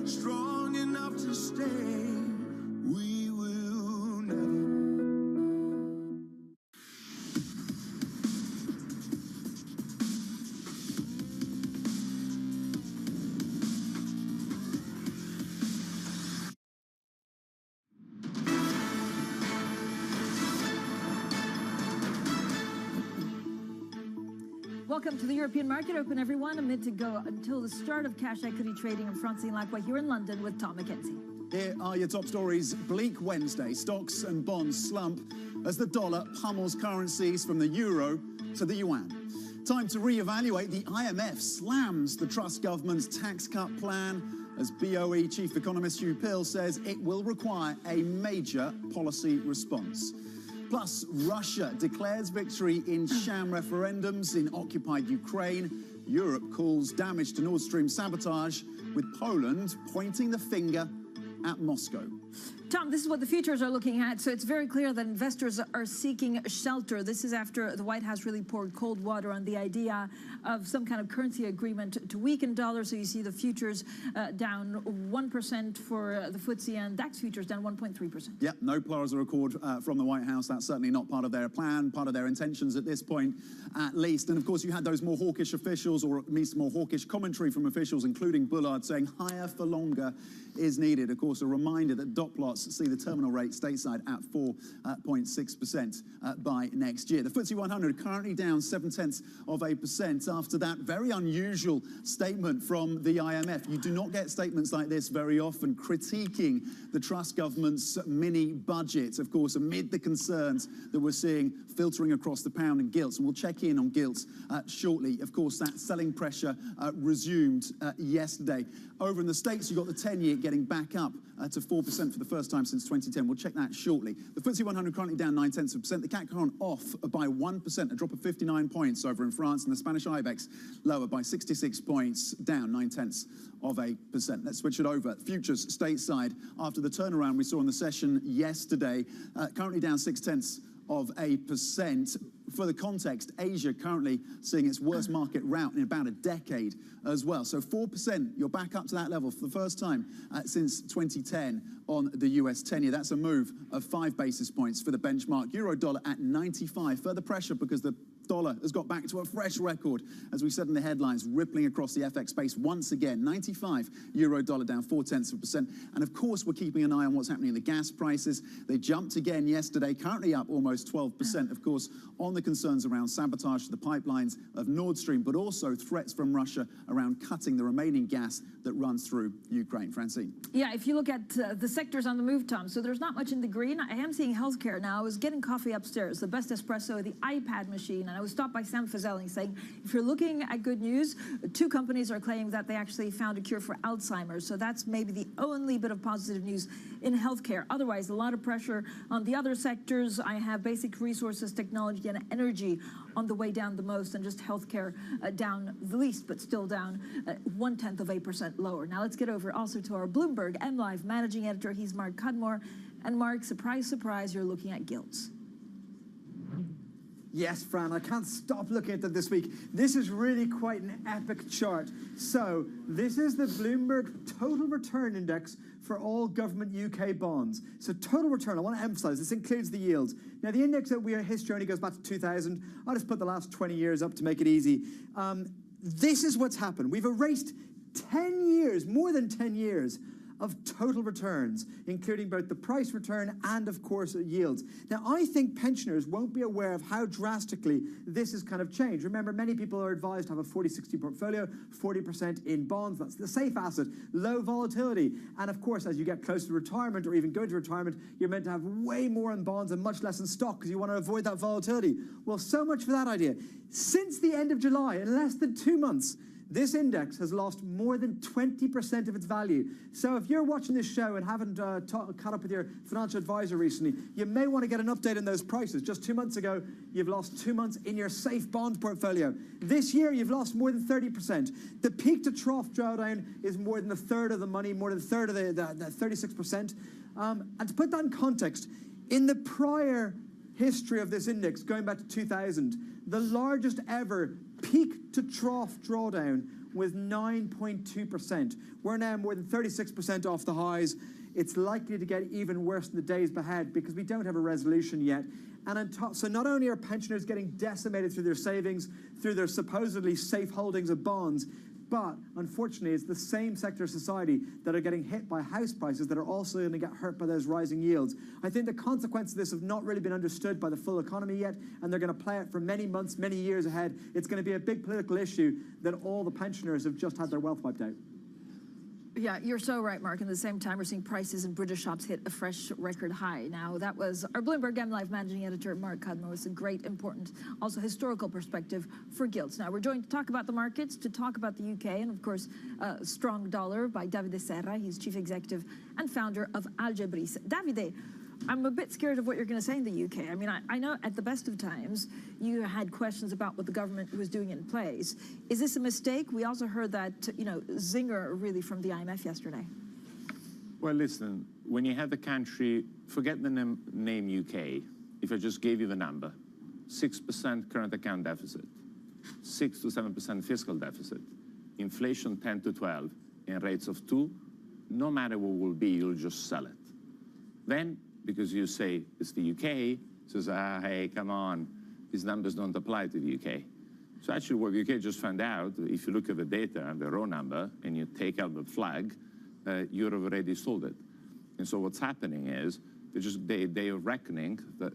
Strong enough to stay, we will never. Welcome to the European Market Open, everyone. A minute to go until the start of cash equity trading in Francine Lacqua here in London with Tom McKenzie. Here are your top stories. Bleak Wednesday. Stocks and bonds slump as the dollar pummels currencies from the euro to the yuan. Time to reevaluate. The IMF slams the Truss government's tax cut plan as BOE chief economist Hugh Pill says it will require a major policy response. Plus, Russia declares victory in sham referendums in occupied Ukraine. Europe calls damage to Nord Stream sabotage, with Poland pointing the finger at Moscow. Tom, this is what the futures are looking at. So it's very clear that investors are seeking shelter. This is after the White House really poured cold water on the idea of some kind of currency agreement to weaken dollar. So you see the futures down 1% for the FTSE and DAX futures down 1.3%. Yep, no plaza accord from the White House. That's certainly not part of their plan, part of their intentions at this point, at least. And of course, you had those more hawkish officials, or at least more hawkish commentary from officials, including Bullard, saying higher for longer is needed. Of course, a reminder that dot plots see the terminal rate stateside at 4.6% by next year. The FTSE 100 currently down 0.7% after that very unusual statement from the IMF. You do not get statements like this very often, critiquing the Truss government's mini budget, of course, amid the concerns that we're seeing filtering across the pound and gilts. And we'll check in on gilts shortly. Of course, that selling pressure resumed yesterday. Over in the States, you've got the 10-year getting back up to 4% for the first time since 2010. We'll check that shortly. The FTSE 100 currently down 0.9%. The CAC Caron off by 1%, a drop of 59 points over in France. And the Spanish IBEX lower by 66 points, down 0.9%. Let's switch it over. Futures stateside after the turnaround we saw in the session yesterday, currently down 0.6%. For the context, Asia currently seeing its worst market rout in about a decade as well. So 4%, you're back up to that level for the first time since 2010 on the US 10-year. That's a move of 5 basis points for the benchmark. Euro dollar at 95. Further pressure because the dollar has got back to a fresh record, as we said in the headlines, rippling across the FX space once again. 95 euro dollar down 0.4%. And of course, we're keeping an eye on what's happening in the gas prices. They jumped again yesterday, currently up almost 12%, of course, on the concerns around sabotage to the pipelines of Nord Stream, but also threats from Russia around cutting the remaining gas that runs through Ukraine. Francine. Yeah, if you look at the sectors on the move, Tom, so there's not much in the green. I am seeing healthcare now. I was getting coffee upstairs, the best espresso, the iPad machine, and I was stopped by Sam Fazeli saying, if you're looking at good news, 2 companies are claiming that they actually found a cure for Alzheimer's. So that's maybe the only bit of positive news in healthcare. Otherwise, a lot of pressure on the other sectors. I have basic resources, technology, and energy on the way down the most, and just healthcare down the least, but still down 0.1% lower. Now let's get over also to our Bloomberg MLive managing editor. He's Mark Cudmore. And Mark, surprise, surprise, you're looking at gilts. Yes, Fran, I can't stop looking at them this week. This is really quite an epic chart. So this is the Bloomberg Total Return Index for all government UK bonds. So total return, I want to emphasize, this includes the yields. Now the index that we are history only goes back to 2000. I'll just put the last 20 years up to make it easy. This is what's happened. We've erased 10 years, more than 10 years, of total returns, including both the price return and, of course, yields. Now, I think pensioners won't be aware of how drastically this has kind of changed. Remember, many people are advised to have a 40-60 portfolio, 40% in bonds. That's the safe asset, low volatility. And, of course, as you get close to retirement or even go to retirement, you're meant to have way more in bonds and much less in stock because you want to avoid that volatility. Well, so much for that idea. Since the end of July, in less than 2 months, this index has lost more than 20% of its value. So if you're watching this show and haven't caught up with your financial advisor recently, you may want to get an update on those prices. Just 2 months ago, you've lost 2 months in your safe bond portfolio. This year, you've lost more than 30%. The peak to trough drawdown is more than a third of the money, more than a third of the 36%. And to put that in context, in the prior history of this index, going back to 2000, the largest ever peak to trough drawdown was 9.2%. We're now more than 36% off the highs. It's likely to get even worse in the days ahead because we don't have a resolution yet. And on top, so not only are pensioners getting decimated through their savings, through their supposedly safe holdings of bonds, but unfortunately, it's the same sector of society that are getting hit by house prices that are also going to get hurt by those rising yields. I think the consequences of this have not really been understood by the full economy yet, and they're going to play it for many months, many years ahead. It's going to be a big political issue that all the pensioners have just had their wealth wiped out. Yeah, you're so right, Mark. At the same time, we're seeing prices in British shops hit a fresh record high. Now, that was our Bloomberg M Live managing editor, Mark Cudmore. It's a great, important, also historical perspective for gilts. Now, we're joined to talk about the markets, to talk about the UK, and of course, Strong Dollar by Davide Serra. He's chief executive and founder of Algebris. Davide, I'm a bit scared of what you're going to say in the UK. I mean, I know at the best of times, you had questions about what the government was doing in place. Is this a mistake? We also heard that, zinger really from the IMF yesterday. Well, listen, when you have the country, forget the name UK. If I just gave you the number, 6% current account deficit, 6 to 7% fiscal deficit, inflation 10 to 12, and rates of 2, no matter what will be, you'll just sell it. Then, because you say it's the UK, says, hey, come on, these numbers don't apply to the UK. So actually what the UK just found out, if you look at the data and the raw number, and you take out the flag, you've already sold it. And so what's happening is, they are reckoning that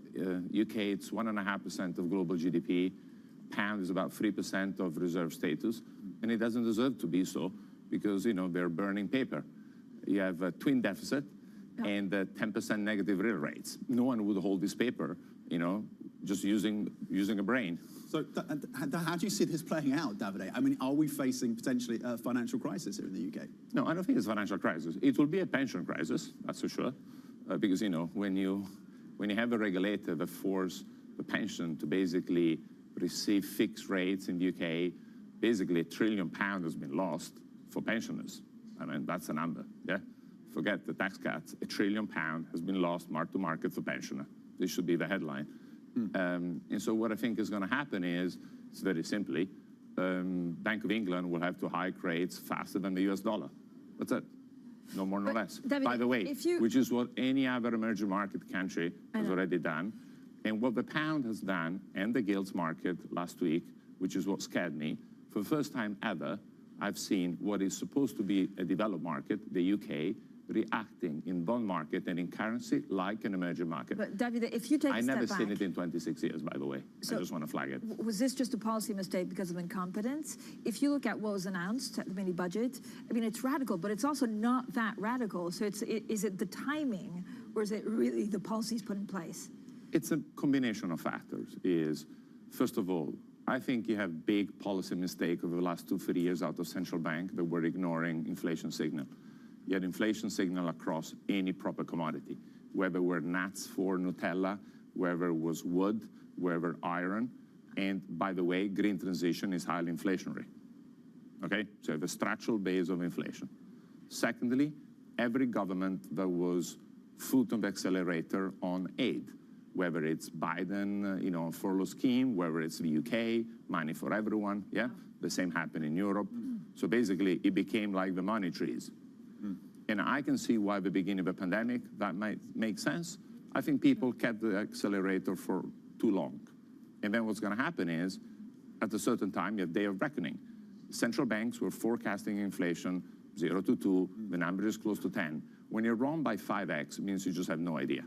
UK, it's 1.5% of global GDP, pound is about 3% of reserve status, and it doesn't deserve to be so, because, they're burning paper. You have a twin deficit, and 10% negative real rates. No one would hold this paper, just using a brain. So how do you see this playing out, Davide? I mean, are we facing potentially a financial crisis here in the UK? No, I don't think it's a financial crisis. It will be a pension crisis, that's for sure. Because, when you have a regulator that forces the pension to basically receive fixed rates in the UK, basically £1 trillion has been lost for pensioners. I mean, that's a number, yeah? Forget the tax cuts. £1 trillion has been lost mark to market for pensioner. This should be the headline. And so what I think is going to happen is, it's very simply, Bank of England will have to hike rates faster than the US dollar. That's it. No more, no less. David, by the way, which is what any other emerging market country has already done. And what the pound has done, and the gilts market last week, which is what scared me, for the first time ever, I've seen what is supposed to be a developed market, the UK, reacting in bond market and in currency like an emerging market. But David, if you take a step back... I've never seen it in 26 years, by the way. So I just want to flag it. Was this just a policy mistake because of incompetence? If you look at what was announced at the mini budget, I mean, it's radical, but it's also not that radical. So is it the timing, or is it really the policies put in place? It's a combination of factors. First of all, I think you have big policy mistake over the last 2-3 years out of central bank that were ignoring inflation signal. You had inflation signal across any proper commodity, whether it were nuts for Nutella, whether it was wood, whether iron, and by the way, green transition is highly inflationary. Okay, so the structural base of inflation. Secondly, every government that was foot on the accelerator on aid, whether it's Biden, furlough scheme, whether it's the UK, money for everyone, yeah? The same happened in Europe. So basically, it became like the money trees. And I can see why at the beginning of the pandemic, that might make sense. I think people kept the accelerator for too long. And then what's going to happen is, at a certain time, you have day of reckoning. Central banks were forecasting inflation 0 to 2, the number is close to 10. When you're wrong by 5x, it means you just have no idea.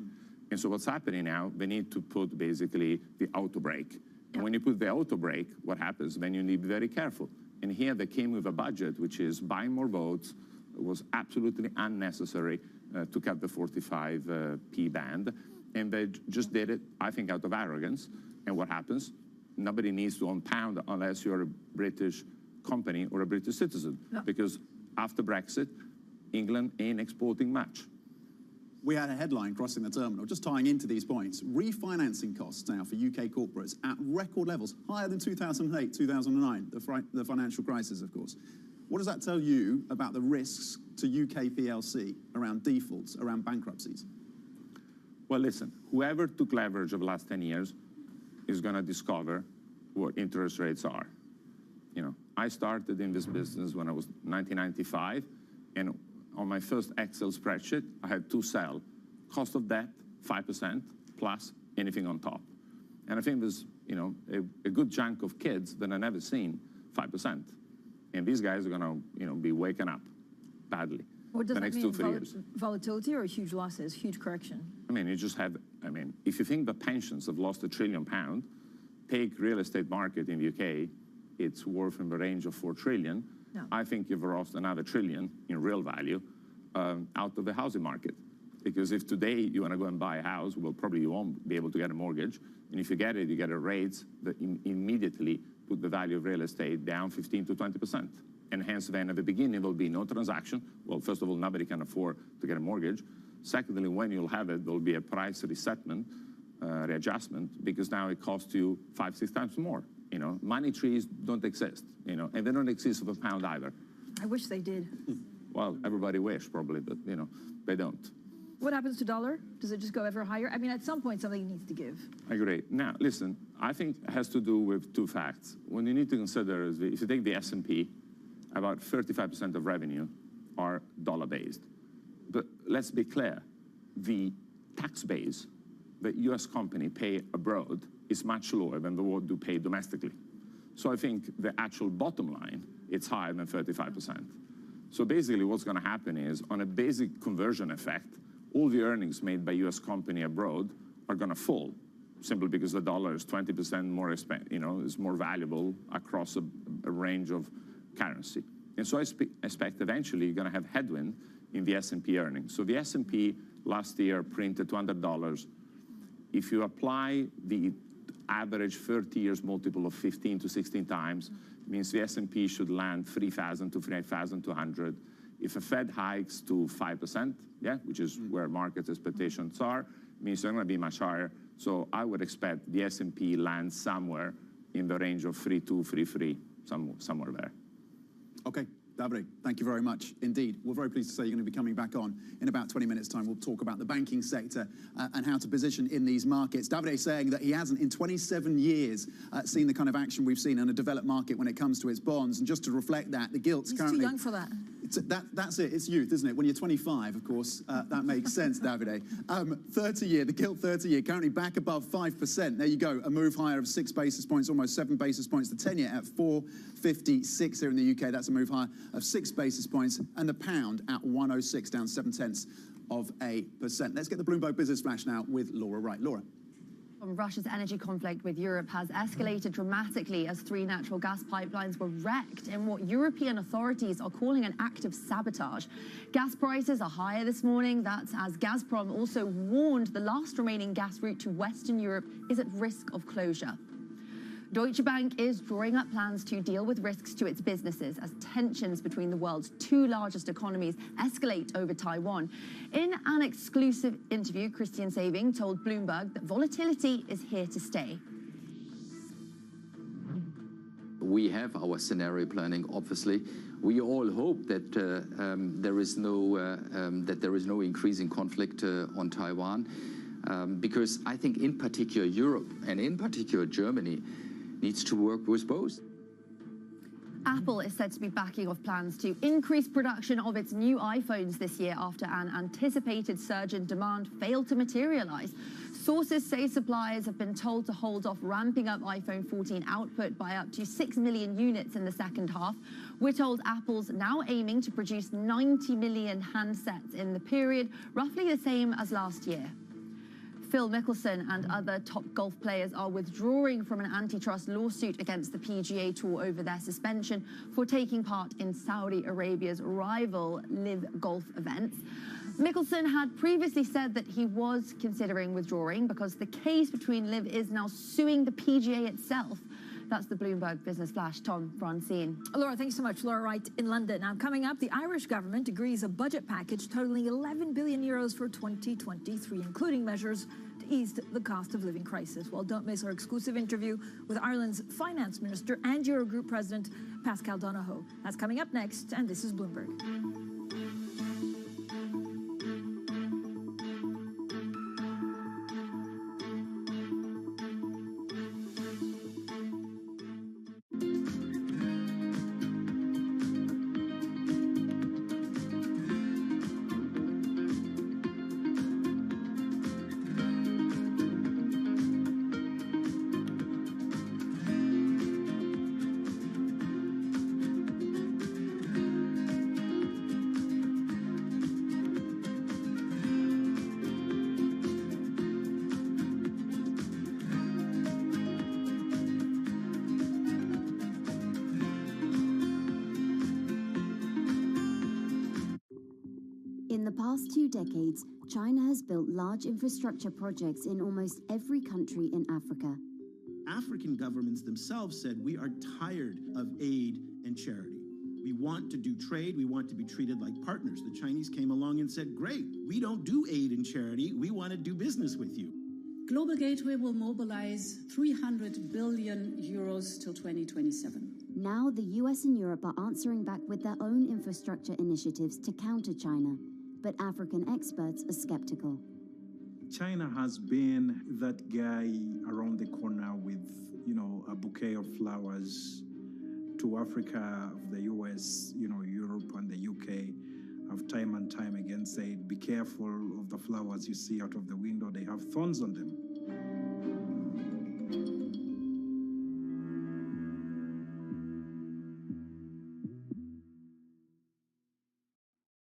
And so what's happening now, they need to put basically the auto brake. And when you put the auto brake, what happens? Then you need to be very careful. And here they came with a budget, which is buying more votes. It was absolutely unnecessary to cut the 45p band. And they just did it, I think, out of arrogance. And what happens? Nobody needs to own pound unless you're a British company or a British citizen. Because after Brexit, England ain't exporting much. We had a headline crossing the terminal, just tying into these points. Refinancing costs now for UK corporates at record levels, higher than 2008, 2009, the financial crisis, of course. What does that tell you about the risks to UK PLC around defaults, around bankruptcies? Well, listen, whoever took leverage over the last 10 years is going to discover what interest rates are. I started in this business when I was 1995, and on my first Excel spreadsheet, I had to sell cost of debt, 5%, plus anything on top. And I think there's, a good chunk of kids that I've never seen 5%. And these guys are going to, be waking up badly What does the that next mean? 2-3 years. Volatility or huge losses, huge correction? You just have, if you think the pensions have lost £1 trillion, take real estate market in the UK, it's worth in the range of 4 trillion. No. I think you've lost another $1 trillion in real value out of the housing market. Because if today you want to go and buy a house, well, probably you won't be able to get a mortgage. And if you get it, you get a rate that immediately put the value of real estate down 15 to 20%. And hence then at the beginning, there'll be no transaction. Well, first of all, nobody can afford to get a mortgage. Secondly, when you'll have it, there'll be a price resettlement, readjustment, because now it costs you 5-6 times more. Money trees don't exist, and they don't exist with a pound either. I wish they did. Well, everybody wish probably, but they don't. What happens to dollar? Does it just go ever higher? At some point, something needs to give. I agree. Now, listen, I think it has to do with two facts. What you need to consider is if you take the S&P, about 35% of revenue are dollar-based. But let's be clear, the tax base that U.S. company pay abroad is much lower than the what do pay domestically. So I think the actual bottom line, it's higher than 35%. So basically what's going to happen is, on a basic conversion effect, all the earnings made by U.S. company abroad are going to fall, simply because the dollar is 20% more is more valuable across a range of currency. And so I expect eventually you're going to have headwind in the S&P earnings. So the S&P last year printed $200. If you apply the average 30 years multiple of 15 to 16 times, it means the S&P should land 3,000 to 3,200. If a Fed hikes to 5%, which is where market expectations are, it means they're going to be much higher. So I would expect the S&P lands somewhere in the range of 3.2, 3.3, somewhere there. Okay, Davide, thank you very much indeed. We're very pleased to say you're going to be coming back on in about 20 minutes' time. We'll talk about the banking sector and how to position in these markets. Davide saying that he hasn't in 27 years seen the kind of action we've seen in a developed market when it comes to its bonds. And just to reflect that, the gilts currently... He's too young for that. That's it. It's youth, isn't it? When you're 25, of course, that makes sense, Davide. 30-year, the gilt 30-year, currently back above 5%. There you go, a move higher of 6 basis points, almost 7 basis points. The 10-year at 4.56 here in the UK. That's a move higher of 6 basis points. And the pound at 106, down 0.7%. Let's get the Bloomberg Business Flash now with Laura Wright. Laura. Russia's energy conflict with Europe has escalated dramatically as 3 natural gas pipelines were wrecked in what European authorities are calling an act of sabotage. Gas prices are higher this morning. That's as Gazprom also warned the last remaining gas route to Western Europe is at risk of closure. Deutsche Bank is drawing up plans to deal with risks to its businesses as tensions between the world's 2 largest economies escalate over Taiwan. In an exclusive interview, Christian Saving told Bloomberg that volatility is here to stay. We have our scenario planning, obviously. We all hope that there is no increasing conflict on Taiwan. because I think in particular Europe and in particular Germany needs to work with both. Apple is said to be backing off plans to increase production of its new iPhones this year after an anticipated surge in demand failed to materialize. Sources say suppliers have been told to hold off ramping up iPhone 14 output by up to 6 million units in the second half. We're told Apple's now aiming to produce 90 million handsets in the period, roughly the same as last year. Phil Mickelson and other top golf players are withdrawing from an antitrust lawsuit against the PGA Tour over their suspension for taking part in Saudi Arabia's rival LIV golf events. Mickelson had previously said that he was considering withdrawing because the case between LIV is now suing the PGA itself. That's the Bloomberg Business Flash. Tom Francine. Laura, thanks so much. Laura Wright in London. Now, coming up, the Irish government agrees a budget package totaling 11 billion euros for 2023, including measures to ease the cost of living crisis. Well, don't miss our exclusive interview with Ireland's finance minister and Eurogroup president, Pascal Donohoe. That's coming up next, and this is Bloomberg. In the past 2 decades, China has built large infrastructure projects in almost every country in Africa. African governments themselves said, we are tired of aid and charity. We want to do trade. We want to be treated like partners. The Chinese came along and said, great, we don't do aid and charity. We want to do business with you. Global Gateway will mobilize 300 billion euros till 2027. Now the US and Europe are answering back with their own infrastructure initiatives to counter China. But African experts are skeptical. China has been that guy around the corner with, a bouquet of flowers to Africa, the US, Europe and the UK have time and time again said, be careful of the flowers you see out of the window, they have thorns on them.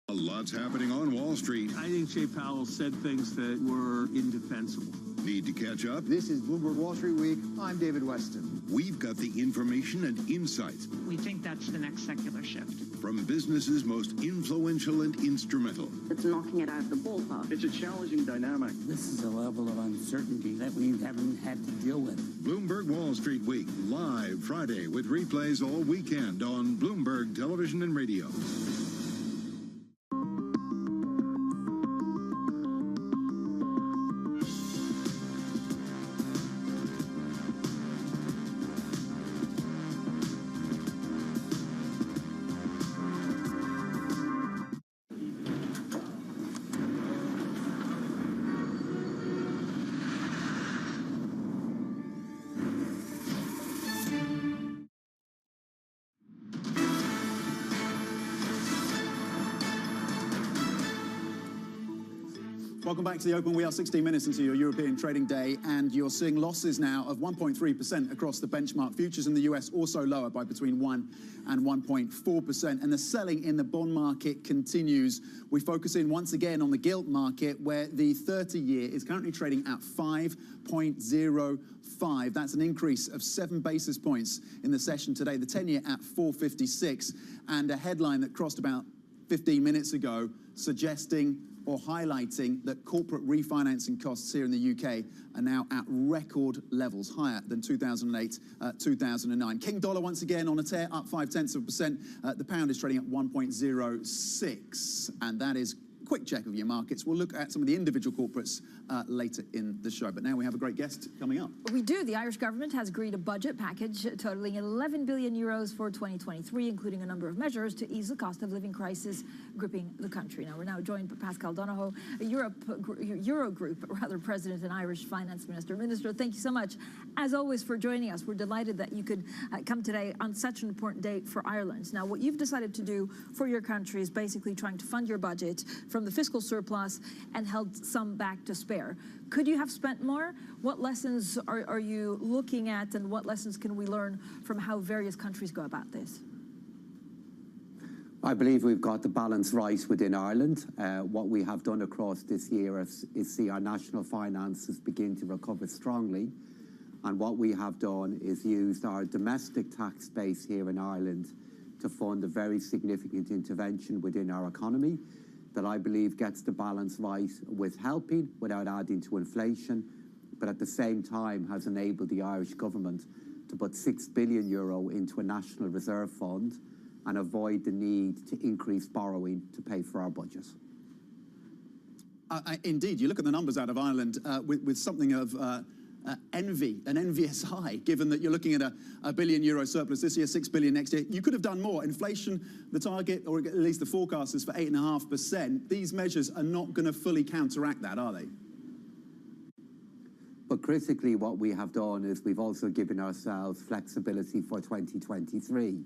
A lot's happening on Wall Street. I think Jay Powell said things that were indefensible. Need to catch up? This is Bloomberg Wall Street Week. I'm David Weston. We've got the information and insights. We think that's the next secular shift. From businesses most influential and instrumental. It's knocking it out of the ballpark. It's a challenging dynamic. This is a level of uncertainty that we haven't had to deal with. Bloomberg Wall Street Week, live Friday with replays all weekend on Bloomberg Television and Radio. Welcome back to the Open. We are 16 minutes into your European trading day, and you're seeing losses now of 1.3% across the benchmark. Futures in the US also lower by between 1 and 1.4%. And the selling in the bond market continues. We focus in once again on the gilt market, where the 30-year is currently trading at 5.05. That's an increase of 7 basis points in the session today. The 10-year at 4.56, and a headline that crossed about 15 minutes ago suggesting or highlighting that corporate refinancing costs here in the UK are now at record levels, higher than 2008, 2009. King dollar once again on a tear, up 0.5%. The pound is trading at 1.06, and that is quick check of your markets. We'll look at some of the individual corporates later in the show. But now we have a great guest coming up. We do. The Irish government has agreed a budget package totaling 11 billion euros for 2023, including a number of measures to ease the cost of living crisis gripping the country. Now, we're now joined by Pascal Donohoe, a Eurogroup president and Irish finance minister. Minister, thank you so much, as always, for joining us. We're delighted that you could come today on such an important day for Ireland. Now, what you've decided to do for your country is basically trying to fund your budget from the fiscal surplus and held some back to spare. Could you have spent more? What lessons are you looking at, and what lessons can we learn from how various countries go about this? I believe we've got the balance right within Ireland. What we have done across this year is see our national finances begin to recover strongly. And what we have done is used our domestic tax base here in Ireland to fund a very significant intervention within our economy that I believe gets the balance right with helping without adding to inflation, but at the same time has enabled the Irish government to put €6 billion into a national reserve fund and avoid the need to increase borrowing to pay for our budget. Indeed, you look at the numbers out of Ireland with something of envy, an envious high, given that you're looking at a €1 billion surplus this year, 6 billion next year. You could have done more. Inflation, the target, or at least the forecast, is for 8.5%. These measures are not going to fully counteract that, are they? But critically, what we have done is we've also given ourselves flexibility for 2023.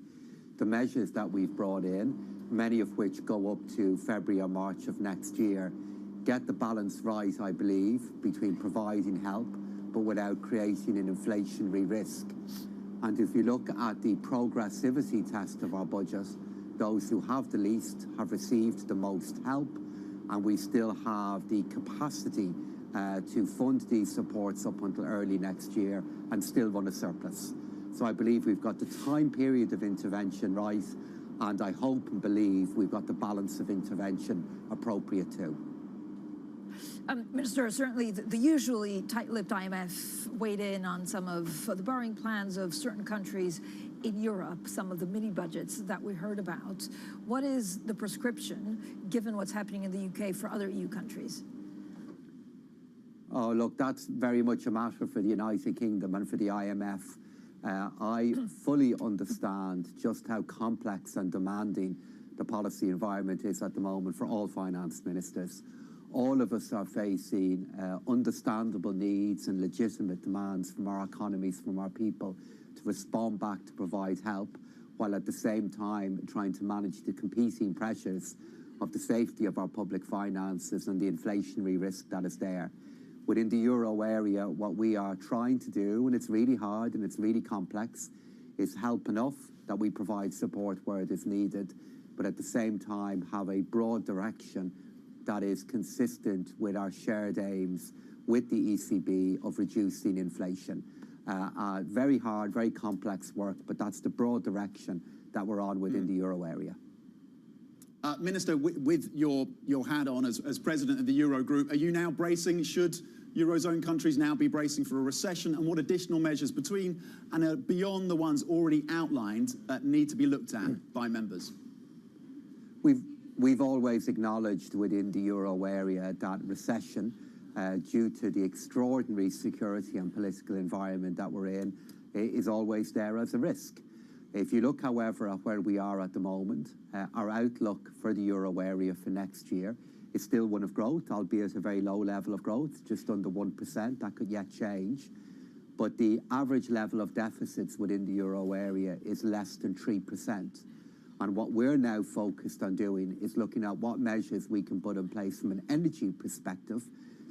The measures that we've brought in, many of which go up to February or March of next year, get the balance right, I believe, between providing help but without creating an inflationary risk. And if you look at the progressivity test of our budget, those who have the least have received the most help, and we still have the capacity to fund these supports up until early next year and still run a surplus. So I believe we've got the time period of intervention right, and I hope and believe we've got the balance of intervention appropriate too. Minister, certainly the usually tight-lipped IMF weighed in on some of the borrowing plans of certain countries in Europe, some of the mini-budgets that we heard about. What is the prescription, given what's happening in the UK, for other EU countries? Oh, look, that's very much a matter for the United Kingdom and for the IMF. I fully understand just how complex and demanding the policy environment is at the moment for all finance ministers. All of us are facing understandable needs and legitimate demands from our economies, from our people, to respond back to provide help, while at the same time trying to manage the competing pressures of the safety of our public finances and the inflationary risk that is there. Within the euro area, what we are trying to do, and it's really hard and it's really complex, is help enough that we provide support where it is needed, but at the same time have a broad direction that is consistent with our shared aims with the ECB of reducing inflation. Very hard, very complex work, but that's the broad direction that we're on within the euro area. Minister, with your hat on as president of the Eurogroup, are you now bracing? Should Eurozone countries now be bracing for a recession? And what additional measures between and beyond the ones already outlined need to be looked at by members? We've always acknowledged within the euro area that recession, due to the extraordinary security and political environment that we're in, is always there as a risk. If you look, however, at where we are at the moment, our outlook for the euro area for next year is still one of growth, albeit a very low level of growth, just under 1%. That could yet change. But the average level of deficits within the euro area is less than 3%. And what we're now focused on doing is looking at what measures we can put in place from an energy perspective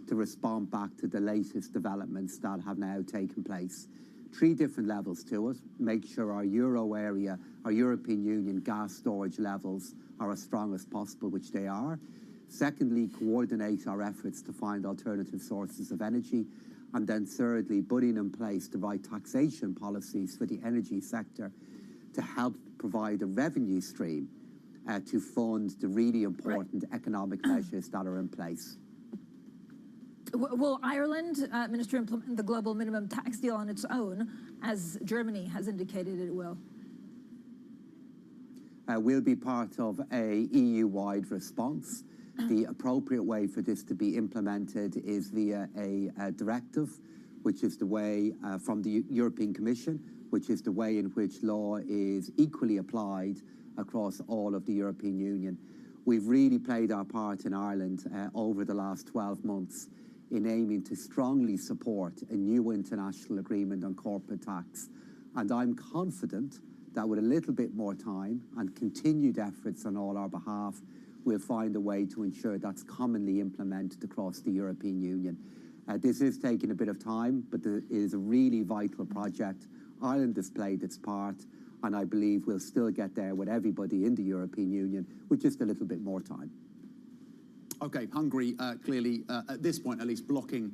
to respond back to the latest developments that have now taken place. 3 different levels to it. Make sure our euro area, our European Union gas storage levels are as strong as possible, which they are. Secondly, coordinate our efforts to find alternative sources of energy. And then thirdly, putting in place the right taxation policies for the energy sector to help provide a revenue stream to fund the really important economic measures that are in place. Will Ireland, Minister, implement the global minimum tax deal on its own, as Germany has indicated it will? We'll be part of a EU-wide response. The appropriate way for this to be implemented is via a directive, which is the way from the European Commission, which is the way in which law is equally applied across all of the European Union. We've really played our part in Ireland over the last 12 months in aiming to strongly support a new international agreement on corporate tax. And I'm confident that with a little bit more time and continued efforts on all our behalf, we'll find a way to ensure that's commonly implemented across the European Union. This is taking a bit of time, but it is a really vital project. Ireland has played its part, and I believe we'll still get there with everybody in the European Union with just a little bit more time. Okay, Hungary clearly, at this point at least, blocking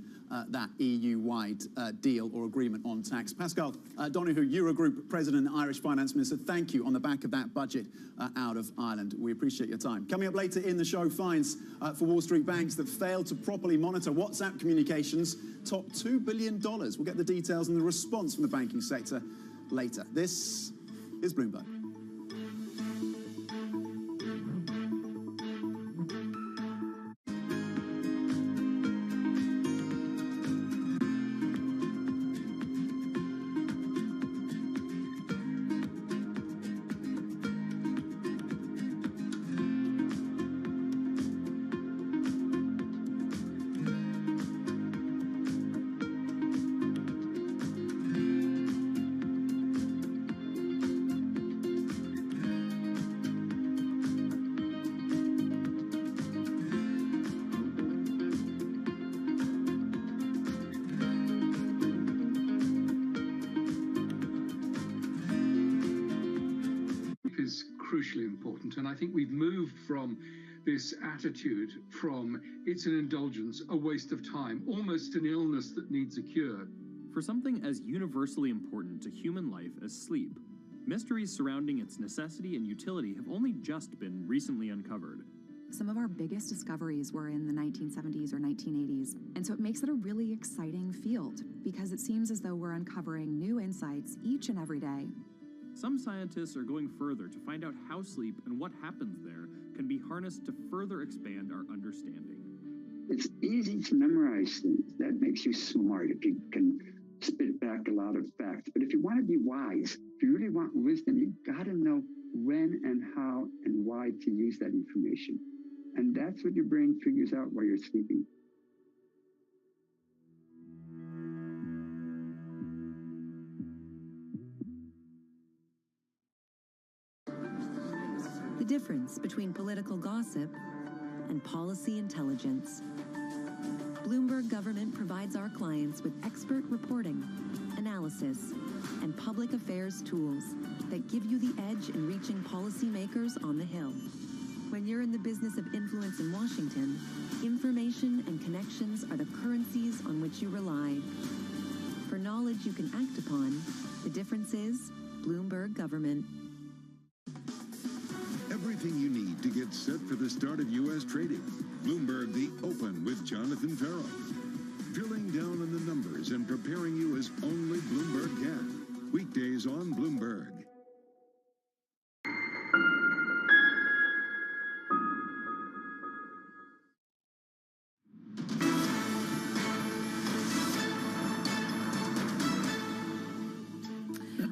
that EU-wide deal or agreement on tax. Pascal Donoghue, Eurogroup President and Irish Finance Minister, thank you on the back of that budget out of Ireland. We appreciate your time. Coming up later in the show, fines for Wall Street banks that failed to properly monitor WhatsApp communications top $2 billion. We'll get the details and the response from the banking sector later. This is Bloomberg. Is crucially important, and I think we've moved from this attitude from it's an indulgence, a waste of time, almost an illness that needs a cure. For something as universally important to human life as sleep, mysteries surrounding its necessity and utility have only just been recently uncovered. Some of our biggest discoveries were in the 1970s or 1980s, and so it makes it a really exciting field because it seems as though we're uncovering new insights each and every day. Some scientists are going further to find out how sleep and what happens there can be harnessed to further expand our understanding. It's easy to memorize things. That makes you smart if you can spit back a lot of facts. But if you want to be wise, if you really want wisdom, you got to know when and how and why to use that information. And that's what your brain figures out while you're sleeping. The difference between political gossip and policy intelligence. Bloomberg Government provides our clients with expert reporting, analysis, and public affairs tools that give you the edge in reaching policymakers on the Hill. When you're in the business of influence in Washington, information and connections are the currencies on which you rely. For knowledge you can act upon, the difference is Bloomberg Government. Everything you need to get set for the start of U.S. trading. Bloomberg The Open with Jonathan Farrell. Drilling down on the numbers and preparing you as only Bloomberg can. Weekdays on Bloomberg.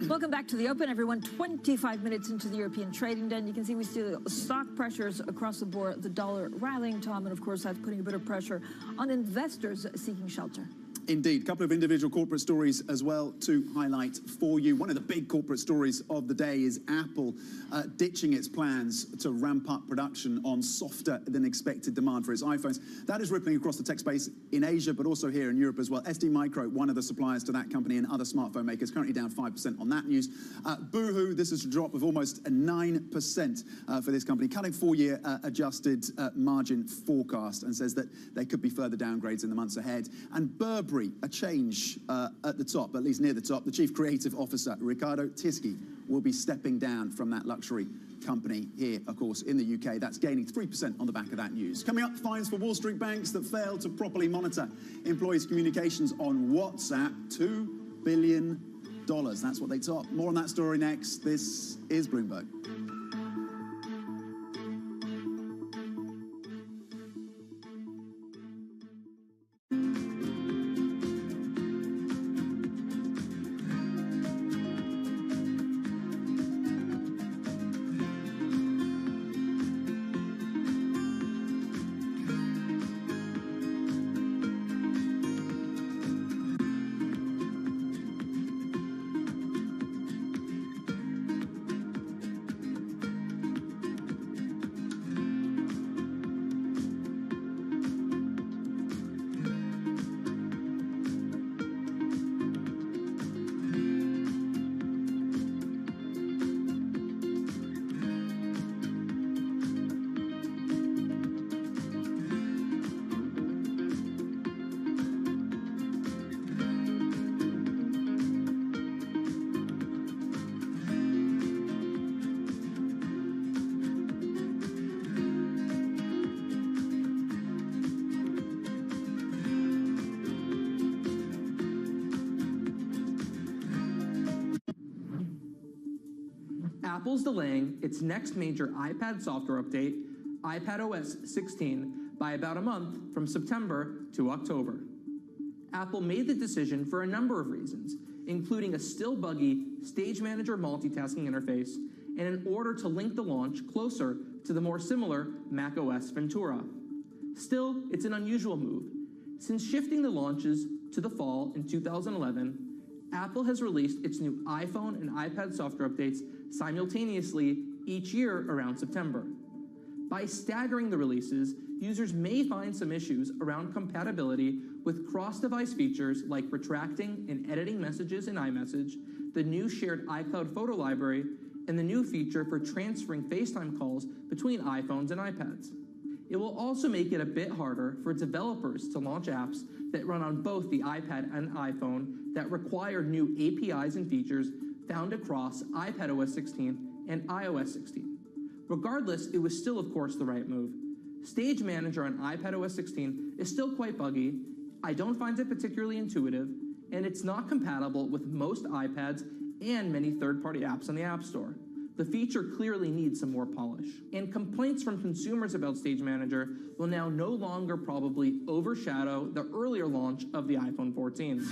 Welcome back to The Open, everyone. 25 minutes into the European trading day. You can see we see stock pressures across the board, the dollar rallying, Tom, and of course that's putting a bit of pressure on investors seeking shelter. Indeed, a couple of individual corporate stories as well to highlight for you. One of the big corporate stories of the day is Apple ditching its plans to ramp up production on softer than expected demand for its iPhones. That is rippling across the tech space in Asia, but also here in Europe as well. STMicro, one of the suppliers to that company and other smartphone makers, currently down 5% on that news. Boohoo, this is a drop of almost 9% for this company, cutting four-year adjusted margin forecast and says that there could be further downgrades in the months ahead. And Burberry, a change at the top, at least near the top. The chief creative officer, Riccardo Tisci, will be stepping down from that luxury company here, of course, in the UK. That's gaining 3% on the back of that news. Coming up, fines for Wall Street banks that failed to properly monitor employees' communications on WhatsApp, $2 billion. That's what they top. More on that story next. This is Bloomberg. Apple's delaying its next major iPad software update, iPadOS 16, by about a month from September to October. Apple made the decision for a number of reasons, including a still buggy Stage Manager multitasking interface and in order to link the launch closer to the more similar macOS Ventura. Still, it's an unusual move. Since shifting the launches to the fall in 2011, Apple has released its new iPhone and iPad software updates simultaneously each year around September. By staggering the releases, users may find some issues around compatibility with cross-device features like retracting and editing messages in iMessage, the new shared iCloud photo library, and the new feature for transferring FaceTime calls between iPhones and iPads. It will also make it a bit harder for developers to launch apps that run on both the iPad and iPhone that require new APIs and features found across iPadOS 16 and iOS 16. Regardless, it was still, of course, the right move. Stage Manager on iPadOS 16 is still quite buggy. I don't find it particularly intuitive, and it's not compatible with most iPads and many third-party apps on the App Store. The feature clearly needs some more polish. And complaints from consumers about Stage Manager will now no longer probably overshadow the earlier launch of the iPhone 14.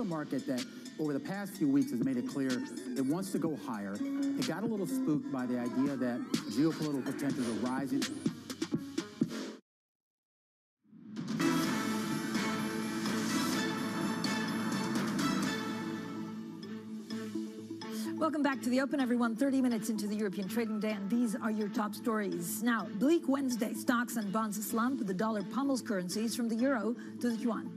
Market that over the past few weeks has made it clear it wants to go higher. It got a little spooked by the idea that geopolitical tensions are rising. Welcome back to the Open, everyone. 30 minutes into the European trading day, and these are your top stories. Now, bleak Wednesday. Stocks and bonds slump. The dollar pummels currencies from the euro to the yuan.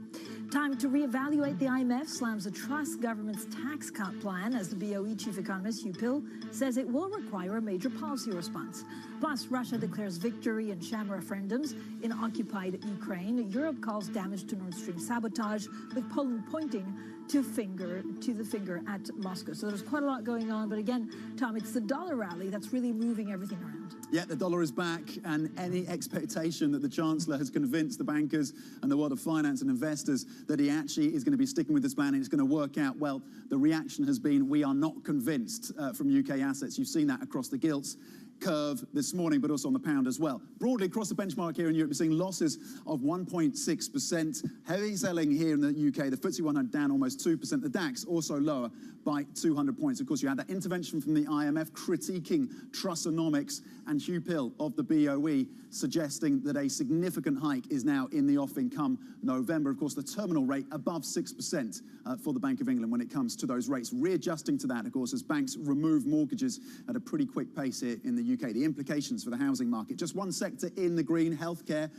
Time to reevaluate. The IMF slams the Truss government's tax cut plan as the BOE chief economist Hugh Pill says it will require a major policy response. Plus, Russia declares victory in sham referendums in occupied Ukraine. Europe calls damage to Nord Stream sabotage, with Poland pointing to the finger at Moscow. So there's quite a lot going on. But again, Tom, it's the dollar rally that's really moving everything around. Yeah, the dollar is back, and any expectation that the Chancellor has convinced the bankers and the world of finance and investors that he actually is going to be sticking with this plan and it's going to work out, well, the reaction has been, we are not convinced from UK assets. You've seen that across the gilts curve this morning, but also on the pound as well. Broadly across the benchmark here in Europe, we're seeing losses of 1.6%. Heavy selling here in the UK. The FTSE 100 down almost 2%. The DAX also lower by 200 points. Of course, you had that intervention from the IMF critiquing Trussonomics, and Hugh Pill of the BOE suggesting that a significant hike is now in the offing come November. Of course, the terminal rate above 6% for the Bank of England when it comes to those rates. Readjusting to that, of course, as banks remove mortgages at a pretty quick pace here in the UK. The implications for the housing market. Just one sector in the green, healthcare.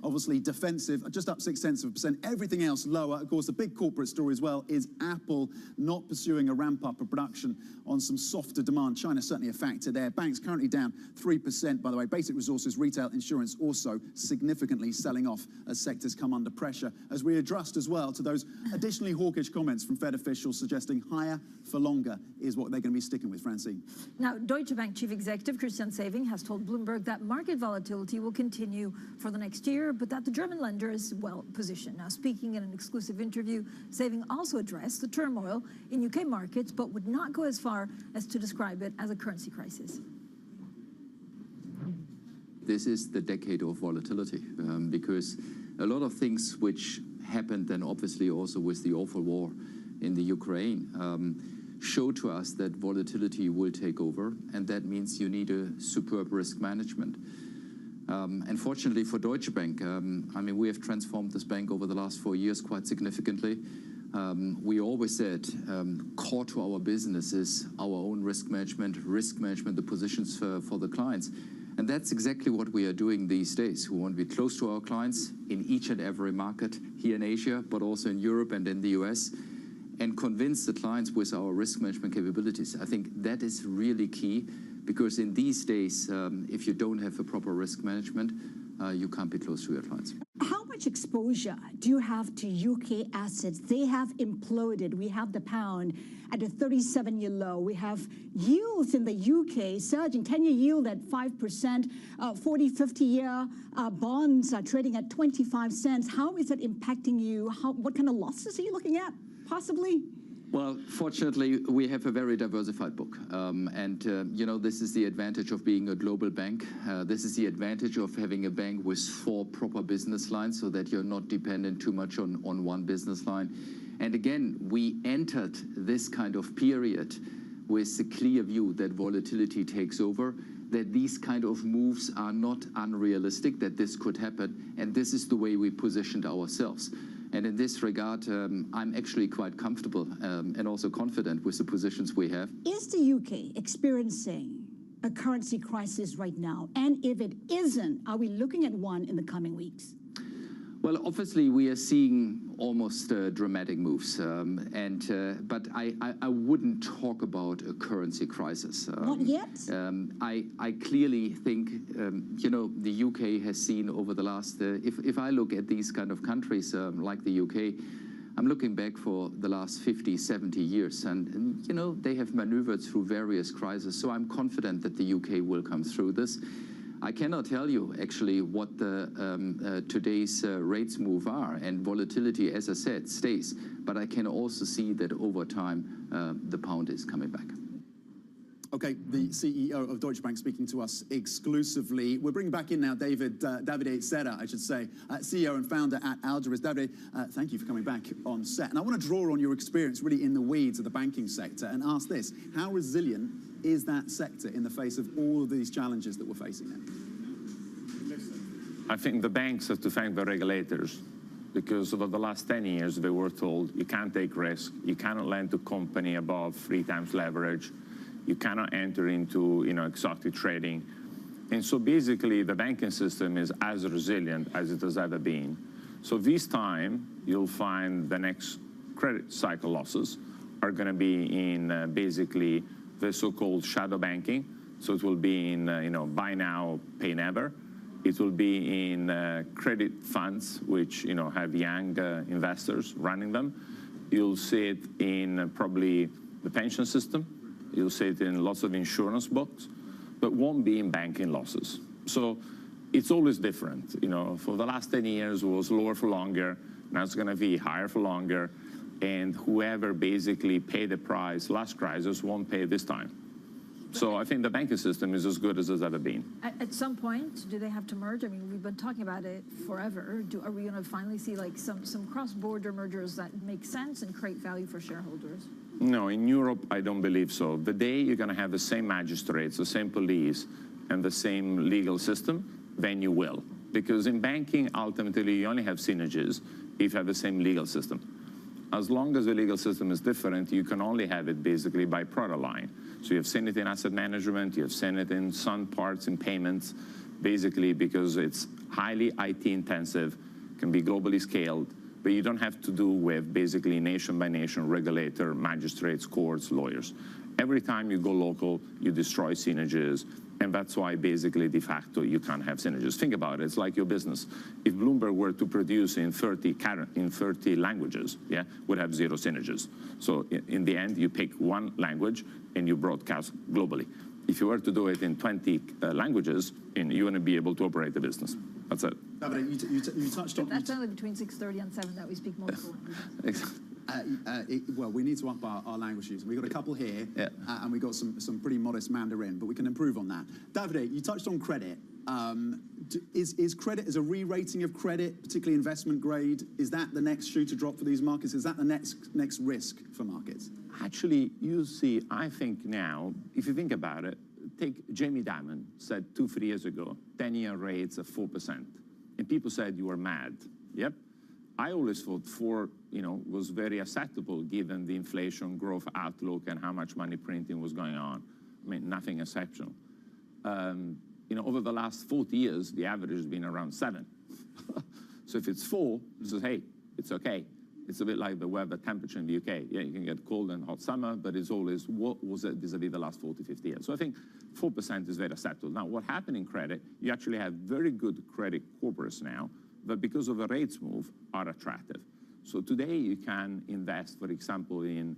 Obviously defensive, just up 0.6%. Everything else lower. Of course, the big corporate story as well is Apple not pursuing a ramp up of production on some softer demand. China certainly a factor there. Banks currently down 3%, by the way. Basic resources, retail, insurance also significantly selling off as sectors come under pressure. As we adjust as well to those additionally hawkish comments from Fed officials suggesting higher for longer is what they're going to be sticking with, Francine. Now, Deutsche Bank Chief Executive Christian Sewing has told Bloomberg that market volatility will continue for the next year, but that the German lender is well positioned. Now, speaking in an exclusive interview, Sewing also addressed the turmoil in UK markets, but would not go as far as to describe it as a currency crisis. This is the decade of volatility because a lot of things which happened then obviously also with the awful war in the Ukraine show to us that volatility will take over, and that means you need a superb risk management. And fortunately for Deutsche Bank, I mean, we have transformed this bank over the last 4 years quite significantly. We always said core to our business is our own risk management, the positions for the clients. And that's exactly what we are doing these days. We want to be close to our clients in each and every market here in Asia, but also in Europe and in the US, and convince the clients with our risk management capabilities. I think that is really key, because in these days, if you don't have a proper risk management, you can't be close to your clients. How much exposure do you have to UK assets? They have imploded. We have the pound at a 37-year low. We have yields in the UK surging, 10-year yield at 5%, 40, 50-year bonds are trading at 25 cents. How is that impacting you? What kind of losses are you looking at, possibly? Well, fortunately, we have a very diversified book. You know, this is the advantage of being a global bank. This is the advantage of having a bank with 4 proper business lines so that you're not dependent too much on one business line. And again, we entered this kind of period with the clear view that volatility takes over, that these kind of moves are not unrealistic, that this could happen, and this is the way we positioned ourselves. And in this regard, I'm actually quite comfortable and also confident with the positions we have. Is the UK experiencing a currency crisis right now? And if it isn't, are we looking at one in the coming weeks? Well, obviously, we are seeing almost dramatic moves, but I wouldn't talk about a currency crisis. Not yet? I clearly think, you know, the UK has seen over the last, if I look at these kind of countries like the UK, I'm looking back for the last 50, 70 years, and you know, they have maneuvered through various crises, so I'm confident that the UK will come through this. I cannot tell you actually what the today's rates move are, and volatility, as I said, stays. But I can also see that over time the pound is coming back. Okay, the CEO of Deutsche Bank speaking to us exclusively. We're bringing back in now Davide Serra, I should say, CEO and founder at Algebris. Davide, thank you for coming back on set. And I want to draw on your experience really in the weeds of the banking sector and ask this: how resilient is that sector in the face of all of these challenges that we're facing now? I think the banks have to thank the regulators, because over the last 10 years they were told you can't take risk, you cannot lend to company above 3 times leverage, you cannot enter into exotic trading. And so basically the banking system is as resilient as it has ever been. So this time you'll find the next credit cycle losses are going to be in basically the so-called shadow banking. So it will be in buy now, pay never. It will be in credit funds, which have young investors running them. You'll see it in probably the pension system. You'll see it in lots of insurance books, but won't be in banking losses. So it's always different. For the last 10 years it was lower for longer. Now it's going to be higher for longer. And whoever basically paid the price last crisis won't pay this time. So I think the banking system is as good as it's ever been. At some point, do they have to merge? I mean, we've been talking about it forever. Are we going to finally see like some cross-border mergers that make sense and create value for shareholders? No, in Europe, I don't believe so. The day you're going to have the same magistrates, the same police, and the same legal system, then you will. Because in banking, ultimately, you only have synergies if you have the same legal system. As long as the legal system is different, you can only have it basically by product line. So you have seen it in asset management, you have seen it in some parts in payments, basically because it's highly IT intensive, can be globally scaled, but you don't have to do with basically nation by nation regulator, magistrates, courts, lawyers. Every time you go local, you destroy synergies, and that's why basically de facto you can't have synergies. Think about it, it's like your business. If Bloomberg were to produce in 30 languages, yeah, would have 0 synergies. So in the end, you pick one language and you broadcast globally. If you were to do it in 20 languages, you wouldn't be able to operate the business. That's it. Davide, you touched on... That's only between 6:30 and 7 that we speak multiple languages. Well, we need to up our language use. We've got a couple here, and we've got some pretty modest Mandarin, but we can improve on that. Davide, you touched on credit. Is credit, is a re-rating of credit, particularly investment grade, is that the next shoe to drop for these markets? Is that the next risk for markets? Actually, you see, I think now, if you think about it, take Jamie Dimon said 2-3 years ago, 10-year rates of 4%. And people said you were mad. Yep. I always thought 4, was very acceptable given the inflation growth outlook and how much money printing was going on. I mean, nothing exceptional. Over the last 40 years, the average has been around 7. So if it's 4, it says, hey, it's okay. It's a bit like the weather temperature in the UK. Yeah, you can get cold and hot summer, but it's always what was it vis-a-vis the last 40, 50 years. So I think 4% is very acceptable. Now, what happened in credit, you actually have very good credit corporates now that because of a rates move are attractive. So today you can invest, for example, in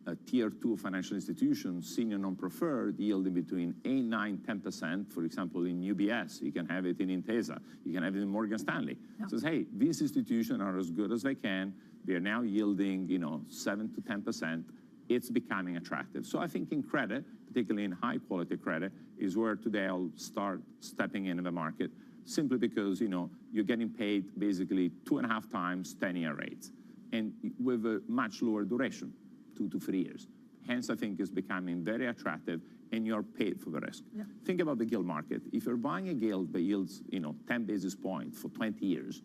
a tier 2 financial institution, senior non-preferred, yielding between 8, 9, 10%, for example, in UBS. You can have it in Intesa. You can have it in Morgan Stanley. It says, hey, these institutions are as good as they can. They're now yielding 7 to 10%. It's becoming attractive. So I think in credit, particularly in high quality credit, is where today I'll start stepping into the market, simply because you're getting paid basically 2.5 times 10-year rates, and with a much lower duration, 2 to 3 years. Hence, I think it's becoming very attractive, and you're paid for the risk. Yeah. Think about the gilt market. If you're buying a gilt that yields 10 basis points for 20 years,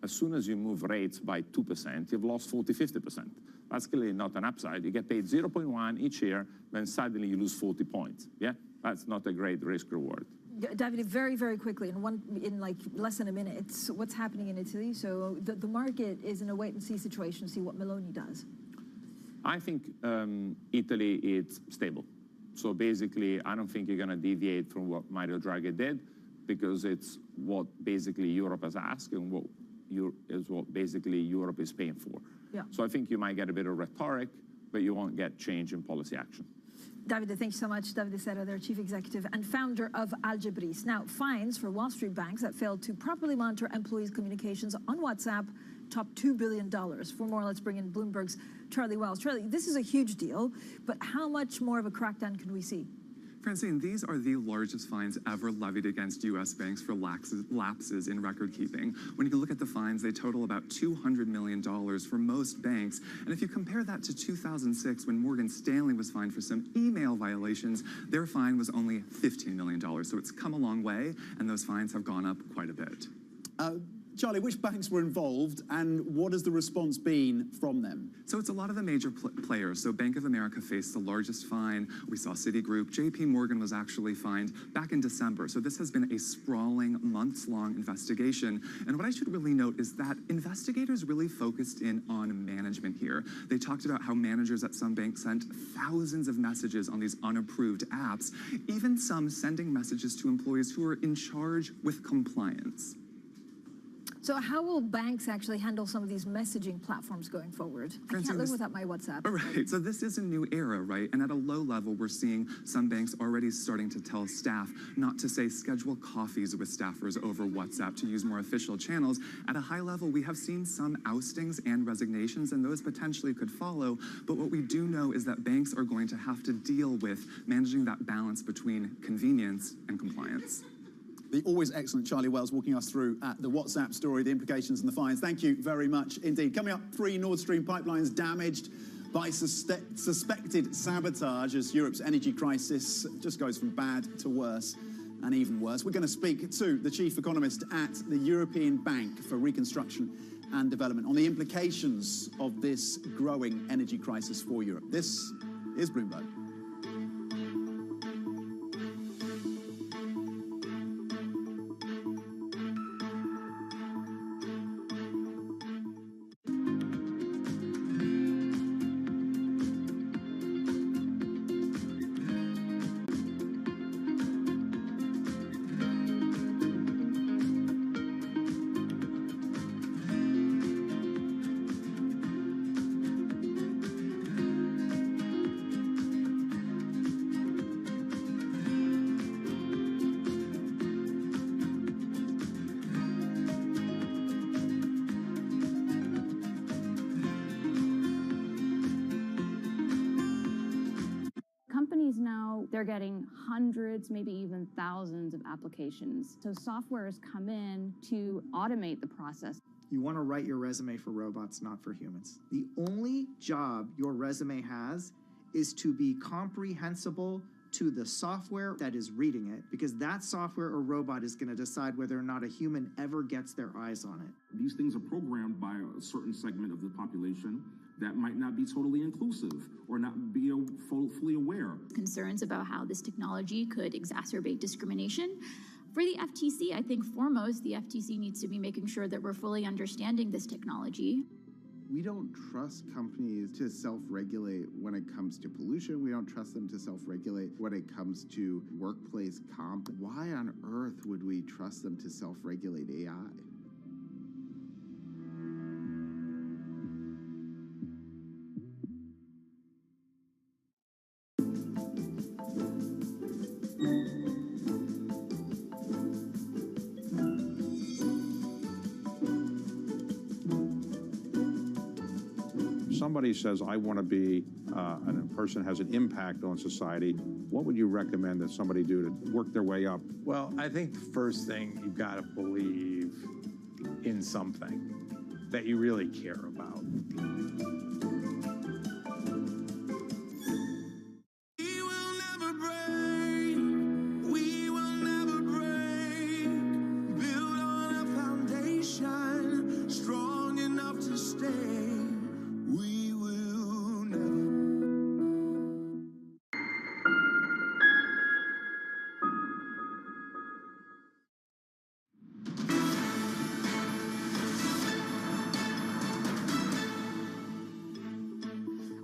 as soon as you move rates by 2%, you've lost 40, 50%. That's clearly not an upside. You get paid 0.1 each year, then suddenly you lose 40 points. Yeah, that's not a great risk reward. Davide, very, very quickly, in like less than a minute, what's happening in Italy? So the market is in a wait-and-see situation to see what Meloni does. I think Italy is stable. So basically, I don't think you're going to deviate from what Mario Draghi did, because it's what basically Europe has asked and what basically Europe is paying for. Yeah. So I think you might get a bit of rhetoric, but you won't get change in policy action. Davide, thank you so much. Davide Serra, their chief executive and founder of Algebris. Now, fines for Wall Street banks that failed to properly monitor employees' communications on WhatsApp top $2 billion. For more, let's bring in Bloomberg's Charlie Wells. Charlie, this is a huge deal, but how much more of a crackdown can we see? Francine, these are the largest fines ever levied against U.S. banks for lapses in record keeping. When you look at the fines, they total about $200 million for most banks. And if you compare that to 2006, when Morgan Stanley was fined for some email violations, their fine was only $15 million. So it's come a long way, and those fines have gone up quite a bit. Charlie, which banks were involved, and what has the response been from them? So it's a lot of the major players. So Bank of America faced the largest fine. We saw Citigroup. JP Morgan was actually fined back in December. So this has been a sprawling, months-long investigation. And what I should really note is that investigators really focused in on management here. They talked about how managers at some banks sent thousands of messages on these unapproved apps, even some sending messages to employees who were in charge with compliance. So how will banks actually handle some of these messaging platforms going forward? I can't live without my WhatsApp. Right, so this is a new era, right? And at a low level, we're seeing some banks already starting to tell staff not to say schedule coffees with staffers over WhatsApp, to use more official channels. At a high level, we have seen some oustings and resignations, and those potentially could follow. But what we do know is that banks are going to have to deal with managing that balance between convenience and compliance. The always excellent Charlie Wells walking us through the WhatsApp story, the implications and the fines. Thank you very much indeed. Coming up, 3 Nord Stream pipelines damaged by suspected sabotage as Europe's energy crisis just goes from bad to worse and even worse. We're going to speak to the chief economist at the European Bank for Reconstruction and Development on the implications of this growing energy crisis for Europe. This is Bloomberg. They're getting hundreds, maybe even thousands of applications. So software has come in to automate the process. You want to write your resume for robots, not for humans. The only job your resume has is to be comprehensible to the software that is reading it, because that software or robot is going to decide whether or not a human ever gets their eyes on it. These things are programmed by a certain segment of the population that might not be totally inclusive or not be fully aware. Concerns about how this technology could exacerbate discrimination. For the FTC, I think foremost, the FTC needs to be making sure that we're fully understanding this technology. We don't trust companies to self-regulate when it comes to pollution. We don't trust them to self-regulate when it comes to workplace comp. Why on earth would we trust them to self-regulate AI? somebody says, I want to be, and a person has an impact on society, what would you recommend that somebody do to work their way up? Well, I think the first thing you've got to believe in something that you really care about.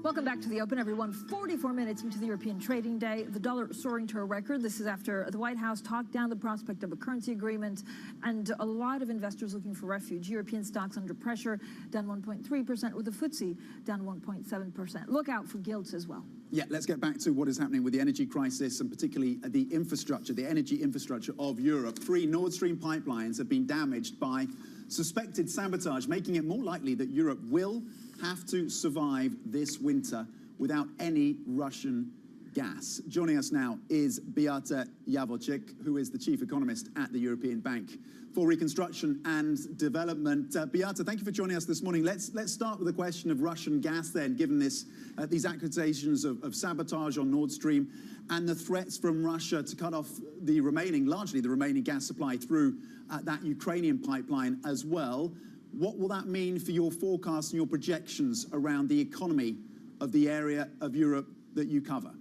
Welcome back to the Open, everyone. 44 minutes into the European trading day, the dollar soaring to a record. This is after the White House talked down the prospect of a currency agreement and a lot of investors looking for refuge. European stocks under pressure, down 1.3%, with the FTSE down 1.7%. Look out for gilts as well. Yeah, let's get back to what is happening with the energy crisis and particularly the infrastructure, the energy infrastructure of Europe. 3 Nord Stream pipelines have been damaged by suspected sabotage, making it more likely that Europe will have to survive this winter without any Russian gas. Joining us now is Beata Javorcik, who is the chief economist at the European Bank for Reconstruction and Development. Beata, thank you for joining us this morning. Let's start with the question of Russian gas then, given this these accusations of sabotage on Nord Stream and the threats from Russia to cut off the remaining, largely the remaining gas supply through that Ukrainian pipeline as well. What will that mean for your forecasts and your projections around the economy of the area of Europe that you cover?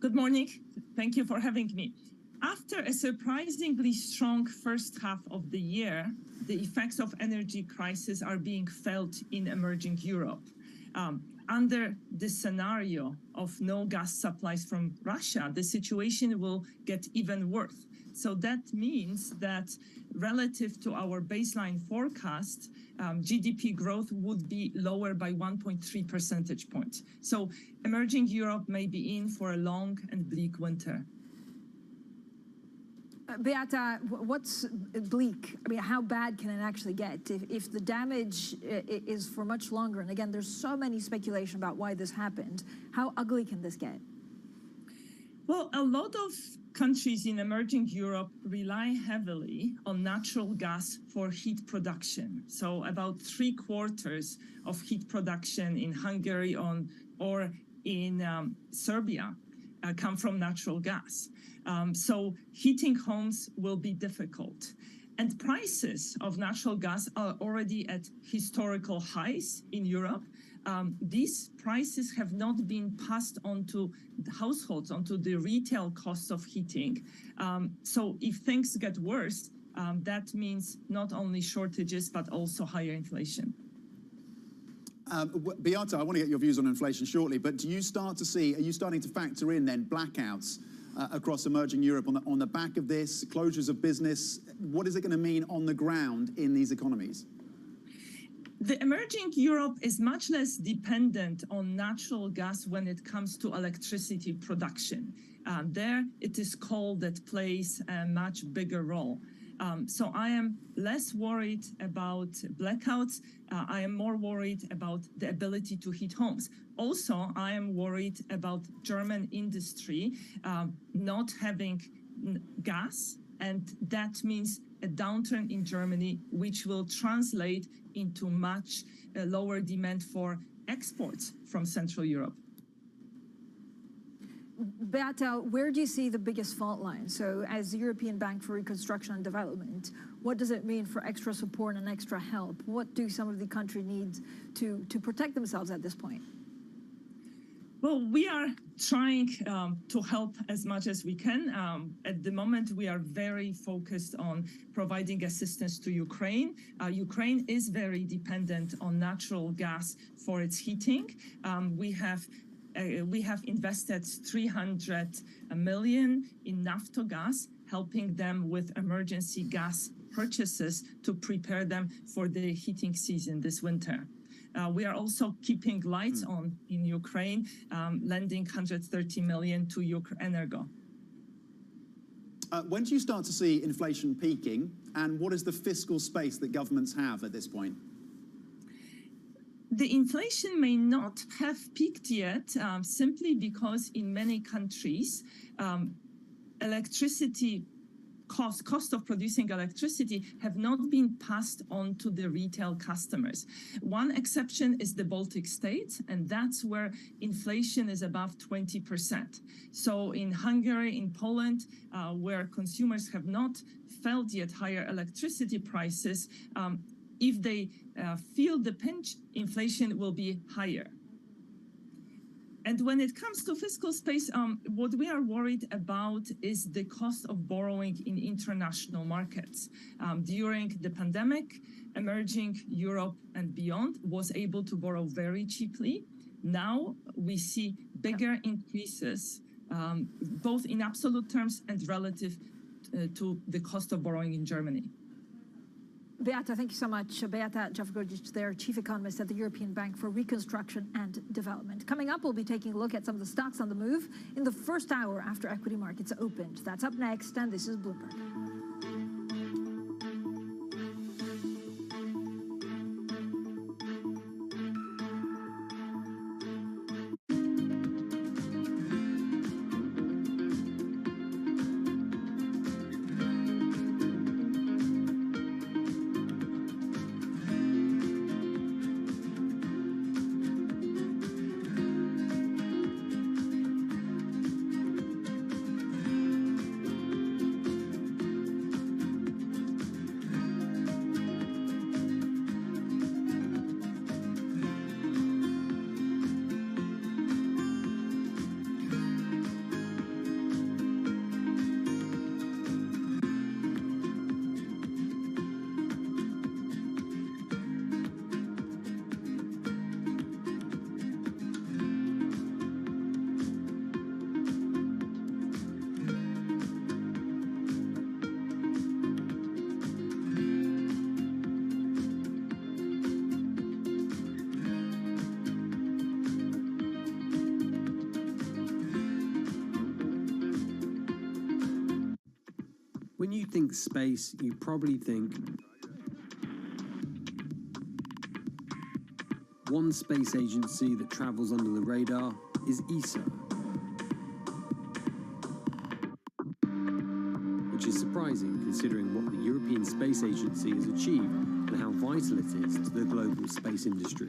Good morning. Thank you for having me. After a surprisingly strong first half of the year, the effects of energy crisis are being felt in emerging Europe. Under the scenario of no gas supplies from Russia, the situation will get even worse. So that means that relative to our baseline forecast, GDP growth would be lower by 1.3 percentage points. So emerging Europe may be in for a long and bleak winter. Beata, what's bleak? I mean, how bad can it actually get if the damage is for much longer? And again, there's so many speculation about why this happened. How ugly can this get? Well, a lot of countries in emerging Europe rely heavily on natural gas for heat production. So about 3/4 of heat production in Hungary or in Serbia come from natural gas. So heating homes will be difficult. And prices of natural gas are already at historical highs in Europe. These prices have not been passed on to the households, onto the retail costs of heating. So if things get worse, that means not only shortages, but also higher inflation. Beata, I want to get your views on inflation shortly, but are you starting to factor in then blackouts across emerging Europe on the back of this, closures of business? What is it going to mean on the ground in these economies? The emerging Europe is much less dependent on natural gas when it comes to electricity production. There, it is coal that plays a much bigger role. So I am less worried about blackouts. I am more worried about the ability to heat homes. Also, I am worried about German industry not having gas, and that means a downturn in Germany, which will translate into much lower demand for exports from Central Europe. Beata, where do you see the biggest fault line? So as the European Bank for Reconstruction and Development, what does it mean for extra support and extra help? What do some of the countries need to protect themselves at this point? Well, we are trying to help as much as we can. At the moment, we are very focused on providing assistance to Ukraine. Ukraine is very dependent on natural gas for its heating. We have invested 300 million in Naftogaz, helping them with emergency gas purchases to prepare them for the heating season this winter. We are also keeping lights on in Ukraine, lending 130 million to Ukrenergo. When do you start to see inflation peaking, and what is the fiscal space that governments have at this point? The inflation may not have peaked yet, simply because in many countries, electricity cost of producing electricity have not been passed on to the retail customers. One exception is the Baltic states, and that's where inflation is above 20%. So in Hungary, in Poland, where consumers have not felt yet higher electricity prices, if they feel the pinch, inflation will be higher. And when it comes to fiscal space, what we are worried about is the cost of borrowing in international markets. During the pandemic, emerging Europe and beyond was able to borrow very cheaply. Now we see bigger increases, both in absolute terms and relative to the cost of borrowing in Germany. Beata, thank you so much. Beata Javgordic, their chief economist at the European Bank for Reconstruction and Development. Coming up, we'll be taking a look at some of the stocks on the move in the first hour after equity markets opened. That's up next, and this is Bloomberg. When you think space, you probably think one space agency that travels under the radar is ESA, which is surprising considering what the European Space Agency has achieved and how vital it is to the global space industry.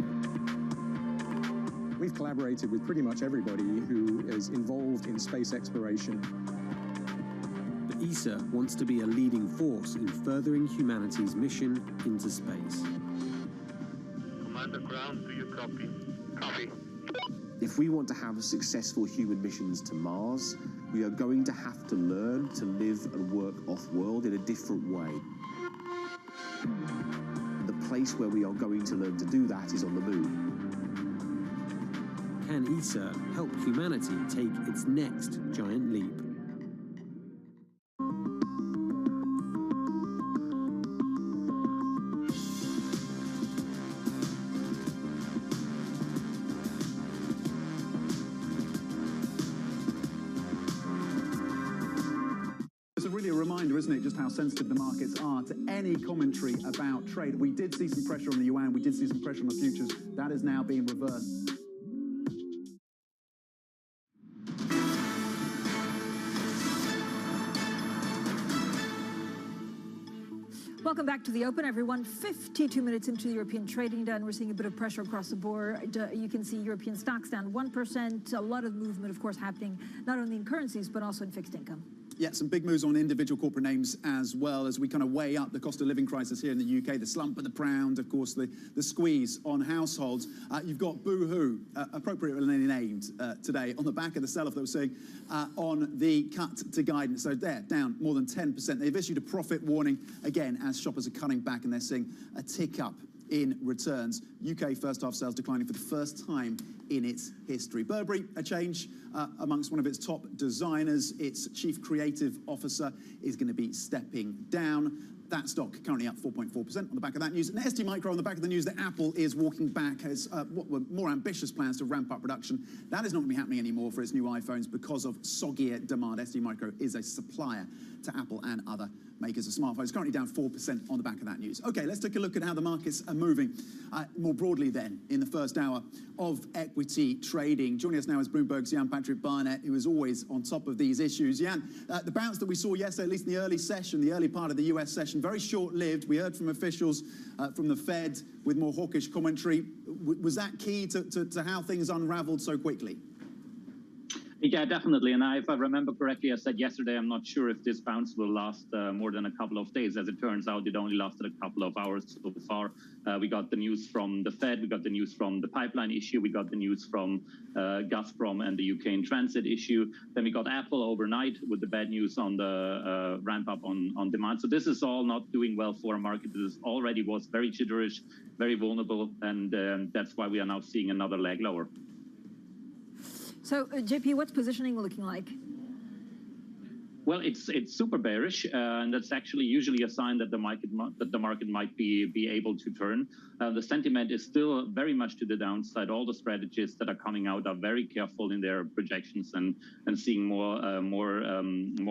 We've collaborated with pretty much everybody who is involved in space exploration. ESA wants to be a leading force in furthering humanity's mission into space. Commander Ground, do you copy? Copy. If we want to have successful human missions to Mars, we are going to have to learn to live and work off-world in a different way. The place where we are going to learn to do that is on the moon. Can ESA help humanity take its next giant leap? Isn't it, just how sensitive the markets are to any commentary about trade. We did see some pressure on the yuan, we did see some pressure on the futures. That is now being reversed. Welcome back to the Open, everyone. 52 minutes into the European trading day, and we're seeing a bit of pressure across the board. You can see European stocks down 1%. A lot of movement, of course, happening not only in currencies, but also in fixed income. Yeah, some big moves on individual corporate names as well as we kind of weigh up the cost of living crisis here in the UK, the slump of the pound, of course, the squeeze on households. You've got Boohoo, appropriately named today, on the back of the sell-off that we're seeing on the cut to guidance. So they're down more than 10%. They've issued a profit warning, again, as shoppers are cutting back and they're seeing a tick up in returns. UK first half sales declining for the first time in its history. Burberry, a change amongst one of its top designers. Its chief creative officer is going to be stepping down. That stock currently up 4.4% on the back of that news. And ST Micro on the back of the news that Apple is walking back, has what were more ambitious plans to ramp up production. That is not going to be happening anymore for its new iPhones because of soggier demand. ST Micro is a supplier to Apple and other makers of smartphones, currently down 4% on the back of that news. Okay, let's take a look at how the markets are moving more broadly then in the first hour of equity trading. Joining us now is Bloomberg's Jan-Patrick Barnett, who is always on top of these issues. Jan, the bounce that we saw yesterday, at least in the early session, the early part of the US session, very short-lived. We heard from officials from the Fed with more hawkish commentary. Was that key to how things unraveled so quickly? Yeah, definitely. And if I remember correctly, I said yesterday, I'm not sure if this bounce will last more than a couple of days. As it turns out, it only lasted a couple of hours so far. We got the news from the Fed. We got the news from the pipeline issue. We got the news from Gazprom and the UK in transit issue. Then we got Apple overnight with the bad news on the ramp up on demand. So this is all not doing well for a market that already was very jitterish, very vulnerable. And that's why we are now seeing another leg lower. So, JP, what's positioning looking like? Well, it's super bearish, and that's actually usually a sign that the market might be able to turn. The sentiment is still very much to the downside. All the strategists that are coming out are very careful in their projections and seeing more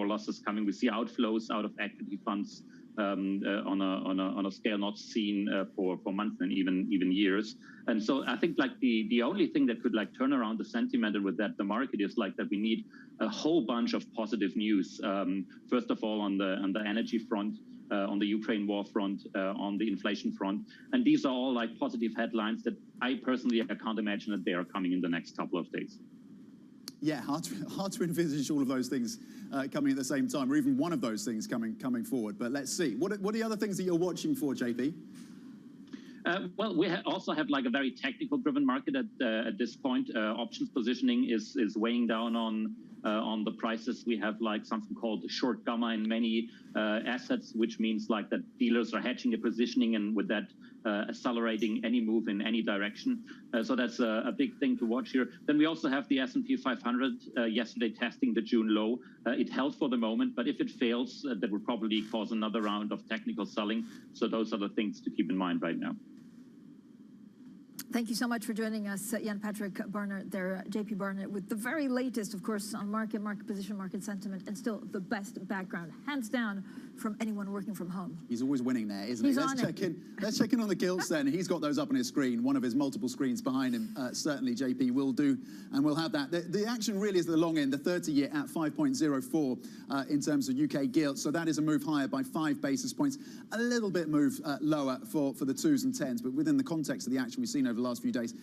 losses coming. We see outflows out of equity funds on a scale not seen for months and even years. And so I think like the only thing that could like turn around the sentiment and with that the market is like that we need a whole bunch of positive news. First of all, on the energy front, on the Ukraine war front, on the inflation front. And these are all like positive headlines that I personally can't imagine that they are coming in the next couple of days. Yeah, hard to envisage all of those things coming at the same time, or even one of those things coming forward. But let's see. What are the other things that you're watching for, JP? Well, we also have like a very technical-driven market at this point. Options positioning is weighing down on the prices. We have like something called short gamma in many assets, which means like that dealers are hedging the positioning and with that accelerating any move in any direction. So that's a big thing to watch here. Then we also have the S&P 500 yesterday testing the June low. It held for the moment, but if it fails, that will probably cause another round of technical selling. So those are the things to keep in mind right now. Thank you so much for joining us, Jan-Patrick Barnett there, JP Barnett, with the very latest, of course, on market position, market sentiment, and still the best background, hands down, from anyone working from home. He's always winning there, isn't he? Let's check in on the gilts then. He's got those up on his screen, one of his multiple screens behind him. Certainly JP will do, and we'll have that. The action really is the long end, the 30-year at 5.04 in terms of UK gilts. So that is a move higher by 5 basis points. A little bit move lower for the 2s and 10s, but within the context of the action we've seen over the last few days,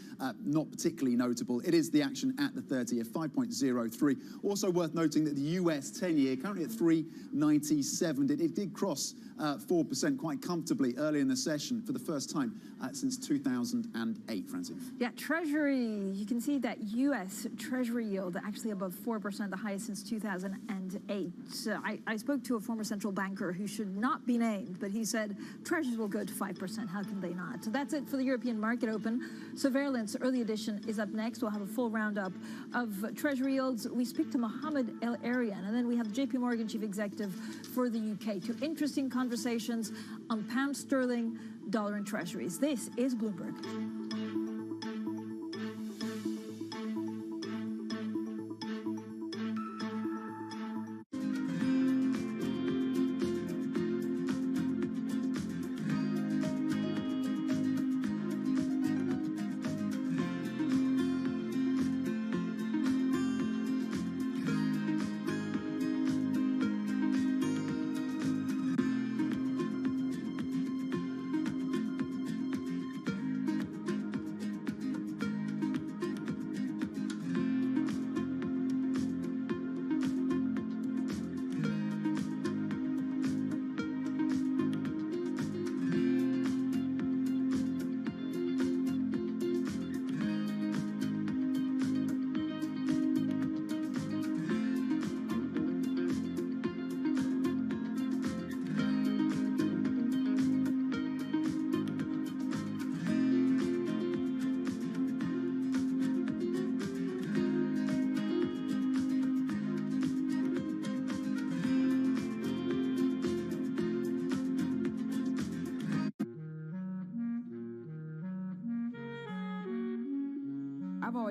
not particularly notable. It is the action at the 30-year, 5.03. Also worth noting that the US 10-year, currently at 3.97. It did cross 4% quite comfortably early in the session for the first time since 2008, Francine. Yeah, Treasury, you can see that U.S. Treasury yield actually above 4%, the highest since 2008. I spoke to a former central banker who should not be named, but he said Treasuries will go to 5%. How can they not? So that's it for the European market open. Surveillance early edition is up next. We'll have a full roundup of Treasury yields. We speak to Mohammed El Arian, and then we have JP Morgan chief executive for the UK. 2 interesting conversations on pound sterling, dollar, and treasuries. This is Bloomberg.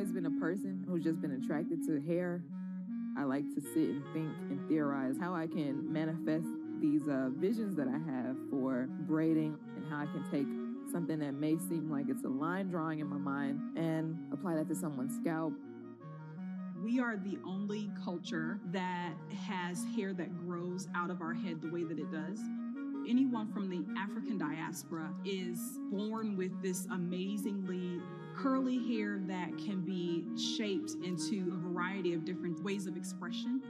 always been a person who's just been attracted to hair. I like to sit and think and theorize how I can manifest these visions that I have for braiding, and how I can take something that may seem like it's a line drawing in my mind and apply that to someone's scalp. We are the only culture that has hair that grows out of our head the way that it does. Anyone from the African diaspora is born with this amazingly curly hair that can be shaped into a variety of different ways of expression.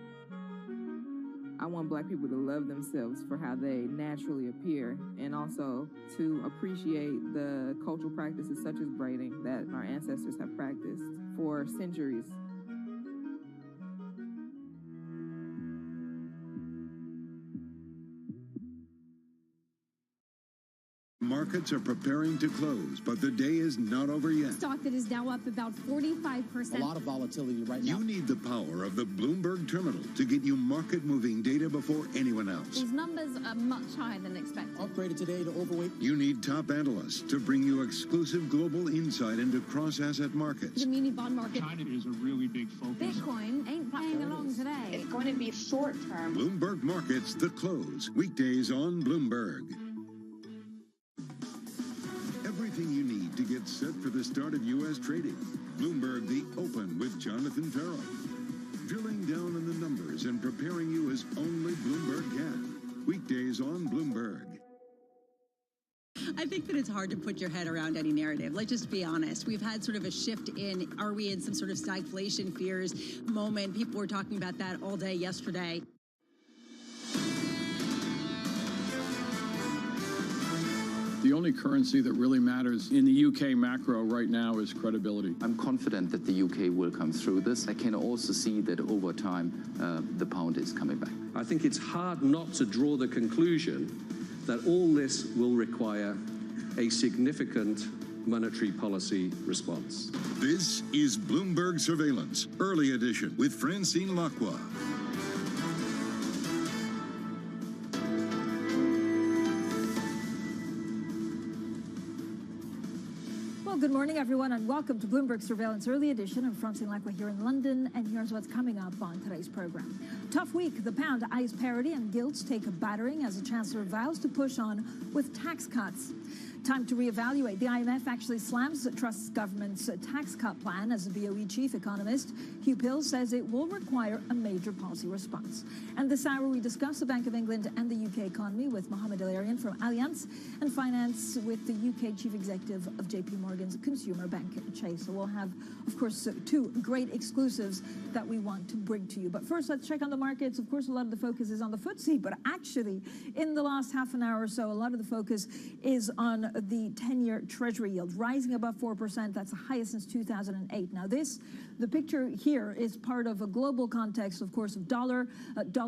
I want Black people to love themselves for how they naturally appear, and also to appreciate the cultural practices such as braiding that our ancestors have practiced for centuries. Markets are preparing to close, but the day is not over yet. Stock that is now up about 45%. A lot of volatility right now. You need the power of the Bloomberg terminal to get you market-moving data before anyone else. These numbers are much higher than expected. Upgraded today to overweight. You need top analysts to bring you exclusive global insight into cross-asset markets. The muni bond market. China is a really big focus. Bitcoin ain't playing along today. It's going to be short term. Bloomberg Markets, The Close. Weekdays on Bloomberg. Everything you need to get set for the start of U.S. trading. Bloomberg The Open with Jonathan Farrell. Drilling down on the numbers and preparing you as only Bloomberg can. Weekdays on Bloomberg. I think that it's hard to put your head around any narrative. Let's just be honest. We've had sort of a shift in, are we in some sort of stagflation fears moment? People were talking about that all day yesterday. The only currency that really matters in the UK macro right now is credibility. I'm confident that the UK will come through this. I can also see that over time, the pound is coming back. I think it's hard not to draw the conclusion that all this will require a significant monetary policy response. This is Bloomberg Surveillance, Early Edition with Francine Lacqua. Good morning, everyone, and welcome to Bloomberg Surveillance Early Edition. I'm Francine Lacqua here in London, and here's what's coming up on today's program. Tough week. The pound eyes parity and gilts take a battering as the Chancellor vows to push on with tax cuts. Time to reevaluate. The IMF actually slams Truss's government's tax cut plan as the BOE chief economist. Hugh Pill says it will require a major policy response. And this hour, we discuss the Bank of England and the UK economy with Mohamed El-Arian from Allianz, and finance with the UK chief executive of JP Morgan's consumer bank, Chase. So we'll have, of course, two great exclusives that we want to bring to you. But first, let's check on the markets. Of course, a lot of the focus is on the FTSE, but actually, in the last half an hour or so, a lot of the focus is on the 10-year Treasury yield, rising above 4%. That's the highest since 2008. Now, the picture here is part of a global context, of course, of dollar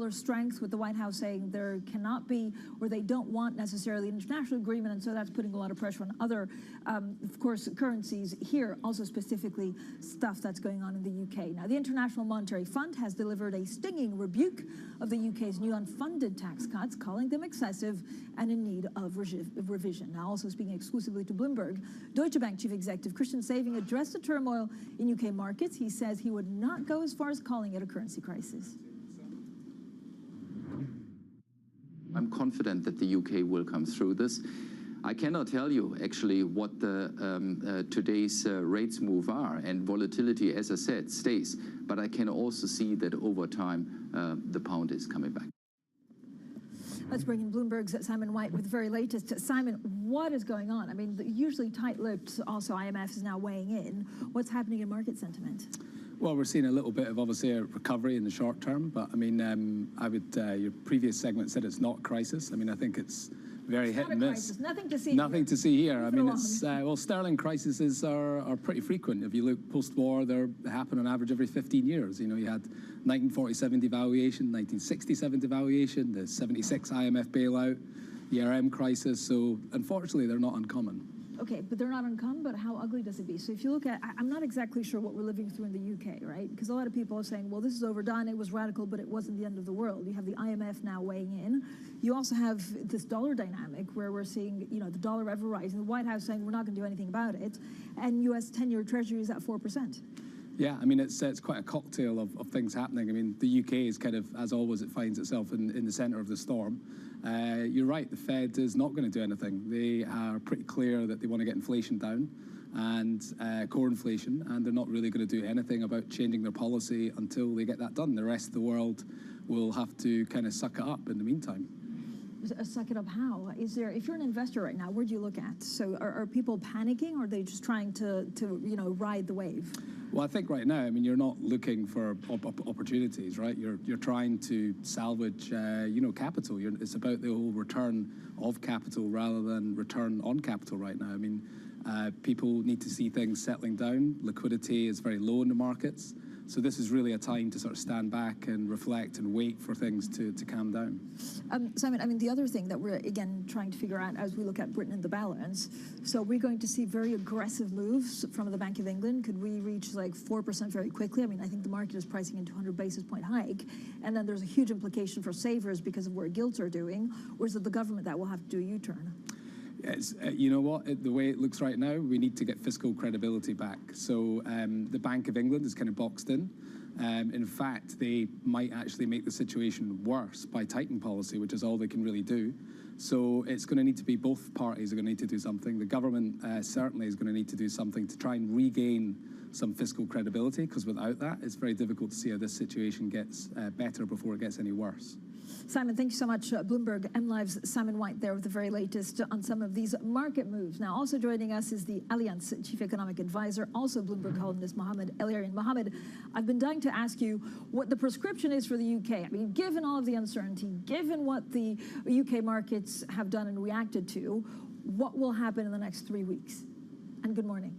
strength, with the White House saying there cannot be, or they don't want necessarily an international agreement, and so that's putting a lot of pressure on other, of course, currencies here, also specifically stuff that's going on in the UK. Now, the International Monetary Fund has delivered a stinging rebuke of the UK's new unfunded tax cuts, calling them excessive and in need of revision. Now, also speaking exclusively to Bloomberg, Deutsche Bank Chief Executive Christian Saving addressed the turmoil in UK markets. He says he would not go as far as calling it a currency crisis. I'm confident that the UK will come through this. I cannot tell you actually what the today's rates move are, and volatility, as I said, stays. But I can also see that over time, the pound is coming back. Let's bring in Bloomberg's Simon White with the very latest. Simon, what is going on? I mean, usually tight-lipped, also IMF is now weighing in. What's happening in market sentiment? Well, we're seeing a little bit of, obviously, a recovery in the short term. But, I mean, your previous segment said it's not a crisis. I mean, I think it's very hit and miss. Nothing to see. Nothing to see here. I mean, it's well, sterling crises are pretty frequent. If you look post-war, they happen on average every 15 years. You know, you had 1947 devaluation, 1967 devaluation, the 76 IMF bailout, the RM crisis. So, unfortunately, they're not uncommon. Okay, but they're not uncommon, but how ugly does it be? So if you look at, I'm not exactly sure what we're living through in the UK, right? Because a lot of people are saying, well, this is overdone, it was radical, but it wasn't the end of the world. You have the IMF now weighing in. You also have this dollar dynamic where we're seeing, you know, the dollar ever rising, the White House saying we're not going to do anything about it, and U.S. 10-year Treasury is at 4%. Yeah, I mean, it's quite a cocktail of things happening. I mean, the UK is kind of, as always, it finds itself in the centre of the storm. You're right, the Fed is not going to do anything. They are pretty clear that they want to get inflation down and core inflation, and they're not really going to do anything about changing their policy until they get that done. The rest of the world will have to kind of suck it up in the meantime. Suck it up how? Is there, if you're an investor right now, where do you look at? So are people panicking, or are they just trying to ride the wave? Well, I think right now, I mean, you're not looking for opportunities, right? You're trying to salvage, capital. It's about the whole return of capital rather than return on capital right now. I mean, people need to see things settling down. Liquidity is very low in the markets. So this is really a time to sort of stand back and reflect and wait for things to calm down. Simon, I mean, the other thing that we're, again, trying to figure out as we look at Britain and the balance, so we're going to see very aggressive moves from the Bank of England. Could we reach like 4% very quickly? I mean, I think the market is pricing in 200 basis point hike. And then there's a huge implication for savers because of where gilts are doing. Or is it the government that will have to do a U-turn? It's, you know what, the way it looks right now, we need to get fiscal credibility back. So the Bank of England is kind of boxed in. In fact, they might actually make the situation worse by tightening policy, which is all they can really do. So it's going to need to be both parties are going to need to do something. The government certainly is going to need to do something to try and regain some fiscal credibility, because without that, it's very difficult to see how this situation gets better before it gets any worse. Simon, thank you so much. Bloomberg MLive's Simon White there with the very latest on some of these market moves. Now, also joining us is the Allianz Chief Economic Advisor, also Bloomberg columnist Mohammed El-Erian. Mohammed, I've been dying to ask you what the prescription is for the UK. I mean, given all of the uncertainty, given what the UK markets have done and reacted to, what will happen in the next 3 weeks? And good morning.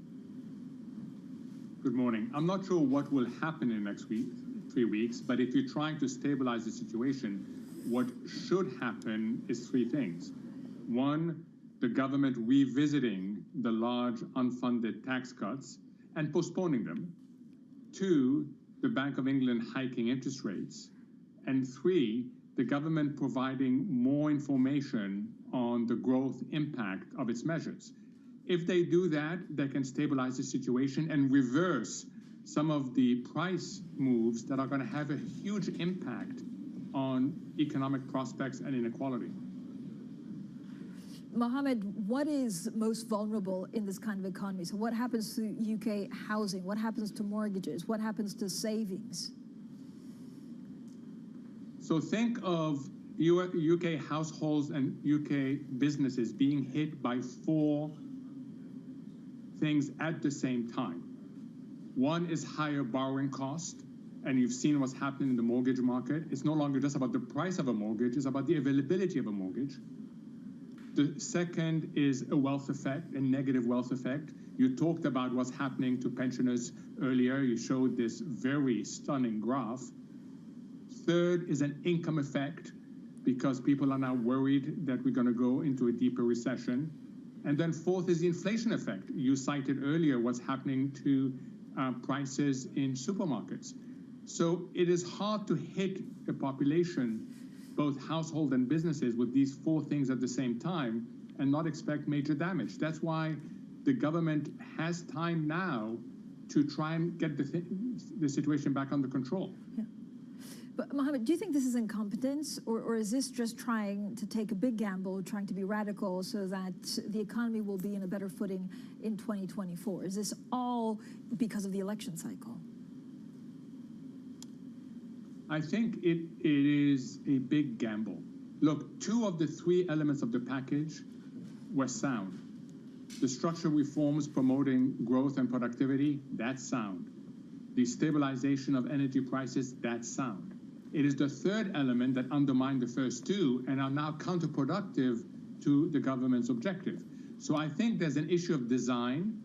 Good morning. I'm not sure what will happen in the next 3 weeks, but if you're trying to stabilize the situation, what should happen is three things. One, the government revisiting the large unfunded tax cuts and postponing them. Two, the Bank of England hiking interest rates. And three, the government providing more information on the growth impact of its measures. If they do that, they can stabilize the situation and reverse some of the price moves that are going to have a huge impact on economic prospects and inequality. Mohammed, what is most vulnerable in this kind of economy? So what happens to UK housing? What happens to mortgages? What happens to savings? So think of UK households and UK businesses being hit by four things at the same time. One is higher borrowing cost, and you've seen what's happening in the mortgage market. It's no longer just about the price of a mortgage, it's about the availability of a mortgage. The second is a wealth effect, a negative wealth effect. You talked about what's happening to pensioners earlier. You showed this very stunning graph. Third is an income effect, because people are now worried that we're going to go into a deeper recession. And then fourth is the inflation effect. You cited earlier what's happening to prices in supermarkets. So it is hard to hit a population, both household and businesses, with these four things at the same time and not expect major damage. That's why the government has time now to try and get the situation back under control. Yeah. But Mohammed, do you think this is incompetence, or is this just trying to take a big gamble, trying to be radical so that the economy will be in a better footing in 2024? Is this all because of the election cycle? I think it is a big gamble. Look, two of the three elements of the package were sound. The structural reforms promoting growth and productivity, that's sound. The stabilization of energy prices, that's sound. It is the third element that undermined the first two and are now counterproductive to the government's objective. So I think there's an issue of design,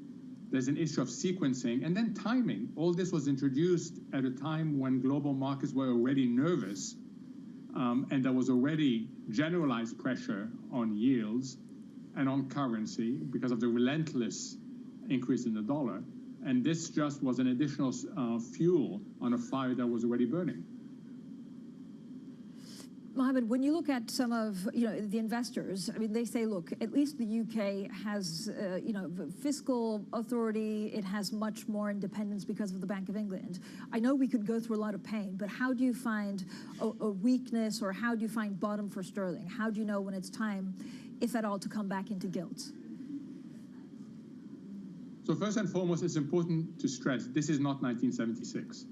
there's an issue of sequencing, and then timing. All this was introduced at a time when global markets were already nervous, and there was already generalized pressure on yields and on currency because of the relentless increase in the dollar. And this just was an additional fuel on a fire that was already burning. Mohammed, when you look at some of the investors, I mean, they say, look, at least the UK has fiscal authority. It has much more independence because of the Bank of England. I know we could go through a lot of pain, but how do you find a weakness, or how do you find bottom for sterling? How do you know when it's time, if at all, to come back into gilt? So first and foremost, it's important to stress this is not 1976.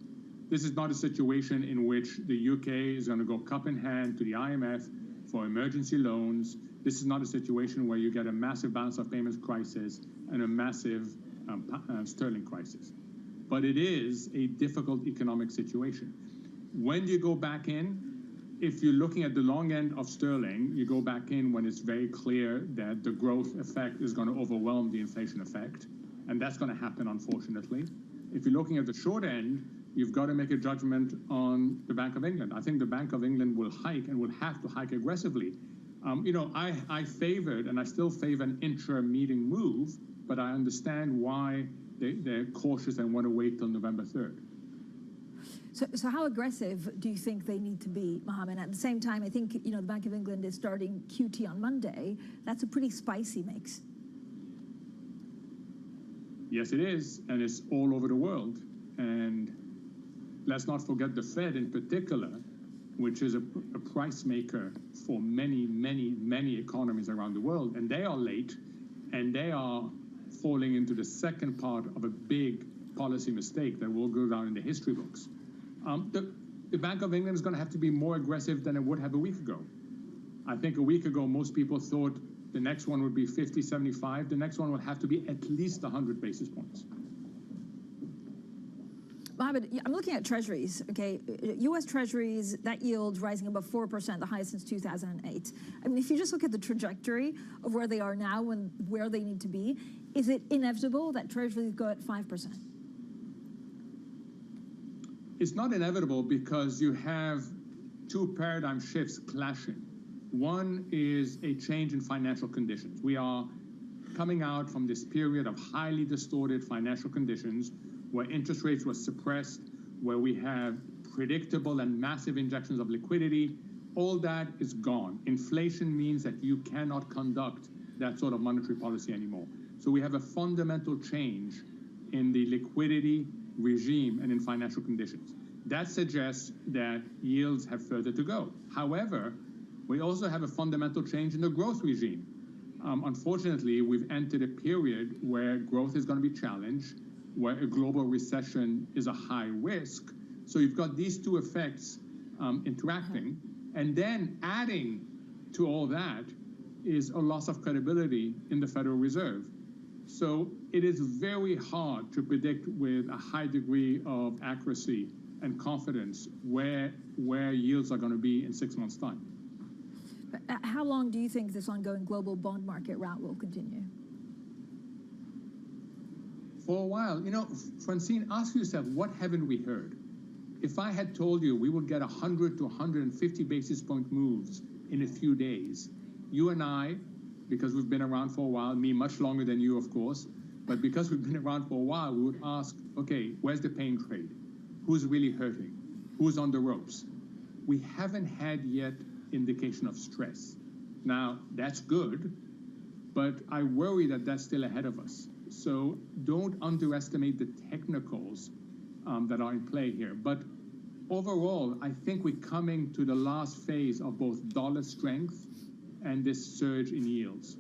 This is not a situation in which the UK is going to go cup in hand to the IMF for emergency loans. This is not a situation where you get a massive balance of payments crisis and a massive sterling crisis. But it is a difficult economic situation. When do you go back in? If you're looking at the long end of sterling, you go back in when it's very clear that the growth effect is going to overwhelm the inflation effect. And that's going to happen, unfortunately. If you're looking at the short end, you've got to make a judgment on the Bank of England. I think the Bank of England will hike and will have to hike aggressively. I favored, and I still favor, an intra-meeting move, but I understand why they're cautious and want to wait till November 3rd. So how aggressive do you think they need to be, Mohammed? At the same time, I think the Bank of England is starting QT on Monday. That's a pretty spicy mix. Yes, it is, and it's all over the world. And let's not forget the Fed in particular, which is a price maker for many, many, many economies around the world. And they are late, and they are falling into the second part of a big policy mistake that will go down in the history books. The Bank of England is going to have to be more aggressive than it would have a week ago. I think a week ago, most people thought the next one would be 50, 75. The next one will have to be at least 100 basis points. Mohammed, I'm looking at treasuries, okay? U.S. treasuries, that yield rising above 4%, the highest since 2008. I mean, if you just look at the trajectory of where they are now and where they need to be, is it inevitable that treasuries go at 5%? It's not inevitable because you have two paradigm shifts clashing. One is a change in financial conditions. We are coming out from this period of highly distorted financial conditions where interest rates were suppressed, where we have predictable and massive injections of liquidity. All that is gone. Inflation means that you cannot conduct that sort of monetary policy anymore. So we have a fundamental change in the liquidity regime and in financial conditions. That suggests that yields have further to go. However, we also have a fundamental change in the growth regime. Unfortunately, we've entered a period where growth is going to be challenged, where a global recession is a high risk. So you've got these two effects interacting. And then adding to all that is a loss of credibility in the Federal Reserve. So it is very hard to predict with a high degree of accuracy and confidence where yields are going to be in 6 months' time. How long do you think this ongoing global bond market rout will continue? For a while. Francine, ask yourself, what haven't we heard? If I had told you we would get 100 to 150 basis point moves in a few days, you and I, because we've been around for a while, me much longer than you, of course, but because we've been around for a while, we would ask, okay, where's the pain trade? Who's really hurting? Who's on the ropes? We haven't had yet indication of stress. Now, that's good, but I worry that that's still ahead of us. So don't underestimate the technicals that are in play here. But overall, I think we're coming to the last phase of both dollar strength and this surge in yields.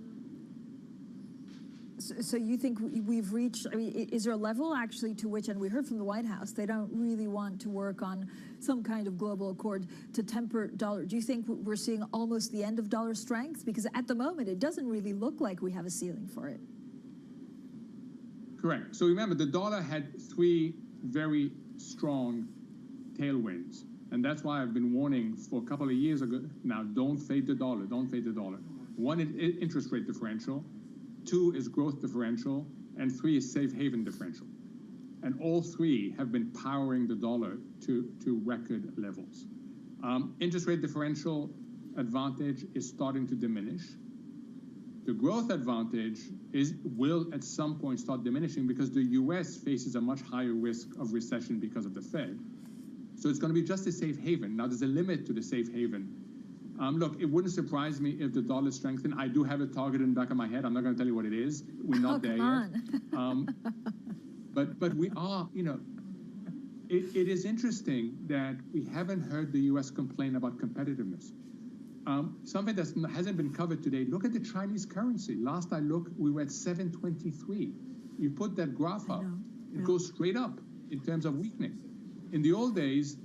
So you think we've reached, I mean, is there a level actually to which, and we heard from the White House, they don't really want to work on some kind of global accord to temper dollar. Do you think we're seeing almost the end of dollar strength? Because at the moment, it doesn't really look like we have a ceiling for it. Correct. So remember, the dollar had three very strong tailwinds. And that's why I've been warning for a couple of years ago now, don't fade the dollar, don't fade the dollar. One is interest rate differential. Two is growth differential, and three is safe haven differential. And all three have been powering the dollar to record levels. Interest rate differential advantage is starting to diminish. The growth advantage will at some point start diminishing because the US faces a much higher risk of recession because of the Fed. So it's going to be just a safe haven. Now, there's a limit to the safe haven. Look, it wouldn't surprise me if the dollar strengthened. I do have a target in the back of my head. I'm not going to tell you what it is. We're not there yet. But we are, it is interesting that we haven't heard the U.S. complain about competitiveness. Something that hasn't been covered today, look at the Chinese currency. Last I looked, we were at 723. You put that graph up, it goes straight up in terms of weakening. In the old days,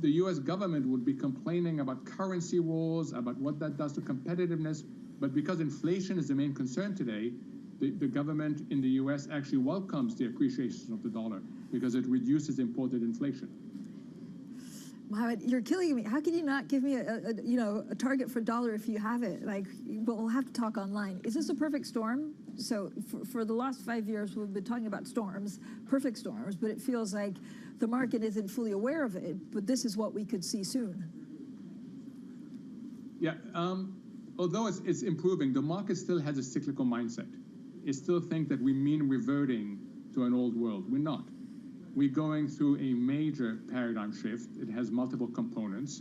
the U.S. government would be complaining about currency wars, about what that does to competitiveness, but because inflation is the main concern today, the government in the U.S. actually welcomes the appreciation of the dollar because it reduces imported inflation. Mohammed, you're killing me. How can you not give me a target for dollar if you have it? But we'll have to talk online. Is this a perfect storm? So for the last 5 years, we've been talking about storms, perfect storms, but it feels like the market isn't fully aware of it, but this is what we could see soon. Yeah, although it's improving, the market still has a cyclical mindset. It still thinks that we mean reverting to an old world. We're not. We're going through a major paradigm shift. It has multiple components.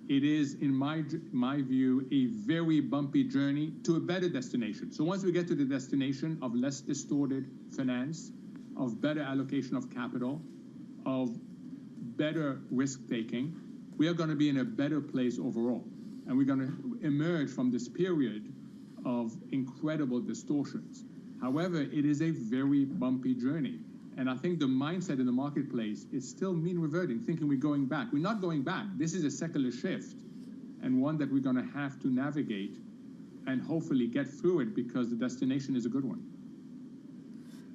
It is, in my view, a very bumpy journey to a better destination. So once we get to the destination of less distorted finance, of better allocation of capital, of better risk-taking, we are going to be in a better place overall. And we're going to emerge from this period of incredible distortions. However, it is a very bumpy journey. And I think the mindset in the marketplace is still mean reverting, thinking we're going back. We're not going back. This is a secular shift and one that we're going to have to navigate and hopefully get through it because the destination is a good one.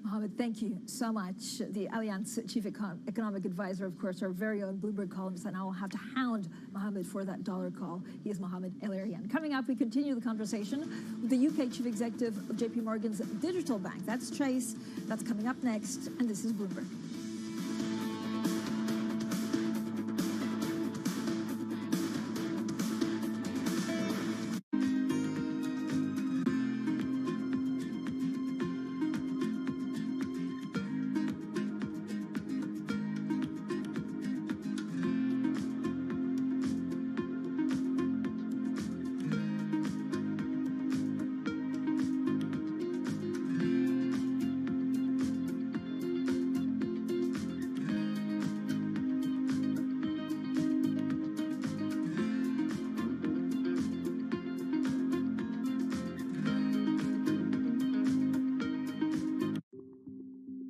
Mohammed, thank you so much. The Allianz Chief Economic Advisor, of course, our very own Bloomberg columnist, and I will have to hound Mohammed for that dollar call. He is Mohammed El-Erian. Coming up, we continue the conversation with the UK Chief Executive of JP Morgan's digital bank. That's Chase. That's coming up next, and this is Bloomberg.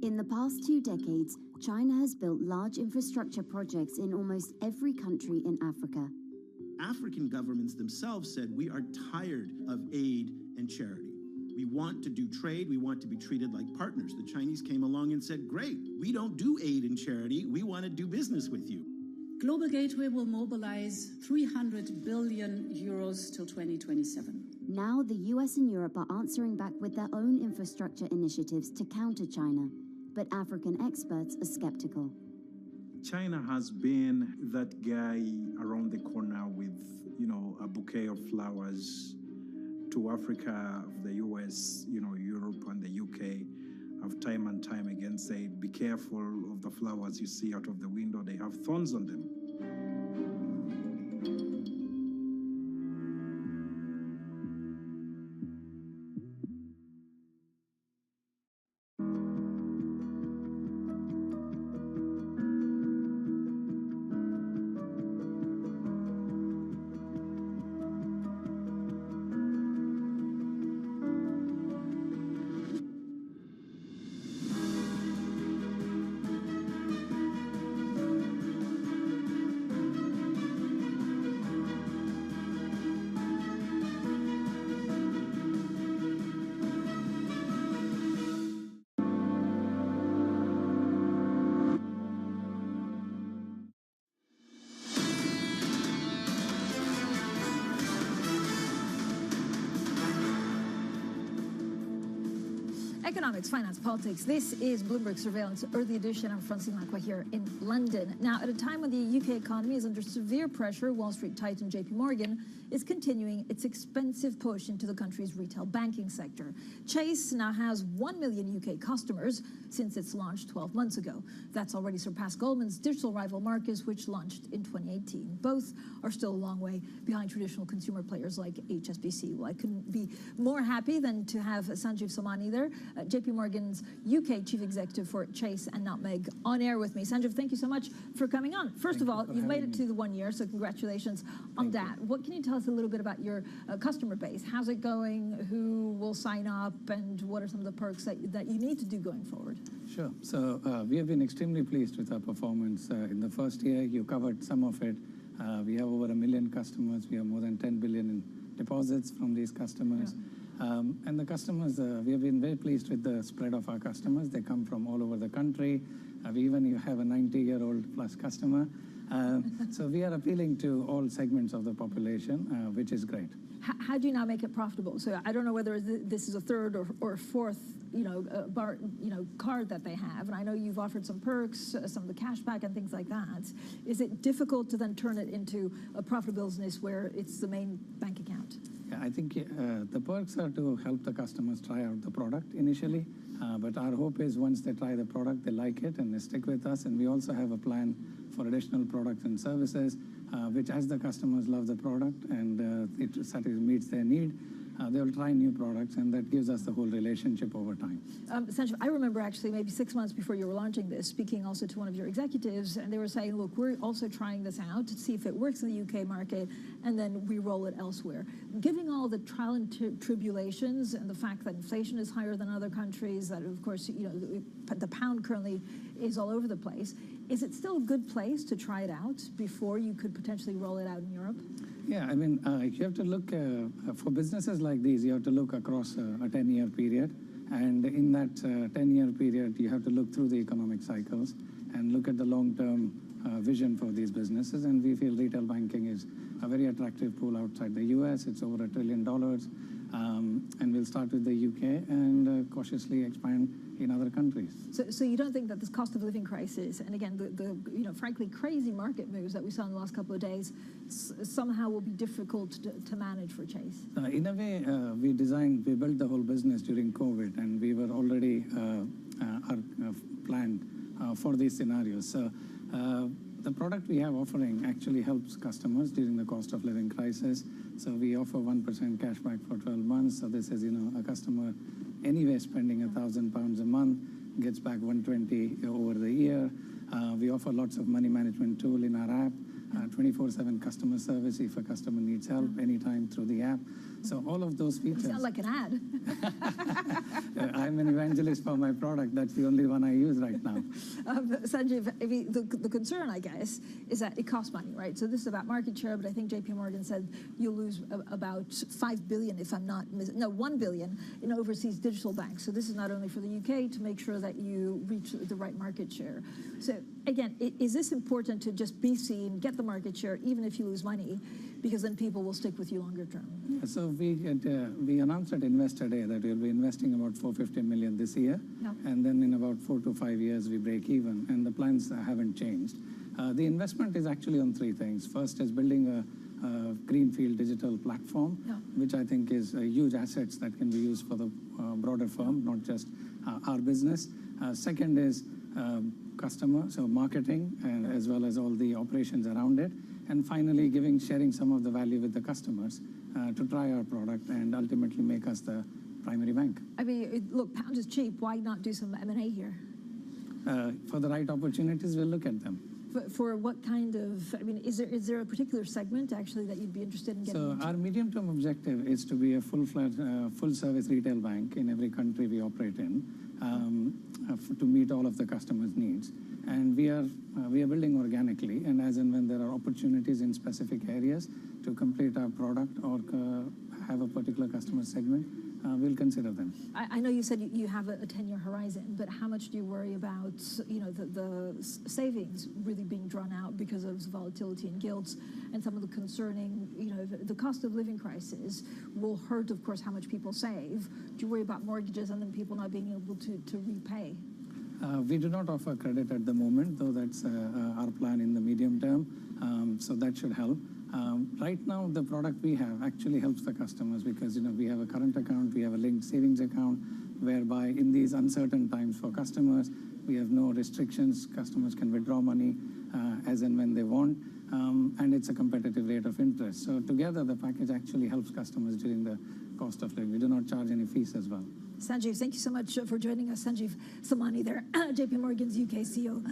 In the past 2 decades, China has built large infrastructure projects in almost every country in Africa. African governments themselves said, we are tired of aid and charity. We want to do trade. We want to be treated like partners. The Chinese came along and said, great, we don't do aid and charity. We want to do business with you. Global Gateway will mobilize 300 billion euros till 2027. Now the US and Europe are answering back with their own infrastructure initiatives to counter China. But African experts are skeptical. China has been that guy around the corner with, a bouquet of flowers to Africa, of the US, Europe and the UK have time and time again said, be careful of the flowers you see out of the window. They have thorns on them. Economics, finance, politics. This is Bloomberg Surveillance Early Edition. I'm Francine Lacqua here in London. Now, at a time when the UK economy is under severe pressure, Wall Street titan JP Morgan is continuing its expensive push into the country's retail banking sector. Chase now has 1 million UK customers since its launch 12 months ago. That's already surpassed Goldman's digital rival Marcus, which launched in 2018. Both are still a long way behind traditional consumer players like HSBC. Well, I couldn't be more happy than to have Sanjeev Somani there, JP Morgan's UK Chief Executive for Chase and Nutmeg, on air with me. Sanjeev, thank you so much for coming on. First of all, you've made it to the 1 year, so congratulations on that. What can you tell us a little bit about your customer base? How's it going? Who will sign up? And what are some of the perks that you need to do going forward? Sure. So we have been extremely pleased with our performance. In the first year, you covered some of it. We have over 1 million customers. We have more than 10 billion in deposits from these customers. Yeah. And the customers, we have been very pleased with the spread of our customers. They come from all over the country. We even have a 90-year-old plus customer. So we are appealing to all segments of the population, which is great. How do you now make it profitable? So I don't know whether this is a third or fourth, card that they have. And I know you've offered some perks, some of the cash back and things like that. Is it difficult to then turn it into a profitable business where it's the main bank account? Yeah, I think the perks are to help the customers try out the product initially. But our hope is once they try the product, they like it and they stick with us. And we also have a plan for additional products and services, which as the customers love the product and it meets their need, they'll try new products, and that gives us the whole relationship over time. Sanjeev, I remember actually maybe 6 months before you were launching this, speaking also to one of your executives, and they were saying, look, we're also trying this out to see if it works in the UK market, and then we roll it elsewhere. Given all the trial and tribulations and the fact that inflation is higher than other countries, that of course, the pound currently is all over the place, is it still a good place to try it out before you could potentially roll it out in Europe? Yeah, I mean, you have to look, for businesses like these, you have to look across a 10-year period. And in that 10-year period, you have to look through the economic cycles and look at the long-term vision for these businesses. And we feel retail banking is a very attractive pool outside the US. It's over $1 trillion. And we'll start with the UK and cautiously expand in other countries. So you don't think that this cost of living crisis, and again, the frankly crazy market moves that we saw in the last couple of days, somehow will be difficult to manage for Chase? In a way, we built the whole business during COVID, and we were already planned for these scenarios. So the product we have offering actually helps customers during the cost of living crisis. So we offer 1% cashback for 12 months. So this is, a customer anyway spending £1,000 a month gets back 120 over the year. We offer lots of money management tool in our app, 24/7 customer service if a customer needs help anytime through the app. So all of those features. You sound like an ad. I'm an evangelist for my product. That's the only one I use right now. Sanjeev, the concern, I guess, is that it costs money, right? So this is about market share, but I think JP Morgan said you'll lose about 5 billion, if I'm not no, 1 billion in overseas digital banks. So this is not only for the UK to make sure that you reach the right market share. So again, is this important to just be seen, get the market share, even if you lose money, because then people will stick with you longer term? Yeah, so we announced at Investor Day that we'll be investing about 450 million this year, and then in about 4 to 5 years we break even, and the plans haven't changed. The investment is actually on 3 things. First is building a greenfield digital platform, which I think is a huge assets that can be used for the broader firm, not just our business. Second is customer, so marketing, and as well as all the operations around it. And finally, sharing some of the value with the customers to try our product and ultimately make us the primary bank. I mean, look, pound is cheap. Why not do some M&A here? For the right opportunities, we'll look at them. For what kind of, I mean, is there a particular segment actually that you'd be interested in getting into? Our medium-term objective is to be a full-service retail bank in every country we operate in, to meet all of the customers' needs. And we are building organically, and as and when there are opportunities in specific areas to complete our product or have a particular customer segment, we'll consider them. I know you said you have a 10-year horizon, but how much do you worry about, the savings really being drawn out because of volatility and gilts and some of the concerning, the cost of living crisis will hurt, of course, how much people save. Do you worry about mortgages and then people not being able to repay? We do not offer credit at the moment, though that's our plan in the medium term, so that should help. Right now, the product we have actually helps the customers because, we have a current account, we have a linked savings account, whereby in these uncertain times for customers, we have no restrictions. Customers can withdraw money as and when they want, and it's a competitive rate of interest. So together, the package actually helps customers during the cost of living. We do not charge any fees as well. Sanjeev, thank you so much for joining us. Sanjeev Samani there, JP Morgan's UK CEO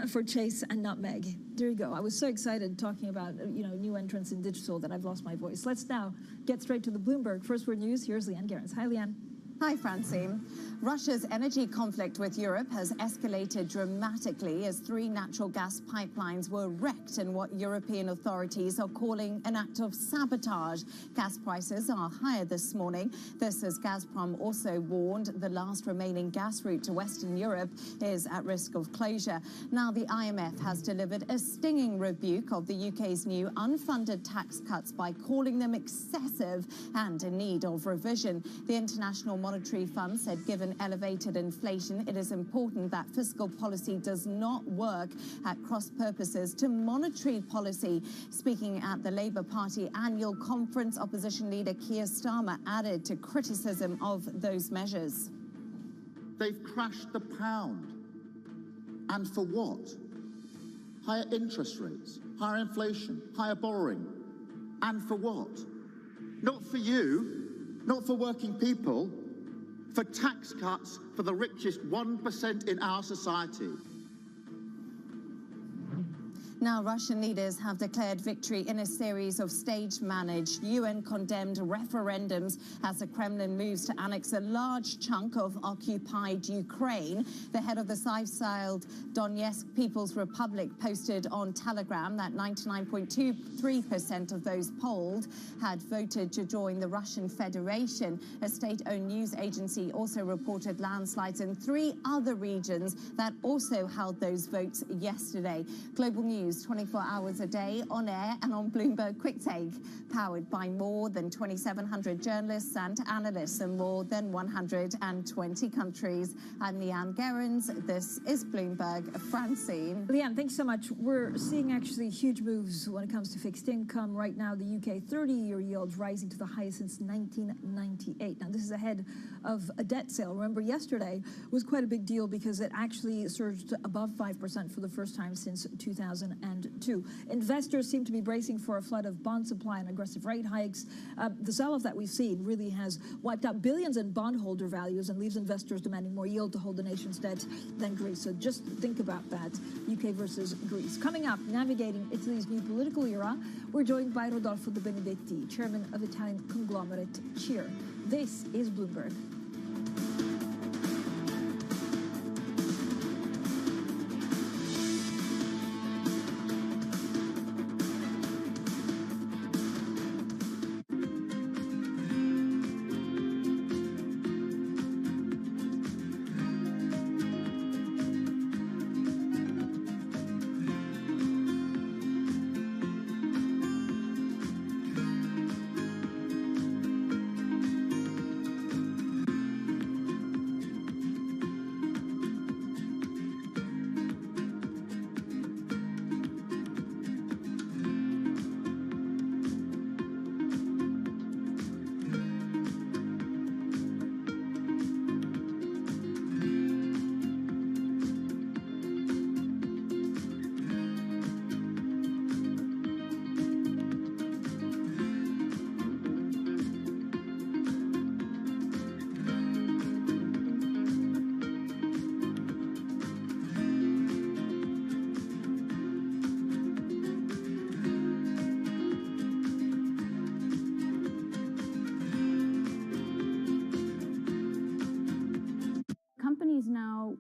for Chase and Nutmeg. There you go. I was so excited talking about new entrants in digital that I've lost my voice. Let's now get straight to the Bloomberg First Word News. Here's Leanne Gerrans. Hi, Leanne. Hi, Francine. Russia's energy conflict with Europe has escalated dramatically as 3 natural gas pipelines were wrecked in what European authorities are calling an act of sabotage. Gas prices are higher this morning. This as Gazprom also warned the last remaining gas route to Western Europe is at risk of closure. Now, the IMF has delivered a stinging rebuke of the UK's new unfunded tax cuts by calling them excessive and in need of revision. The International Monetary Fund said given elevated inflation, it is important that fiscal policy does not work at cross purposes to monetary policy. Speaking at the Labour Party annual conference, opposition leader Keir Starmer added to criticism of those measures. They've crashed the pound. And for what? Higher interest rates, higher inflation, higher borrowing. And for what? Not for you, not for working people, for tax cuts for the richest 1% in our society. Now, Russian leaders have declared victory in a series of stage-managed, UN-condemned referendums as the Kremlin moves to annex a large chunk of occupied Ukraine. The head of the self-styled Donetsk People's Republic posted on Telegram that 99.23% of those polled had voted to join the Russian Federation. A state-owned news agency also reported landslides in 3 other regions that also held those votes yesterday. Global News 24 hours a day on air and on Bloomberg Quick Take, powered by more than 2,700 journalists and analysts in more than 120 countries. I'm Leanne Gerrans. This is Bloomberg. Francine. Leanne, thanks so much. We're seeing actually huge moves when it comes to fixed income. Right now, the UK 30-year yield rising to the highest since 1998. Now, this is ahead of a debt sale. Remember, yesterday was quite a big deal because it actually surged above 5% for the first time since 2002. Investors seem to be bracing for a flood of bond supply and aggressive rate hikes. The sell-off that we've seen really has wiped out billions in bondholder values and leaves investors demanding more yield to hold the nation's debt than Greece. So just think about that, UK versus Greece. Coming up, navigating Italy's new political era, we're joined by Rodolfo De Benedetti, chairman of Italian conglomerate CER. This is Bloomberg.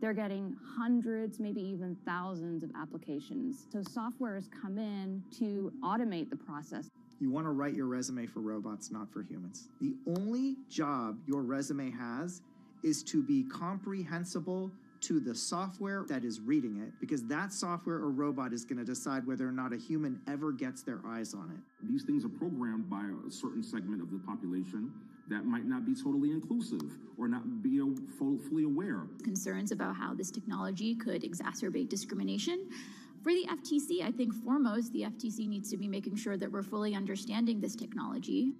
they're getting hundreds, maybe even thousands of applications. So software has come in to automate the process. You want to write your resume for robots, not for humans. The only job your resume has is to be comprehensible to the software that is reading it, because that software or robot is going to decide whether or not a human ever gets their eyes on it. These things are programmed by a certain segment of the population that might not be totally inclusive or not be fully aware. Concerns about how this technology could exacerbate discrimination. For the FTC, I think foremost, the FTC needs to be making sure that we're fully understanding this technology.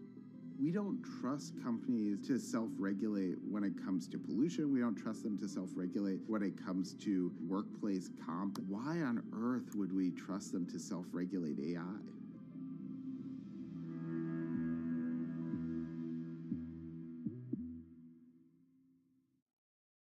We don't trust companies to self-regulate when it comes to pollution. We don't trust them to self-regulate when it comes to workplace comp. Why on earth would we trust them to self-regulate AI?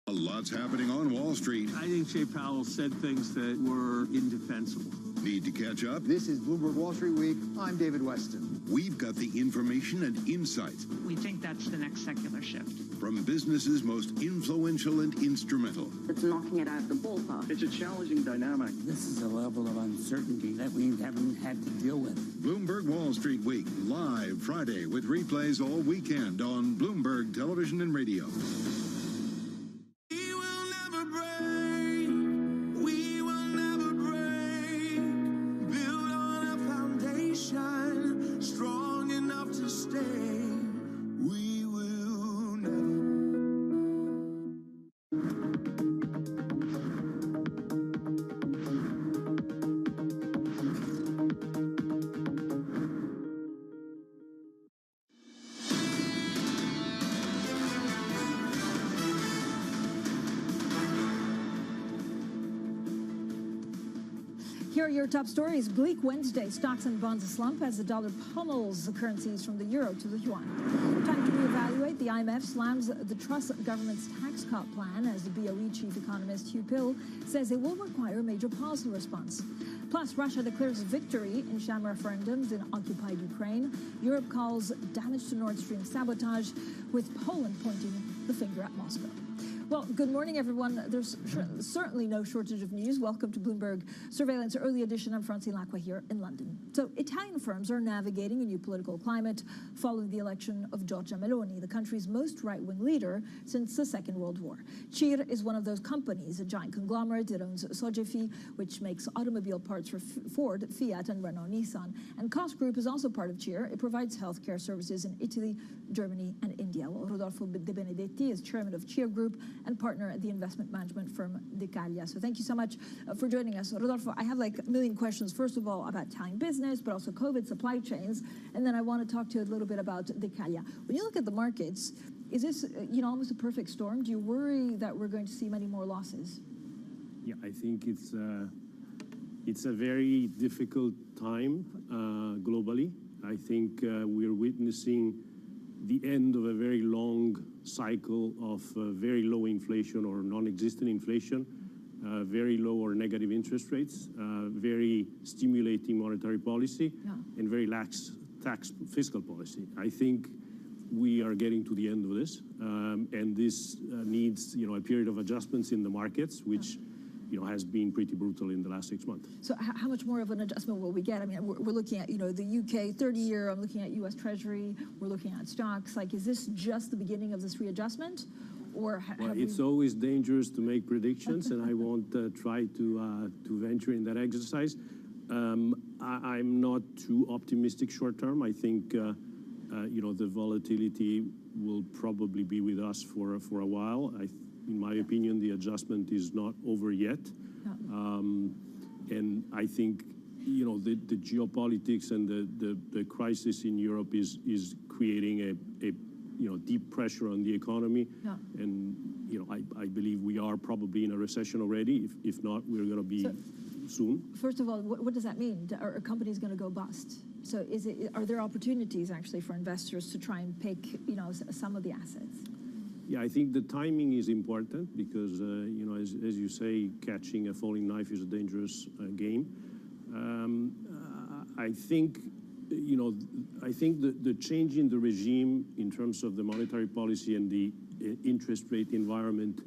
A lot's happening on Wall Street. I think Jay Powell said things that were indefensible. Need to catch up? This is Bloomberg Wall Street Week. I'm David Weston. We've got the information and insights. We think that's the next secular shift. From businesses most influential and instrumental. It's knocking it out of the ballpark. It's a challenging dynamic. This is a level of uncertainty that we haven't had to deal with. Bloomberg Wall Street Week, live Friday with replays all weekend on Bloomberg Television and Radio. Here are your top stories. Bleak Wednesday. Stocks and bonds slump as the dollar pummels the currencies from the euro to the yuan. Time to reevaluate. The IMF slams the Truss government's tax cut plan as the BOE chief economist Hugh Pill says it will require a major policy response. Plus, Russia declares victory in sham referendums in occupied Ukraine. Europe calls damage to Nord Stream sabotage, with Poland pointing the finger at Moscow. Well, good morning, everyone. There's certainly no shortage of news. Welcome to Bloomberg Surveillance Early Edition. I'm Francine Lacqua here in London. So Italian firms are navigating a new political climate following the election of Giorgia Meloni, the country's most right-wing leader since the Second World War. CIR is one of those companies, a giant conglomerate. It owns Sogefi, which makes automobile parts for Ford, Fiat, and Renault Nissan. And Cost Group is also part of CIR. It provides healthcare services in Italy, Germany, and India. Well, Rodolfo De Benedetti is chairman of CIR Group and partner at the investment management firm Decaglia. So thank you so much for joining us. Rodolfo, I have like a million questions, first of all, about Italian business, but also COVID, supply chains. And then I want to talk to you a little bit about Decaglia. When you look at the markets, is this, almost a perfect storm? Do you worry that we're going to see many more losses? Yeah, I think it's a very difficult time globally. I think we're witnessing the end of a very long cycle of very low inflation or non-existent inflation, very low or negative interest rates, very stimulating monetary policy, and very lax tax fiscal policy. I think we are getting to the end of this, and this needs a period of adjustments in the markets, which has been pretty brutal in the last 6 months. So how much more of an adjustment will we get? I mean, we're looking at, the UK 30-year, I'm looking at US Treasury, we're looking at stocks. Like, is this just the beginning of this readjustment? Or well, it's always dangerous to make predictions, and I won't try to venture in that exercise. I'm not too optimistic short term. I think, the volatility will probably be with us for a while. In my opinion, the adjustment is not over yet. And I think, the geopolitics and the crisis in Europe is creating a deep pressure on the economy. And, I believe we are probably in a recession already. If not, we're going to be soon. First of all, what does that mean? Are companies going to go bust? So are there opportunities actually for investors to try and pick, some of the assets? Yeah, I think the timing is important because, as you say, catching a falling knife is a dangerous game. I think, the change in the regime in terms of the monetary policy and the interest rate environment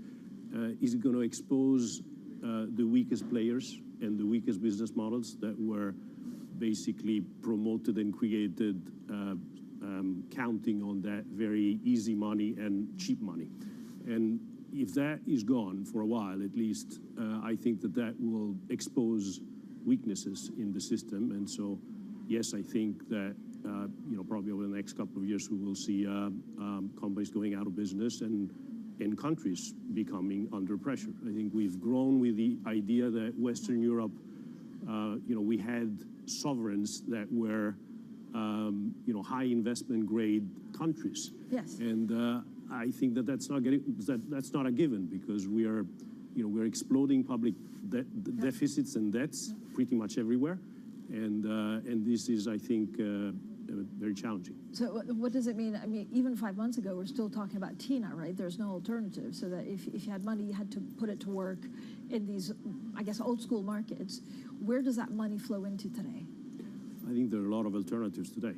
is going to expose the weakest players and the weakest business models that were basically promoted and created counting on that very easy money and cheap money. And if that is gone for a while, at least, I think that will expose weaknesses in the system. And so, yes, I think that, probably over the next couple of years, we will see companies going out of business and countries becoming under pressure. I think we've grown with the idea that Western Europe, we had sovereigns that were, high investment grade countries. Yes. And I think that's not a given, because we're exploding public deficits and debts pretty much everywhere, and this is, I think, very challenging. So what does it mean? I mean, even 5 months ago, we're still talking about TINA, right? There's no alternative. So that if you had money, you had to put it to work in these, I guess, old school markets. Where does that money flow into today? I think there are a lot of alternatives today.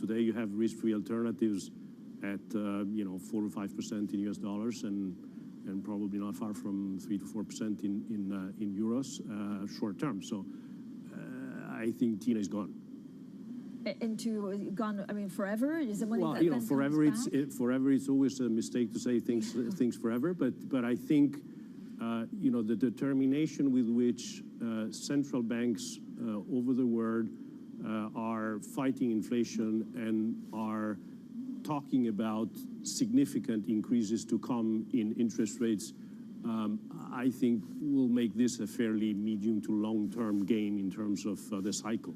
Today you have risk-free alternatives at 4 or 5% in US dollars, and probably not far from 3 to 4% in euros short term. So I think TINA is gone. Gone? I mean, forever? Is the money well, that then forever? comes back? Forever. It's always a mistake to say things forever. But I think the determination with which central banks over the world are fighting inflation and are talking about significant increases to come in interest rates, I think will make this a fairly medium to long-term game in terms of the cycle.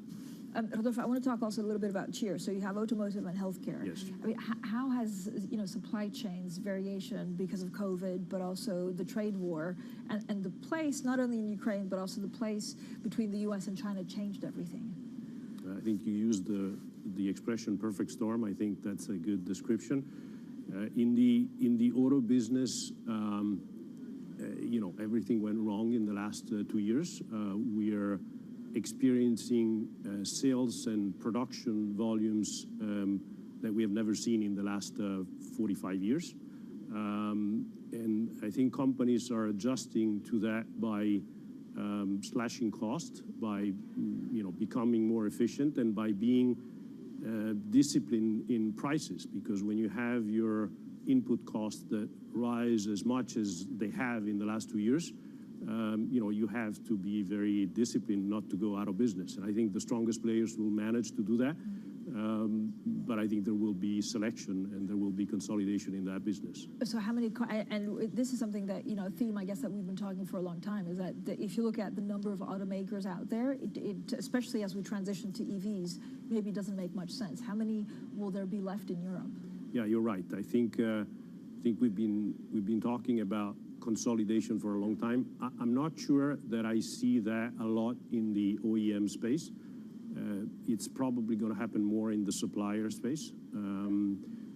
Rodolfo, I want to talk also a little bit about cheer. So you have automotive and healthcare. Yes. I mean, how has supply chains variation because of COVID, but also the trade war and the place, not only in Ukraine, but also the place between the U.S. and China changed everything? I think you used the expression "perfect storm." I think that's a good description. In the auto business, everything went wrong in the last 2 years. We are experiencing sales and production volumes that we have never seen in the last 45 years. And I think companies are adjusting to that by slashing cost, by becoming more efficient, and by being disciplined in prices. Because when you have your input costs that rise as much as they have in the last 2 years, you have to be very disciplined not to go out of business. And I think the strongest players will manage to do that. But I think there will be selection and there will be consolidation in that business. So how many, and this is something that, a theme, I guess, that we've been talking for a long time, is that if you look at the number of automakers out there, it especially as we transition to EVs, maybe doesn't make much sense. How many will there be left in Europe? Yeah, you're right. I think we've been talking about consolidation for a long time. I'm not sure that I see that a lot in the OEM space. It's probably going to happen more in the supplier space.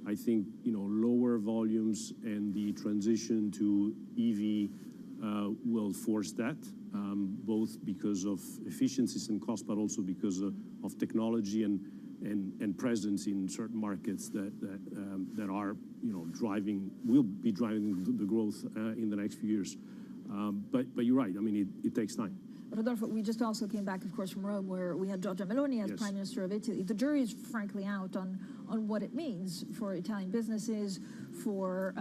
I think lower volumes and the transition to EV will force that, both because of efficiencies and cost, but also because of technology and presence in certain markets that are will be driving the growth in the next few years. But you're right. I mean, it takes time. Rodolfo, we just also came back, of course, from Rome, where we had Giorgia Meloni as Prime Minister of Italy. The jury is frankly out on what it means for Italian businesses, for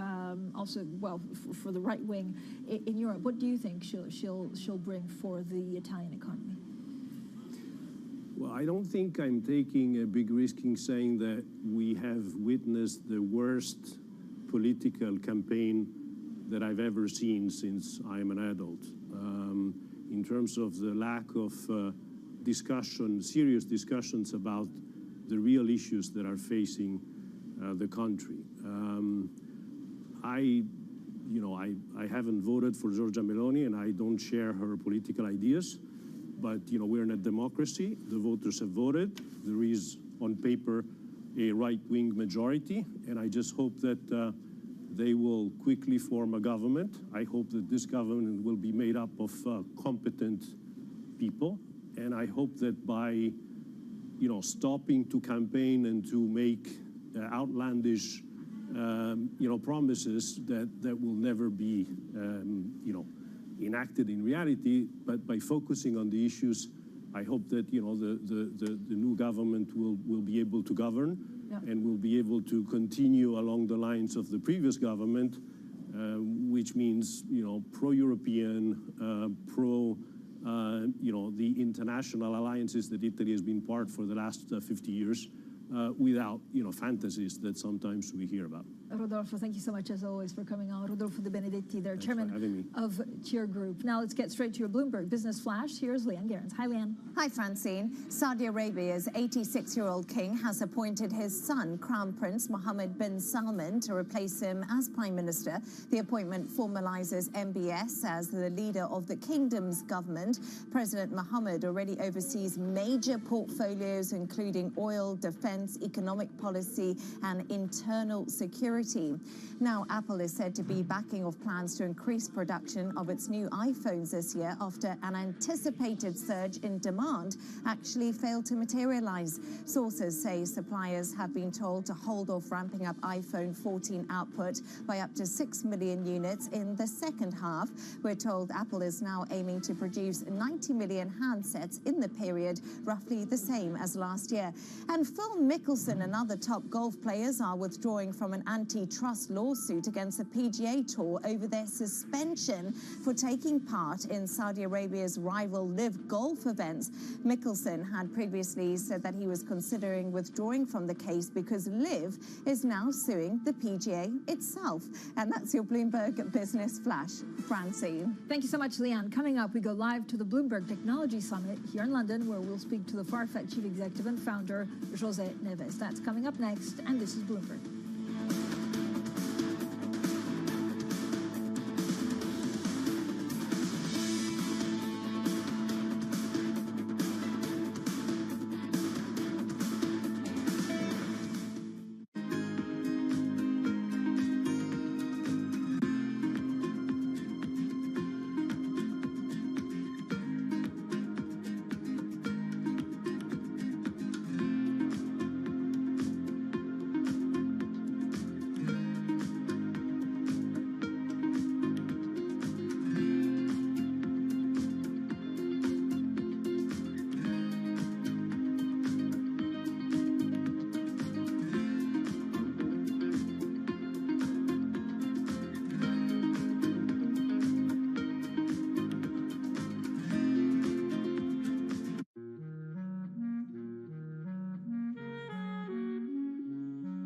also, well, for the right wing in Europe. What do you think she'll bring for the Italian economy? Well, I don't think I'm taking a big risk in saying that we have witnessed the worst political campaign that I've ever seen since I'm an adult. In terms of the lack of serious discussions about the real issues that are facing the country. I haven't voted for Giorgia Meloni, and I don't share her political ideas. But we're in a democracy. The voters have voted. There is, on paper, a right-wing majority, and I just hope that they will quickly form a government. I hope that this government will be made up of competent people, and I hope that by stopping to campaign and to make outlandish promises that will never be, enacted in reality. But by focusing on the issues, I hope that the new government will be able to govern and will be able to continue along the lines of the previous government, which means pro-European, the international alliances that Italy has been part for the last 50 years, without fantasies that sometimes we hear about. Rodolfo, thank you so much, as always, for coming on. Rodolfo De Benedetti, their chairman of Cheer Group. Now let's get straight to your Bloomberg Business Flash. Here's Leanne Gerrans. Hi, Leanne. Hi, Francine. Saudi Arabia's 86-year-old king has appointed his son, Crown Prince Mohammed bin Salman, to replace him as Prime Minister. The appointment formalizes MBS as the leader of the kingdom's government. President Mohammed already oversees major portfolios, including oil, defense, economic policy, and internal security. Now, Apple is said to be backing off plans to increase production of its new iPhones this year after an anticipated surge in demand actually failed to materialize. Sources say suppliers have been told to hold off ramping up iPhone 14 output by up to 6 million units in the second half. We're told Apple is now aiming to produce 90 million handsets in the period, roughly the same as last year. And Phil Mickelson and other top golf players are withdrawing from an antitrust lawsuit against the PGA Tour over their suspension for taking part in Saudi Arabia's rival Live Golf events. Mickelson had previously said that he was considering withdrawing from the case because Live is now suing the PGA itself. And that's your Bloomberg Business Flash. Francine. Thank you so much, Leanne. Coming up, we go live to the Bloomberg Technology Summit here in London, where we'll speak to the Farfetch Chief Executive and Founder, José Neves. That's coming up next, and this is Bloomberg.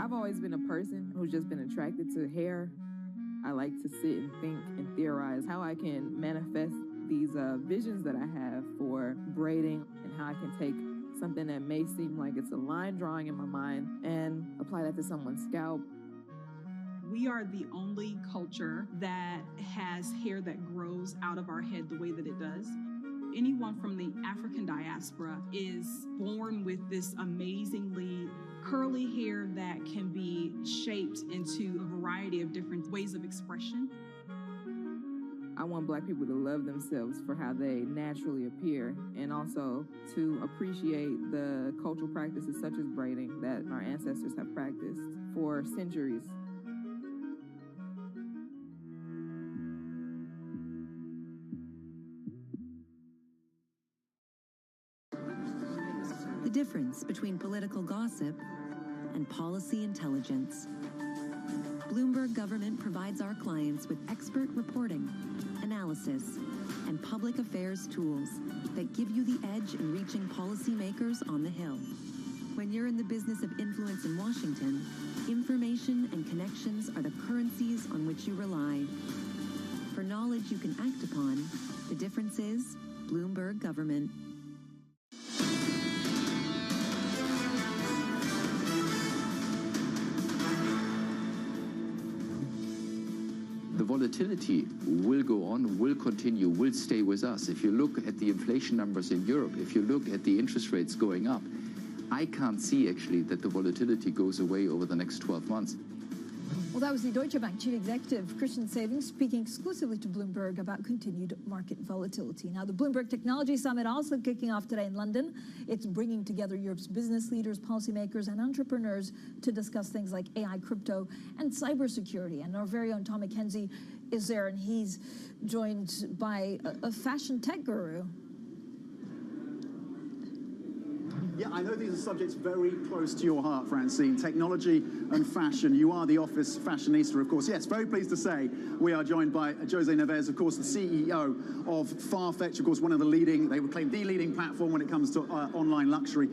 I've always been a person who's just been attracted to hair. I like to sit and think and theorize how I can manifest these visions that I have for braiding, and how I can take something that may seem like it's a line drawing in my mind and apply that to someone's scalp. We are the only culture that has hair that grows out of our head the way that it does. Anyone from the African diaspora is born with this amazingly curly hair that can be shaped into a variety of different ways of expression. I want Black people to love themselves for how they naturally appear, and also to appreciate the cultural practices such as braiding that our ancestors have practiced for centuries. The difference between political gossip and policy intelligence. Bloomberg Government provides our clients with expert reporting, analysis, and public affairs tools that give you the edge in reaching policymakers on the Hill. When you're in the business of influence in Washington, information and connections are the currencies on which you rely. For knowledge you can act upon, the difference is Bloomberg Government. The volatility will go on, will continue, will stay with us. If you look at the inflation numbers in Europe, if you look at the interest rates going up, I can't see actually that the volatility goes away over the next 12 months. Well, that was the Deutsche Bank chief executive, Christian Savings, speaking exclusively to Bloomberg about continued market volatility. Now, the Bloomberg Technology Summit also kicking off today in London. It's bringing together Europe's business leaders, policymakers, and entrepreneurs to discuss things like AI, crypto, and cybersecurity. And our very own Tom McKenzie is there, and he's joined by a fashion tech guru. Yeah, I know these are subjects very close to your heart, Francine. Technology and fashion. You are the office fashionista, of course. Yes, very pleased to say we are joined by Jose Neves, of course, the CEO of Farfetch, of course, one of the leading, they would claim the leading platform when it comes to online luxury.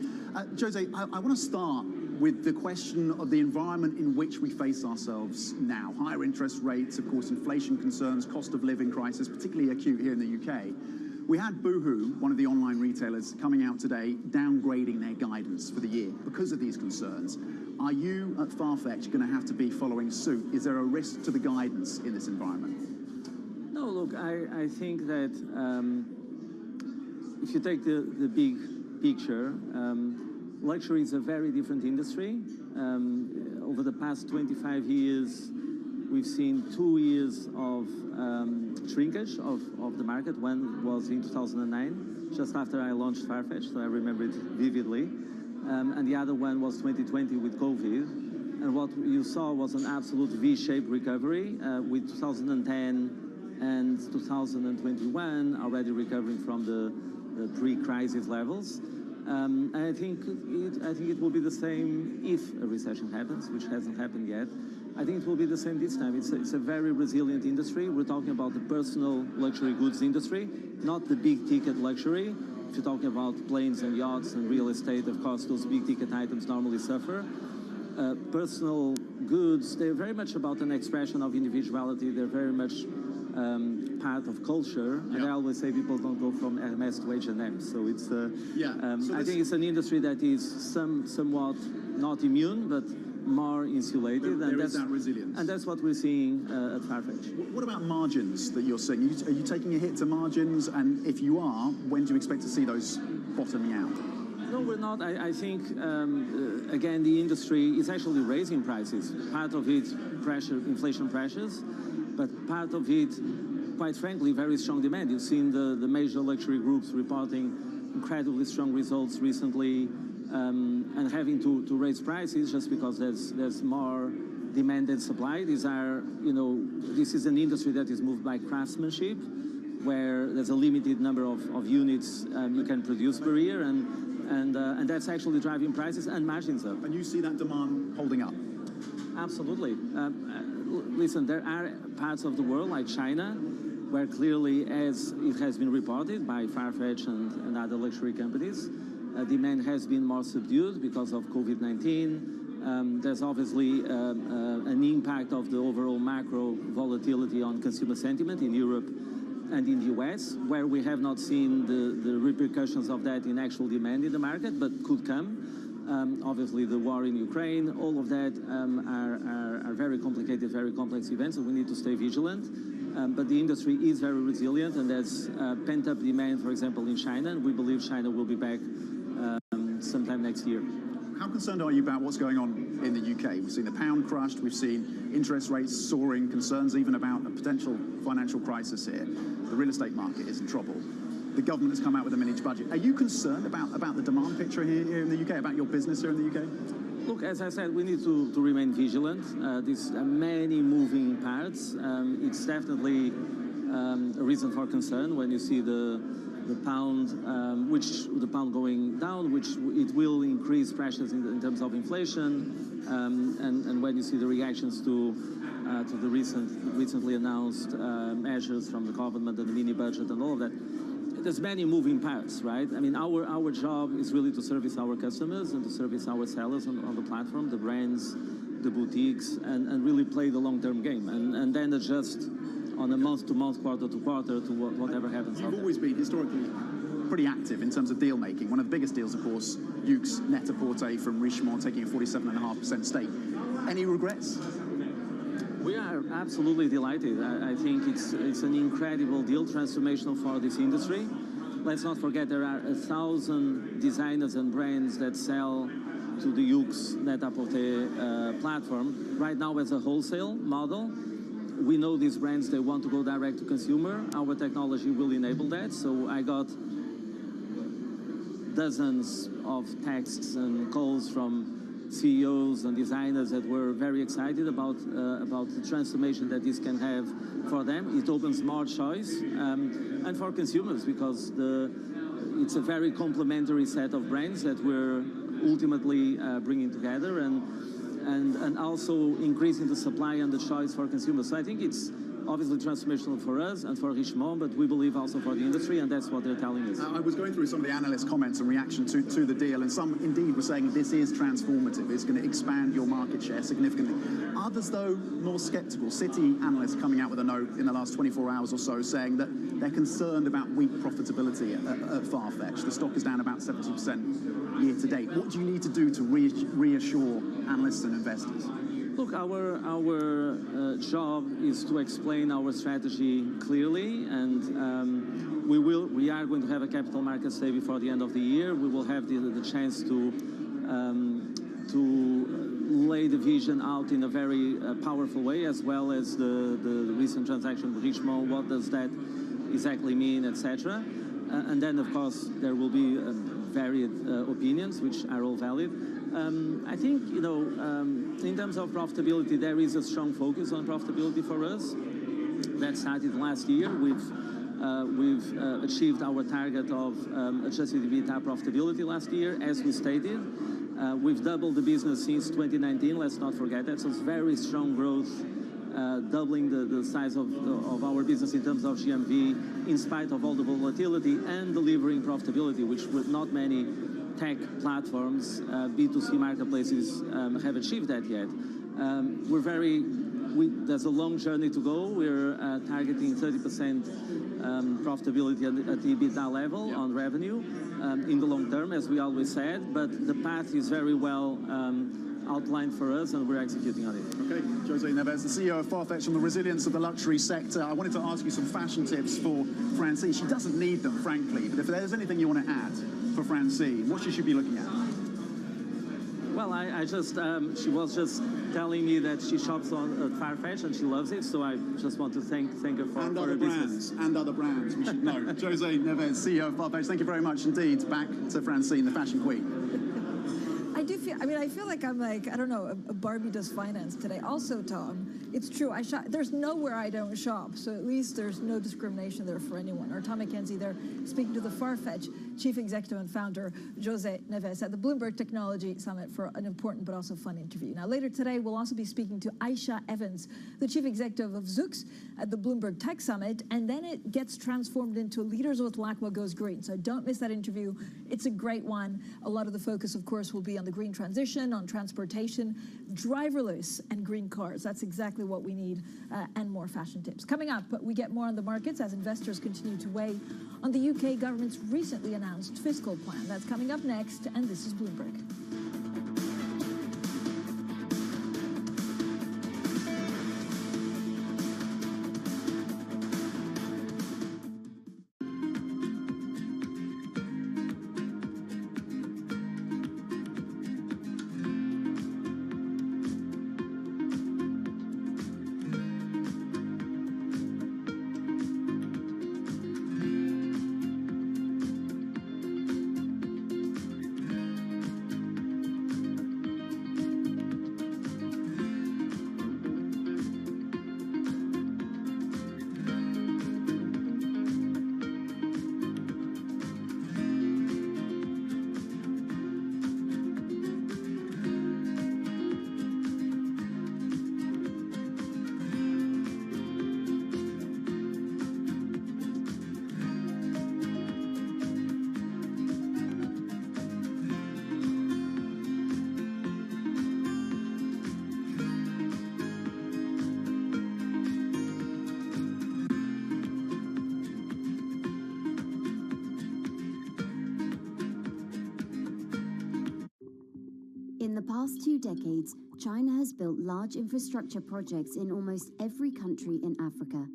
Jose, I want to start with the question of the environment in which we face ourselves now. Higher interest rates, of course, inflation concerns, cost of living crisis, particularly acute here in the UK. We had Boohoo, one of the online retailers, coming out today, downgrading their guidance for the year because of these concerns. Are you at Farfetch going to have to be following suit? Is there a risk to the guidance in this environment? No, look, I think that if you take the big picture, luxury is a very different industry. Over the past 25 years, we've seen 2 years of shrinkage of the market. One was in 2009, just after I launched Farfetch, so I remember it vividly. And the other one was 2020 with COVID. And what you saw was an absolute V-shaped recovery with 2010 and 2021 already recovering from the pre-crisis levels. And I think it will be the same if a recession happens, which hasn't happened yet. I think it will be the same this time. It's a very resilient industry. We're talking about the personal luxury goods industry, not the big ticket luxury. If you're talking about planes and yachts and real estate, of course, those big ticket items normally suffer. Personal goods, they're very much about an expression of individuality. They're very much part of culture. Yeah. And I always say people don't go from Hermes to H&M. So it's, I think it's an industry that is somewhat not immune, but more insulated. There is that resilience. And that's what we're seeing at Farfetch. What about margins that you're seeing? Are you taking a hit to margins? And if you are, when do you expect to see those bottoming out? No, we're not. I think, again, the industry is actually raising prices. Part of it, inflation pressures, but part of it, quite frankly, very strong demand. You've seen the major luxury groups reporting incredibly strong results recently, and having to raise prices just because there's more demand than supply. These are, this is an industry that is moved by craftsmanship, where there's a limited number of units you can produce per year, and that's actually driving prices and margins up. And you see that demand holding up? Absolutely. Listen, there are parts of the world, like China, where clearly, as it has been reported by Farfetch and other luxury companies, demand has been more subdued because of COVID-19. There's obviously an impact of the overall macro volatility on consumer sentiment in Europe and in the US, where we have not seen the repercussions of that in actual demand in the market, but could come. Obviously, the war in Ukraine, all of that are very complicated, very complex events, and we need to stay vigilant. But the industry is very resilient, and there's pent-up demand, for example, in China, and we believe China will be back sometime next year. How concerned are you about what's going on in the UK? We've seen the pound crushed, we've seen interest rates soaring, concerns even about a potential financial crisis here. The real estate market is in trouble. The government has come out with a mini budget. Are you concerned about the demand picture here in the UK, about your business here in the UK? Look, as I said, we need to remain vigilant. There's many moving parts. It's definitely a reason for concern when you see the pound, the pound going down, which it will increase pressures in terms of inflation, and when you see the reactions to the recently announced measures from the government and the mini budget and all of that. There's many moving parts, right? I mean, our job is really to service our customers and to service our sellers on the platform, the brands, the boutiques, and really play the long-term game, and then adjust on a month-to-month, quarter-to-quarter to whatever happens. You've always been historically pretty active in terms of deal making. One of the biggest deals, of course, Yuke's Net-a-Porter from Richemont taking a 47.5% stake. Any regrets? We are absolutely delighted. I think it's an incredible deal, transformational for this industry. let's not forget there are 1,000 designers and brands that sell to the Yux Net-a-Porter platform. Right now, as a wholesale model, we know these brands, they want to go direct to consumer. Our technology will enable that. So I got dozens of texts and calls from CEOs and designers that were very excited about the transformation that this can have for them. It opens more choice and for consumers, because it's a very complementary set of brands that we're ultimately bringing together, and also increasing the supply and the choice for consumers. So I think it's obviously transformational for us and for Richemont, but we believe also for the industry, and that's what they're telling us. I was going through some of the analyst comments and reaction to the deal, and some indeed were saying this is transformative. It's going to expand your market share significantly. Others, though, more skeptical. Citi analysts coming out with a note in the last 24 hours or so saying that they're concerned about weak profitability at Farfetch. The stock is down about 70% year to date. What do you need to do to reassure analysts and investors? Look, our job is to explain our strategy clearly, and we are going to have a capital markets day before the end of the year. We will have the chance to lay the vision out in a very powerful way, as well as the recent transaction with Richemont. What does that exactly mean, etc. And then, of course, there will be varied opinions, which are all valid. I think, in terms of profitability, there is a strong focus on profitability for us. That started last year. We've achieved our target of adjusted EBITDA profitability last year, as we stated. We've doubled the business since 2019. Let's not forget that. So it's very strong growth, doubling the size of our business in terms of GMV, in spite of all the volatility, and delivering profitability, which with not many tech platforms, B2C marketplaces have achieved that yet. There's a long journey to go. We're targeting 30% profitability at the EBITDA level on revenue in the long term, as we always said, but the path is very well outlined for us, and we're executing on it. Okay, José Neves, the CEO of Farfetch, on the resilience of the luxury sector. I wanted to ask you some fashion tips for Francine. She doesn't need them, frankly, but if there's anything you want to add for Francine, what she should be looking at? Well, she was just telling me that she shops at Farfetch and she loves it, so I just want to thank her for her business. And other brands, we should know. José Neves, CEO of Farfetch, thank you very much indeed. Back to Francine, the fashion queen. I feel like I'm like, I don't know, a Barbie does finance today. Also, Tom, it's true, I shop, there's nowhere I don't shop, so at least there's no discrimination there for anyone. Or Tom McKenzie there, speaking to the Farfetch Chief Executive and Founder, José Neves, at the Bloomberg Technology Summit for an important but also fun interview. Now, later today, we'll also be speaking to Aisha Evans, the Chief Executive of Zoox at the Bloomberg Tech Summit, and then it gets transformed into Leaders with LACMA Goes Green. So don't miss that interview. It's a great one. A lot of the focus, of course, will be on the green transition, on transportation, driverless and green cars. That's exactly what we need, and more fashion tips. Coming up, we get more on the markets as investors continue to weigh on the UK government's recently announced fiscal plan. That's coming up next, and this is Bloomberg. In the past 2 decades, China has built large infrastructure projects in almost every country in Africa.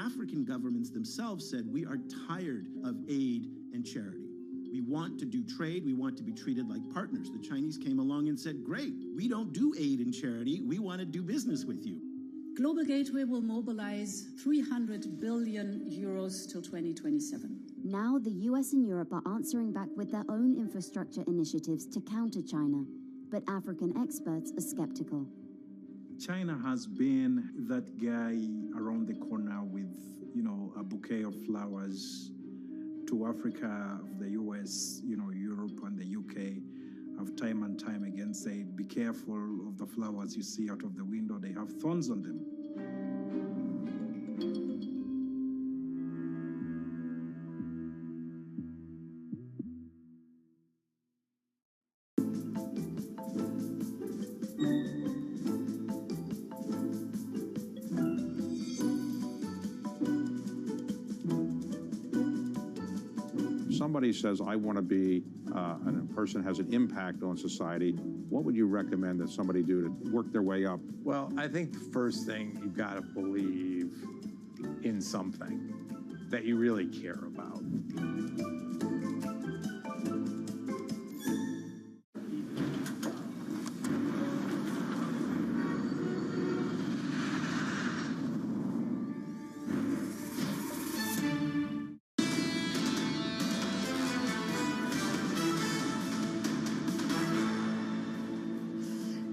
African governments themselves said, we are tired of aid and charity. We want to do trade. We want to be treated like partners. The Chinese came along and said, great, we don't do aid and charity. We want to do business with you. Global Gateway will mobilize 300 billion euros till 2027. Now the US and Europe are answering back with their own infrastructure initiatives to counter China, but African experts are skeptical. China has been that guy around the corner with, a bouquet of flowers to Africa, the US, Europe and the UK have time and time again said, be careful of the flowers you see out of the window, they have thorns on them. Somebody says, I want to be, and a person has an impact on society, what would you recommend that somebody do to work their way up? Well, I think the first thing, you've got to believe in something that you really care about.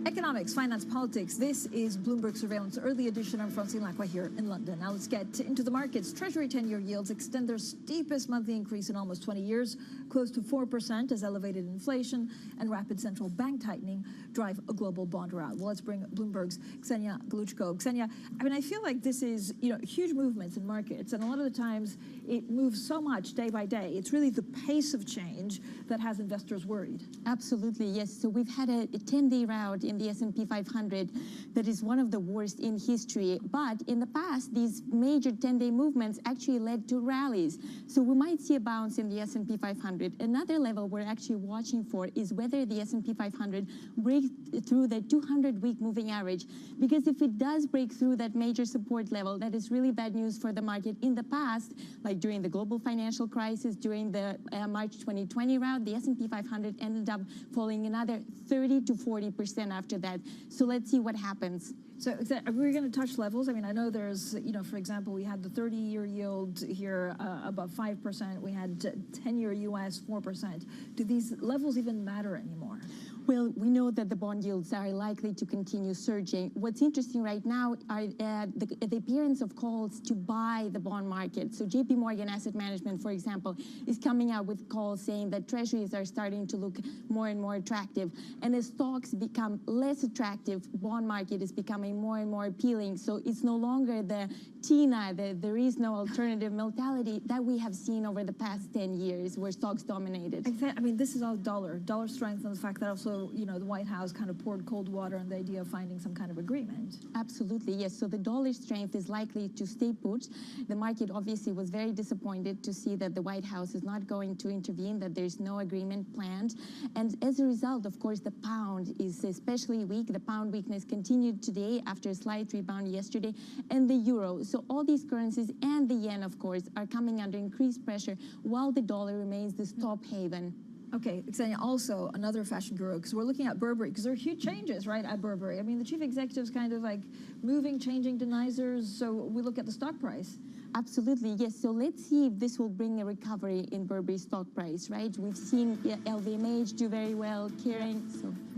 Economics, finance, politics. This is Bloomberg Surveillance Early Edition. I'm Francine Lacqua here in London. Now let's get into the markets. Treasury 10-year yields extend their steepest monthly increase in almost 20 years, close to 4%, as elevated inflation and rapid central bank tightening drive a global bond rout. Well, let's bring Bloomberg's Ksenia Galuchko. Ksenia, I feel like this is, huge movements in markets, and a lot of the times it moves so much day by day. It's really the pace of change that has investors worried. Absolutely, yes. So we've had a 10-day rout in the S&P 500 that is one of the worst in history. But in the past, these major 10-day movements actually led to rallies. So we might see a bounce in the S&P 500. Another level we're actually watching for is whether the S&P 500 breaks through the 200-week moving average. Because if it does break through that major support level, that is really bad news for the market. In the past, like during the global financial crisis, during the March 2020 rout, the S&P 500 ended up falling another 30 to 40% after that. So let's see what happens. So we're going to touch levels. I know there's, for example, we had the 30-year yield here above 5%. We had 10-year U.S. 4%. Do these levels even matter anymore? Well, we know that the bond yields are likely to continue surging. What's interesting right now are the appearance of calls to buy the bond market. So JP Morgan Asset Management, for example, is coming out with calls saying that treasuries are starting to look more and more attractive. And as stocks become less attractive, bond market is becoming more and more appealing. So it's no longer the TINA, there is no alternative mentality that we have seen over the past 10 years where stocks dominated. Exactly. This is all dollar strength, and the fact that also, the White House kind of poured cold water on the idea of finding some kind of agreement. Absolutely, yes. So the dollar strength is likely to stay put. The market obviously was very disappointed to see that the White House is not going to intervene, that there's no agreement planned. And as a result, of course, the pound is especially weak. The pound weakness continued today after a slight rebound yesterday, and the euro. So all these currencies and the yen, of course, are coming under increased pressure while the dollar remains the top haven. Okay, Ksenia, also another fashion guru, because we're looking at Burberry, because there are huge changes, right, at Burberry. The chief executive's kind of like moving, changing deniers, so we look at the stock price. Absolutely, yes. So let's see if this will bring a recovery in Burberry's stock price, right? We've seen LVMH do very well, Kering.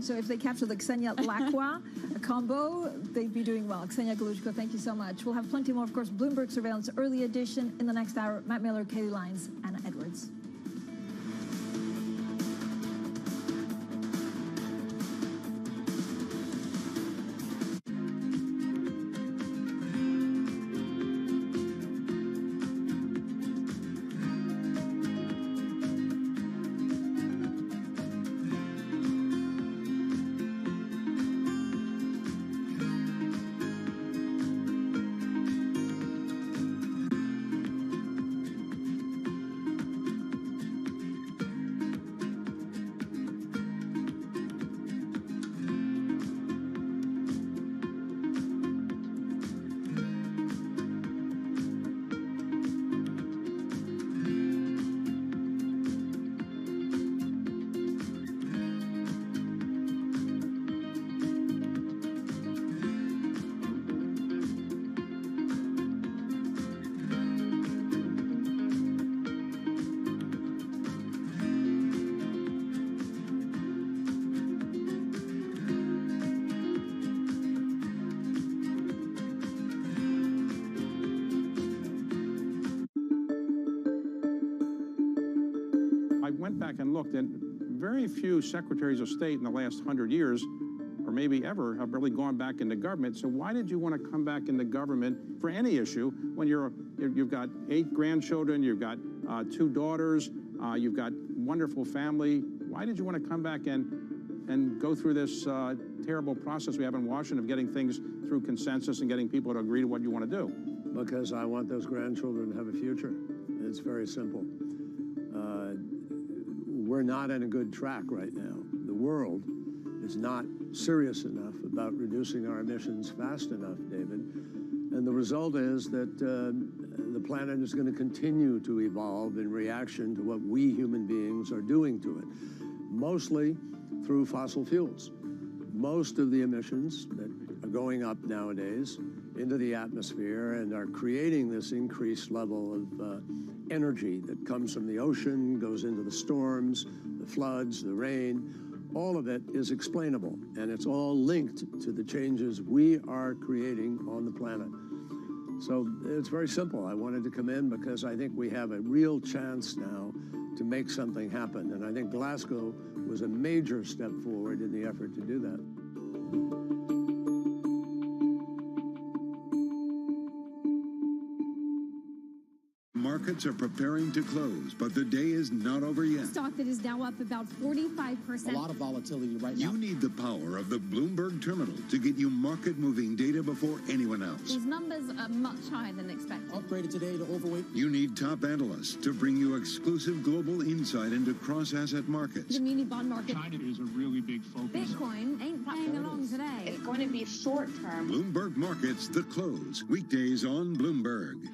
So if they capture the Ksenia Lacqua combo, they'd be doing well. Ksenia Galuchko, thank you so much. We'll have plenty more, of course, Bloomberg Surveillance Early Edition in the next hour. Matt Miller, Katie Lyons, Anna Edwards. back and looked, and very few secretaries of state in the last 100 years, or maybe ever, have really gone back into government. So why did you want to come back into government for any issue when you've got 8 grandchildren, you've got 2 daughters, you've got wonderful family? Why did you want to come back and go through this terrible process we have in Washington of getting things through consensus and getting people to agree to what you want to do? Because I want those grandchildren to have a future. It's very simple. We're not in a good track right now. The world is not serious enough about reducing our emissions fast enough, David. And the result is that the planet is going to continue to evolve in reaction to what we human beings are doing to it, mostly through fossil fuels. Most of the emissions that are going up nowadays into the atmosphere and are creating this increased level of energy that comes from the ocean, goes into the storms, the floods, the rain. All of it is explainable, and it's all linked to the changes we are creating on the planet. So it's very simple. I wanted to come in because I think we have a real chance now to make something happen, and I think Glasgow was a major step forward in the effort to do that. Markets are preparing to close, but the day is not over yet. Stock that is now up about 45%. A lot of volatility right now. You need the power of the Bloomberg terminal to get you market-moving data before anyone else. These numbers are much higher than expected. Upgraded today to overweight. You need top analysts to bring you exclusive global insight into cross-asset markets. The muni bond market. China is a really big focus. Bitcoin ain't playing along today. It's going to be short-term. Bloomberg Markets, The Close. Weekdays on Bloomberg.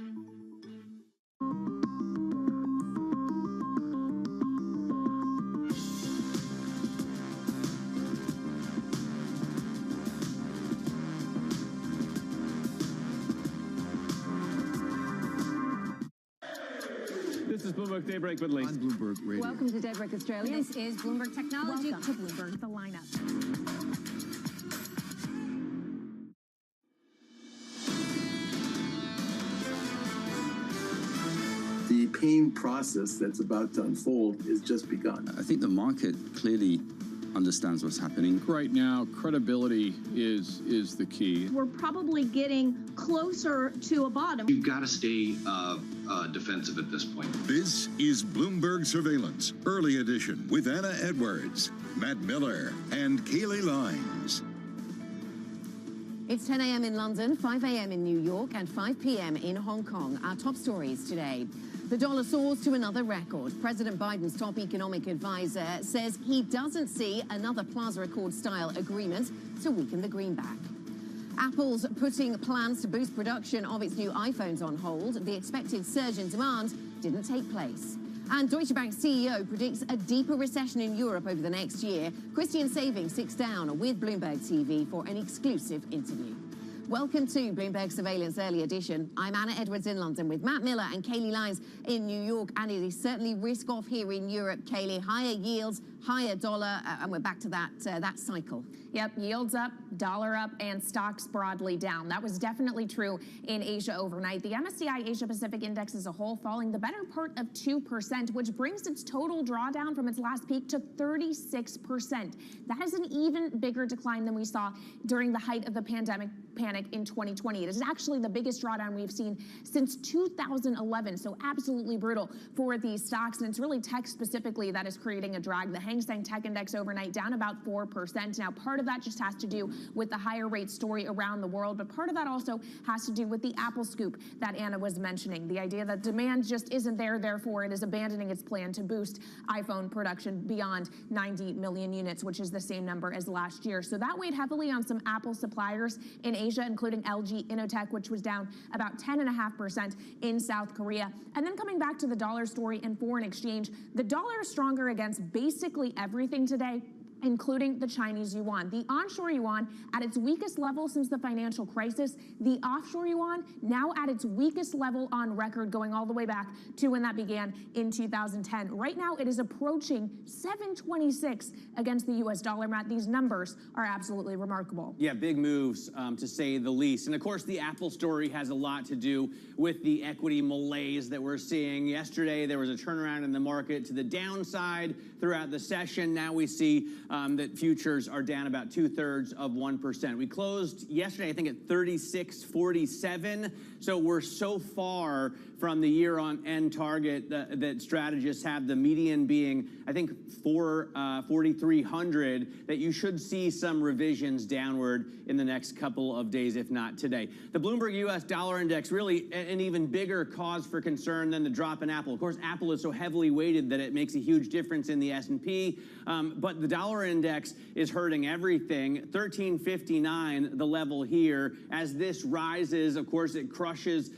This is Bloomberg Daybreak with Lee. On Bloomberg Radio. Welcome to Daybreak Australia. This is Bloomberg Technology. Welcome to Bloomberg, the lineup. The pain process that's about to unfold is just begun. I think the market clearly understands what's happening. Right now, credibility is the key. We're probably getting closer to a bottom. You've got to stay defensive at this point. This is Bloomberg Surveillance, Early Edition, with Anna Edwards, Matt Miller, and Kayleigh Lyons. It's 10 a.m. in London, 5 a.m. in New York, and 5 p.m. in Hong Kong. Our top stories today. The dollar soars to another record. President Biden's top economic advisor says he doesn't see another Plaza Accord-style agreement to weaken the greenback. Apple's putting plans to boost production of its new iPhones on hold. The expected surge in demand didn't take place. And Deutsche Bank's CEO predicts a deeper recession in Europe over the next year. Christian Saving sits down with Bloomberg TV for an exclusive interview. Welcome to Bloomberg Surveillance Early Edition. I'm Anna Edwards in London with Matt Miller and Kayleigh Lyons in New York. And it is certainly risk-off here in Europe, Kayleigh. Higher yields, higher dollar, and we're back to that cycle. Yep, yields up, dollar up, and stocks broadly down. That was definitely true in Asia overnight. The MSCI Asia Pacific Index as a whole falling the better part of 2%, which brings its total drawdown from its last peak to 36%. That is an even bigger decline than we saw during the height of the pandemic panic in 2020. It is actually the biggest drawdown we've seen since 2011, so absolutely brutal for these stocks, and it's really tech specifically that is creating a drag. The Hang Seng Tech Index overnight down about 4%. Now, part of that just has to do with the higher rate story around the world, but part of that also has to do with the Apple scoop that Anna was mentioning. The idea that demand just isn't there, therefore it is abandoning its plan to boost iPhone production beyond 90 million units, which is the same number as last year. So that weighed heavily on some Apple suppliers in Asia, including LG Innotek, which was down about 10.5% in South Korea. And then coming back to the dollar story and foreign exchange, the dollar is stronger against basically everything today, including the Chinese yuan. The onshore yuan at its weakest level since the financial crisis. The offshore yuan now at its weakest level on record, going all the way back to when that began in 2010. Right now, it is approaching 726 against the US dollar, Matt. These numbers are absolutely remarkable. Yeah, big moves, to say the least. And of course, the Apple story has a lot to do with the equity malaise that we're seeing. Yesterday, there was a turnaround in the market to the downside throughout the session. Now we see that futures are down about 0.2%. We closed yesterday, I think, at 36.47. So we're so far from the year-on-end target that strategists have, the median being, I think, 4,300, that you should see some revisions downward in the next couple of days, if not today. The Bloomberg U.S. dollar index, really an even bigger cause for concern than the drop in Apple. Of course, Apple is so heavily weighted that it makes a huge difference in the S&P, but the dollar index is hurting everything. 1359, the level here. As this rises, of course, it crushes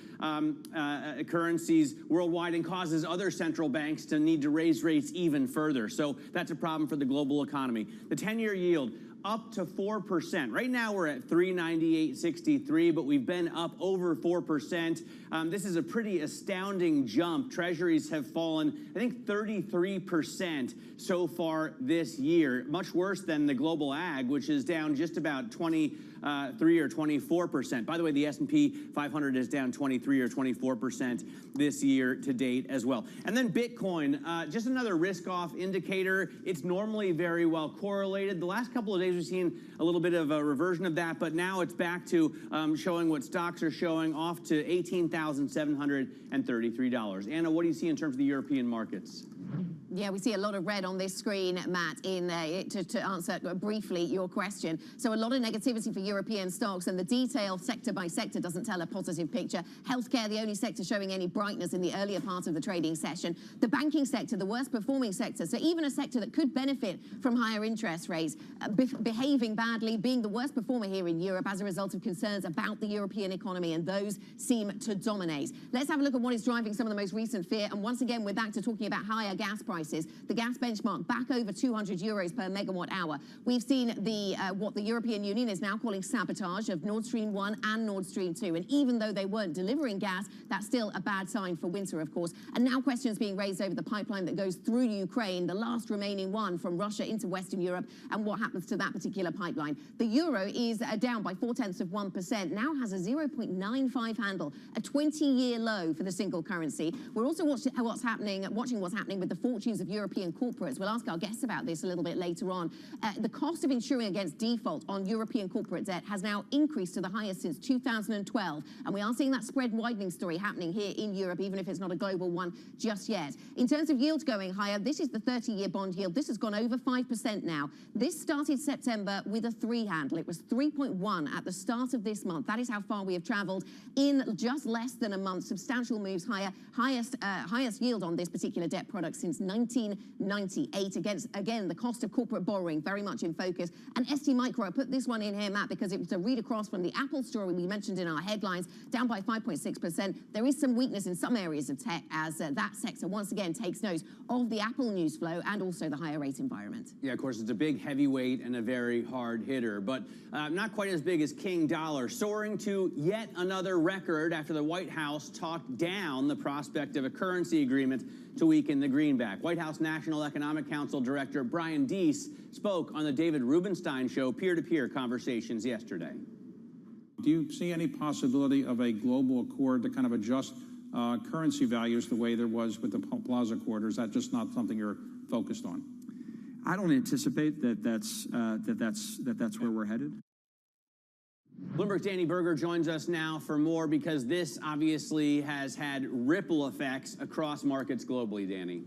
currencies worldwide and causes other central banks to need to raise rates even further. So that's a problem for the global economy. The 10-year yield up to 4%. Right now we're at 398.63, but we've been up over 4%. This is a pretty astounding jump. Treasuries have fallen, I think, 33% so far this year. Much worse than the global ag, which is down just about 23 or 24%. By the way, the S&P 500 is down 23 or 24% this year to date as well. And then Bitcoin, just another risk-off indicator. It's normally very well correlated. The last couple of days we've seen a little bit of a reversion of that, but now it's back to showing what stocks are showing, off to $18,733. Anna, what do you see in terms of the European markets? Yeah, we see a lot of red on this screen, Matt, to answer briefly your question. So a lot of negativity for European stocks, and the detail sector by sector doesn't tell a positive picture. Healthcare, the only sector showing any brightness in the earlier part of the trading session. The banking sector, the worst performing sector. So even a sector that could benefit from higher interest rates, behaving badly, being the worst performer here in Europe as a result of concerns about the European economy, and those seem to dominate. Let's have a look at what is driving some of the most recent fear. And once again, we're back to talking about higher gas prices. The gas benchmark back over 200 euros per megawatt hour. We've seen what the European Union is now calling sabotage of Nord Stream 1 and Nord Stream 2. And even though they weren't delivering gas, that's still a bad sign for winter, of course. And now questions being raised over the pipeline that goes through Ukraine, the last remaining one from Russia into Western Europe, and what happens to that particular pipeline. The euro is down by 0.4%, now has a 0.95 handle, a 20-year low for the single currency. We're also watching what's happening with the fortunes of European corporates. We'll ask our guests about this a little bit later on. The cost of insuring against default on European corporate debt has now increased to the highest since 2012. And we are seeing that spread widening story happening here in Europe, even if it's not a global one just yet. In terms of yields going higher, this is the 30-year bond yield. This has gone over 5% now. This started September with a 3 handle. It was 3.1 at the start of this month. That is how far we have traveled in just less than a month. Substantial moves higher. Highest yield on this particular debt product since 1998. Again, the cost of corporate borrowing very much in focus. And ST Micro, I put this one in here, Matt, because it was a read across from the Apple story we mentioned in our headlines, down by 5.6%. There is some weakness in some areas of tech as that sector once again takes note of the Apple news flow and also the higher rate environment. Yeah, of course, it's a big heavyweight and a very hard hitter, but not quite as big as King Dollar, soaring to yet another record after the White House talked down the prospect of a currency agreement to weaken the greenback. White House National Economic Council Director Brian Deese spoke on the David Rubenstein Show peer-to-peer conversations yesterday. Do you see any possibility of a global accord to kind of adjust currency values the way there was with the Plaza Accord, or is that just not something you're focused on? I don't anticipate that's where we're headed. Bloomberg's Danny Berger joins us now for more, because this obviously has had ripple effects across markets globally, Danny.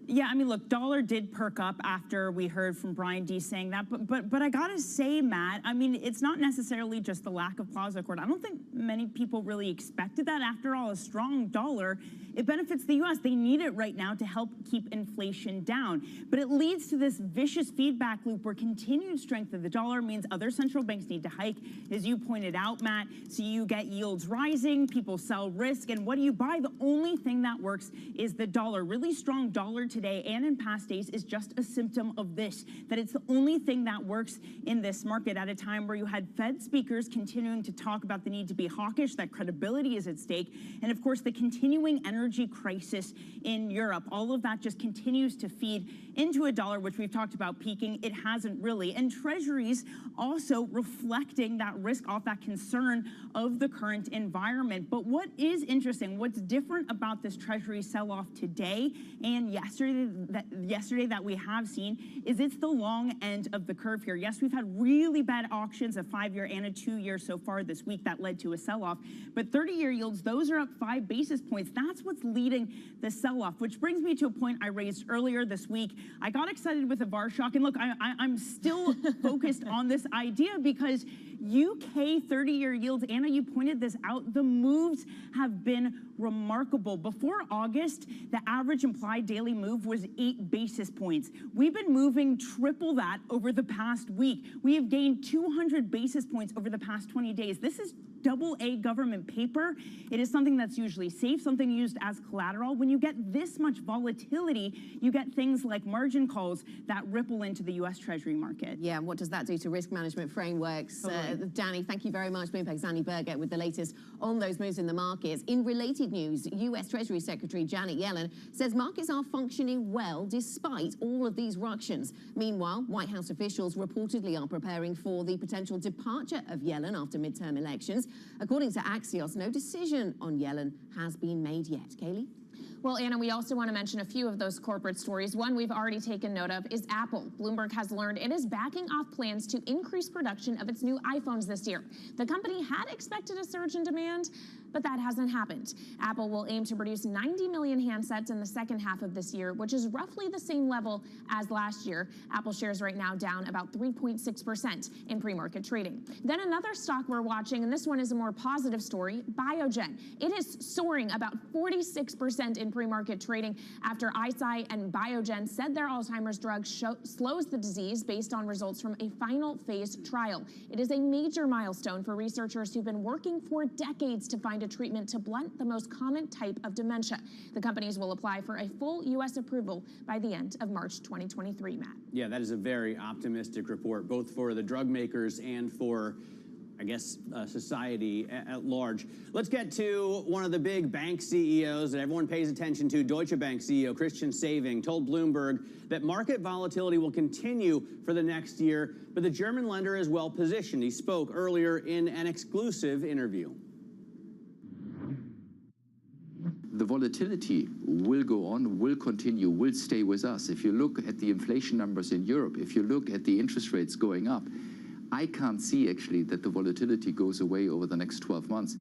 Yeah, I mean, look, dollar did perk up after we heard from Brian Deese saying that, but I gotta say, Matt, I mean, it's not necessarily just the lack of Plaza Accord. I don't think many people really expected that. After all, a strong dollar, it benefits the U.S. They need it right now to help keep inflation down. But it leads to this vicious feedback loop where continued strength of the dollar means other central banks need to hike, as you pointed out, Matt. So you get yields rising, people sell risk, and what do you buy? The only thing that works is the dollar. Really strong dollar today today and in past days is just a symptom of this, that it's the only thing that works in this market at a time where you had Fed speakers continuing to talk about the need to be hawkish, that credibility is at stake, and of course the continuing energy crisis in Europe. All of that just continues to feed into a dollar, which we've talked about peaking. It hasn't really. And treasuries also reflecting that risk off that concern of the current environment. But what is interesting, what's different about this treasury sell-off today and yesterday that we have seen is it's the long end of the curve here. Yes, we've had really bad auctions, a 5-year and a 2-year so far this week that led to a sell-off. But 30-year yields, those are up 5 basis points. That's what's leading the sell-off, which brings me to a point I raised earlier this week. I got excited with the VAR shock, and look, I'm still focused on this idea because UK 30-year yields, Anna, you pointed this out, the moves have been remarkable. Before August, the average implied daily move was 8 basis points. We've been moving triple that over the past week. We have gained 200 basis points over the past 20 days. This is AA government paper. It is something that's usually safe, something used as collateral. When you get this much volatility, you get things like margin calls that ripple into the U.S. Treasury market. Yeah, what does that do to risk management frameworks? Danny, thank you very much. Bloomberg's Danny Berger with the latest on those moves in the markets. In related news, U.S. Treasury Secretary Janet Yellen says markets are functioning well despite all of these ructions. Meanwhile, White House officials reportedly are preparing for the potential departure of Yellen after midterm elections. According to Axios, no decision on Yellen has been made yet. Kaylee? Well, Anna, we also want to mention a few of those corporate stories. One we've already taken note of is Apple. Bloomberg has learned it is backing off plans to increase production of its new iPhones this year. The company had expected a surge in demand, but that hasn't happened. Apple will aim to produce 90 million handsets in the second half of this year, which is roughly the same level as last year. Apple shares right now down about 3.6% in pre-market trading. Then another stock we're watching, and this one is a more positive story, Biogen. It is soaring about 46% in pre-market trading after Eisai and Biogen said their Alzheimer's drug slows the disease based on results from a final phase trial. It is a major milestone for researchers who've been working for decades to find a treatment to blunt the most common type of dementia. The companies will apply for a full U.S. approval by the end of March 2023, Matt. Yeah, that is a very optimistic report, both for the drug makers and for, I guess, society at large. Let's get to one of the big bank CEOs that everyone pays attention to. Deutsche Bank CEO Christian Sewing told Bloomberg that market volatility will continue for the next year, but the German lender is well positioned. He spoke earlier in an exclusive interview. The volatility will go on, will continue, will stay with us. If you look at the inflation numbers in Europe, if you look at the interest rates going up, I can't see actually that the volatility goes away over the next 12 months.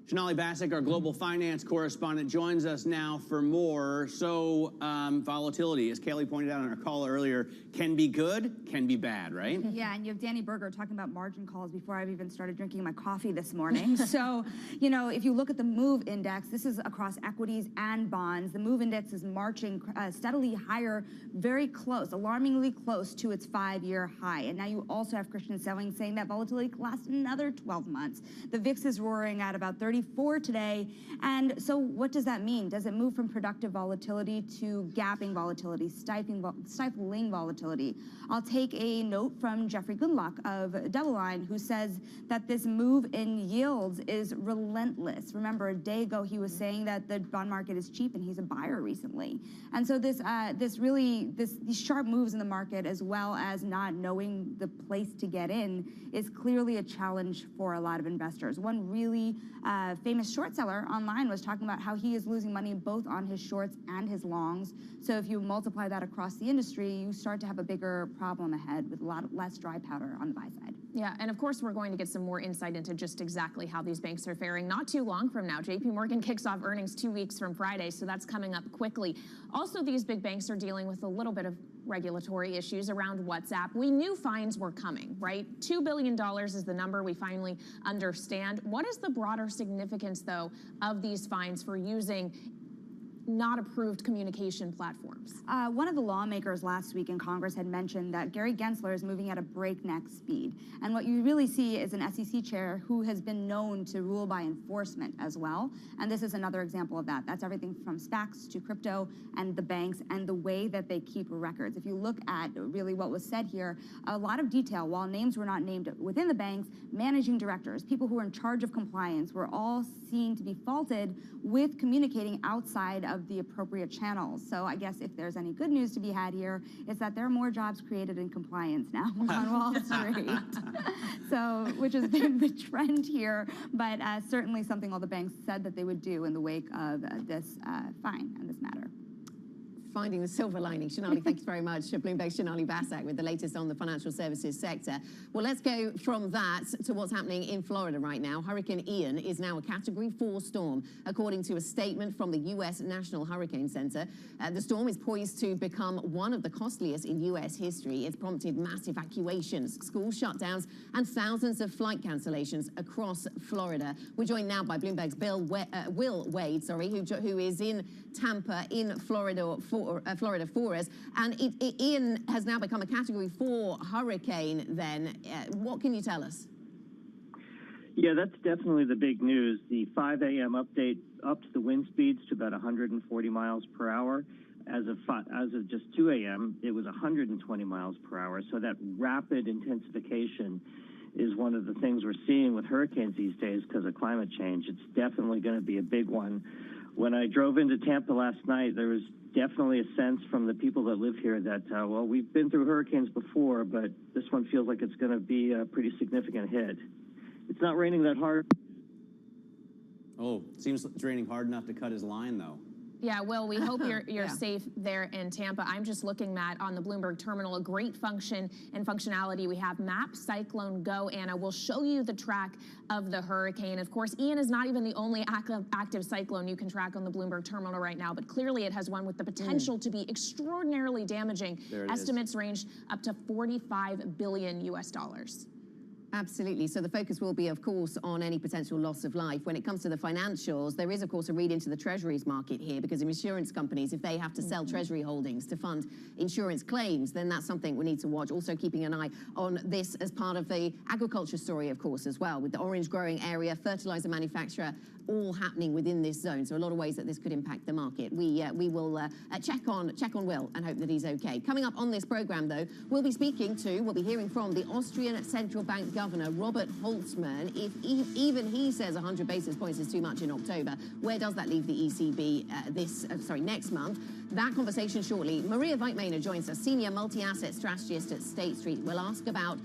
Sonali Basak, our global finance correspondent, joins us now for more. So volatility, as Kaylee pointed out on our call earlier, can be good, can be bad, right? Yeah, and you have Danny Berger talking about margin calls before I've even started drinking my coffee this morning. So, you know, if you look at the MOVE index, this is across equities and bonds. The MOVE index is marching steadily higher, very close, alarmingly close to its 5-year high. And now you also have Christian Sewing saying that volatility could last another 12 months. The VIX is roaring at about 34 today. And so what does that mean? Does it move from productive volatility to gapping volatility, stifling volatility? I'll take a note from Jeffrey Goodluck of DoubleLine, who says that this move in yields is relentless. Remember, a day ago he was saying that the bond market is cheap, and he's a buyer recently. And so these sharp moves in the market, as well as not knowing the place to get in, is clearly a challenge for a lot of investors. One really famous short seller online was talking about how he is losing money both on his shorts and his longs. So if you multiply that across the industry, you start to have a bigger problem ahead with a lot less dry powder on the buy side. Yeah, and of course we're going to get some more insight into just exactly how these banks are faring not too long from now. JP Morgan kicks off earnings 2 weeks from Friday, so that's coming up quickly. Also, these big banks are dealing with a little bit of regulatory issues around WhatsApp. We knew fines were coming, right? $2 billion is the number we finally understand. What is the broader significance, though, of these fines for using not approved communication platforms. One of the lawmakers last week in Congress had mentioned that Gary Gensler is moving at a breakneck speed. And what you really see is an SEC chair who has been known to rule by enforcement as well. And this is another example of that. That's everything from SPACs to crypto and the banks and the way that they keep records. If you look at really what was said here, a lot of detail. While names were not named within the banks, managing directors, people who are in charge of compliance were all seen to be faulted with communicating outside of the appropriate channels. So I guess if there's any good news to be had here, it's that there are more jobs created in compliance now on Wall Street. So, which has been the trend here, but certainly something all the banks said that they would do in the wake of this fine and this matter. Finding the silver lining. Shonali, thank you very much. Bloomberg's Shonali Basak with the latest on the financial services sector. Well, let's go from that to what's happening in Florida right now. Hurricane Ian is now a Category 4 storm, according to a statement from the U.S. National Hurricane Center. The storm is poised to become one of the costliest in U.S. history. It's prompted mass evacuations, school shutdowns, and thousands of flight cancellations across Florida. We're joined now by Bloomberg's Will Wade, who is in Tampa in Florida for us. And Ian has now become a Category 4 hurricane then. What can you tell us? Yeah, that's definitely the big news. The 5 a.m. update upped the wind speeds to about 140 miles per hour. As of just 2 a.m., it was 120 miles per hour. So that rapid intensification is one of the things we're seeing with hurricanes these days because of climate change. It's definitely going to be a big one. When I drove into Tampa last night, there was definitely a sense from the people that live here that, well, we've been through hurricanes before, but this one feels like it's going to be a pretty significant hit. It's not raining that hard. Oh, seems it's raining hard enough to cut his line, though. Yeah, Will, we hope you're safe there in Tampa. I'm just looking, Matt, on the Bloomberg terminal, a great function and functionality. We have Map Cyclone Go, Anna. We'll show you the track of the hurricane. Of course, Ian is not even the only active cyclone you can track on the Bloomberg terminal right now, but clearly it has one with the potential to be extraordinarily damaging. Estimates ranged up to $45 billion US. Absolutely. So the focus will be, of course, on any potential loss of life. When it comes to the financials, there is, of course, a read into the treasuries market here because insurance companies, if they have to sell treasury holdings to fund insurance claims, then that's something we need to watch. Also keeping an eye on this as part of the agriculture story, of course, as well, with the orange growing area, fertilizer manufacturer, all happening within this zone. So a lot of ways that this could impact the market. We will check on Will and hope that he's okay. Coming up on this program, though, we'll be hearing from the Austrian Central Bank Governor, Robert Holzmann. If even he says 100 basis points is too much in October, where does that leave the ECB next month? That conversation shortly. Maria Weitmaner joins us, senior multi-asset strategist at State Street. We'll ask about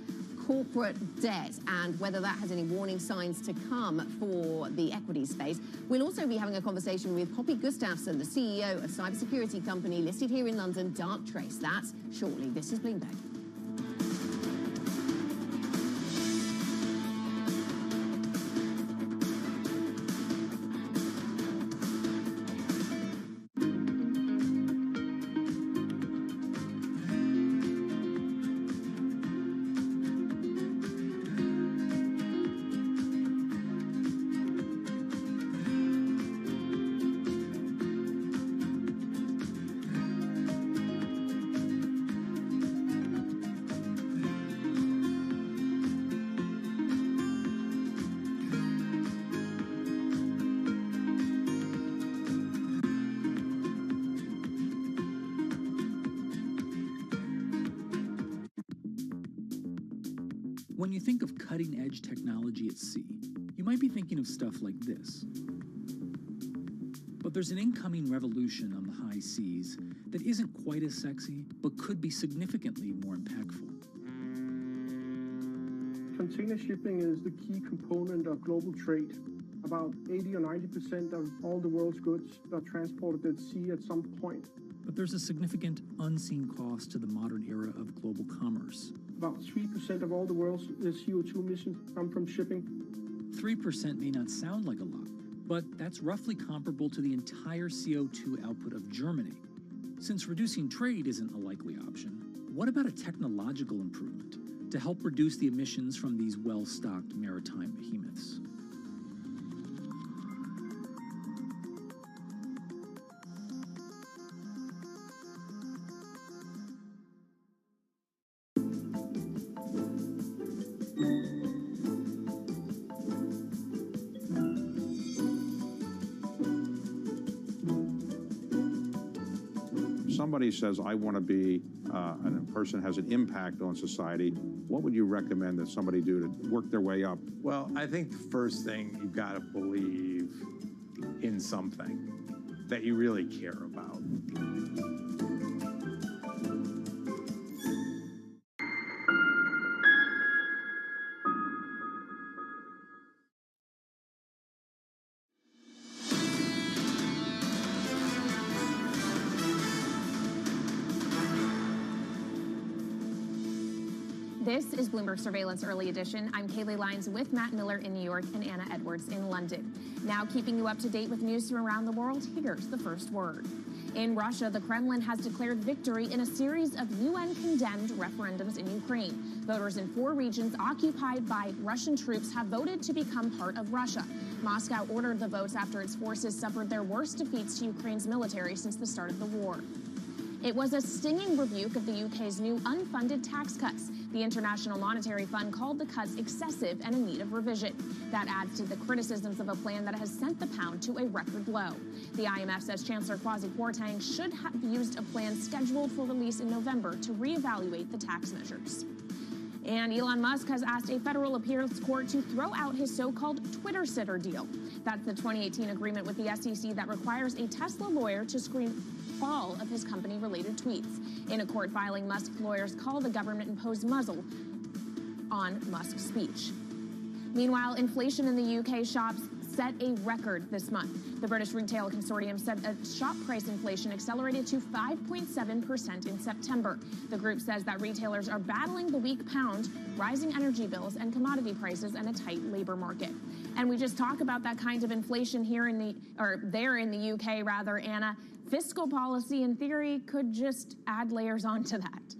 corporate debt and whether that has any warning signs to come for the equity space. We'll also be having a conversation with Poppy Gustafsson, the CEO of cybersecurity company listed here in London, Darktrace. That's shortly. This is Bloomberg. When you think of cutting-edge technology at sea, you might be thinking of stuff like this. But there's an incoming revolution on the high seas that isn't quite as sexy, but could be significantly more impactful. Container shipping is the key component of global trade. About 80 or 90% of all the world's goods are transported at sea at some point. But there's a significant unseen cost to the modern era of global commerce. About 3% of all the world's CO2 emissions come from shipping. 3% may not sound like a lot, but that's roughly comparable to the entire CO2 output of Germany. Since reducing trade isn't a likely option, what about a technological improvement to help reduce the emissions from these well-stocked maritime behemoths? somebody says, I want to be, and a person has an impact on society, what would you recommend that somebody do to work their way up? Well, I think the first thing you've got to believe in something that you really care about. This is Bloomberg Surveillance Early Edition. I'm Kayleigh Lyons with Matt Miller in New York and Anna Edwards in London. Now keeping you up to date with news from around the world, here's the first word. In Russia, the Kremlin has declared victory in a series of UN-condemned referendums in Ukraine. Voters in 4 regions occupied by Russian troops have voted to become part of Russia. Moscow ordered the votes after its forces suffered their worst defeats to Ukraine's military since the start of the war. It was a stinging rebuke of the UK's new unfunded tax cuts. The International Monetary Fund called the cuts excessive and in need of revision. That adds to the criticisms of a plan that has sent the pound to a record low. The IMF says Chancellor Kwasi Kwarteng should have used a plan scheduled for release in November to reevaluate the tax measures. And Elon Musk has asked a federal appeals court to throw out his so-called Twitter sitter deal. That's the 2018 agreement with the SEC that requires a Tesla lawyer to screen all of his company-related tweets. In a court filing, Musk's lawyers call the government-imposed muzzle on Musk's speech. Meanwhile, inflation in the UK shops set a record this month. The British Retail Consortium said shop price inflation accelerated to 5.7% in September. The group says that retailers are battling the weak pound, rising energy bills, and commodity prices, and a tight labor market. And we just talk about that kind of inflation here in the UK, rather, Anna. Fiscal policy, in theory, could just add layers onto that.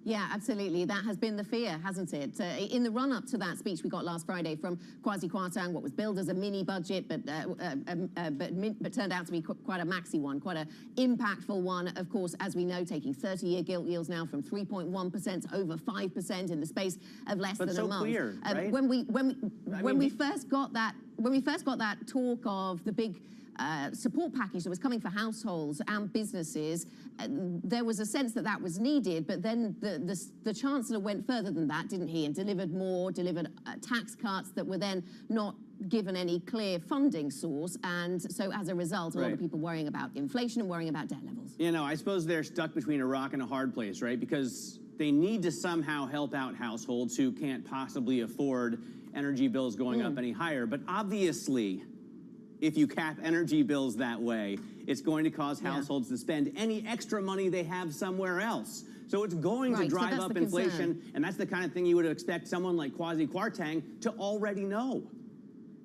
Yeah, absolutely. That has been the fear, hasn't it? In the run-up to that speech we got last Friday from Kwasi Kwarteng, what was billed as a mini budget, but turned out to be quite a maxi one, quite an impactful one. Of course, as we know, taking 30-year gilt yields now from 3.1% to over 5% in the space of less than a month. Clear, right? When we first got that talk of the big support package that was coming for households and businesses, there was a sense that that was needed, but then the Chancellor went further than that, didn't he, and delivered tax cuts that were then not given any clear funding source, and so as a result, a lot of people worrying about inflation and worrying about debt levels. You know, I suppose they're stuck between a rock and a hard place, right? Because they need to somehow help out households who can't possibly afford energy bills going up any higher, but obviously, if you cap energy bills that way, it's going to cause households to spend any extra money they have somewhere else. So it's going to drive up inflation, and that's the kind of thing you would expect someone like Kwasi Kwarteng to already know.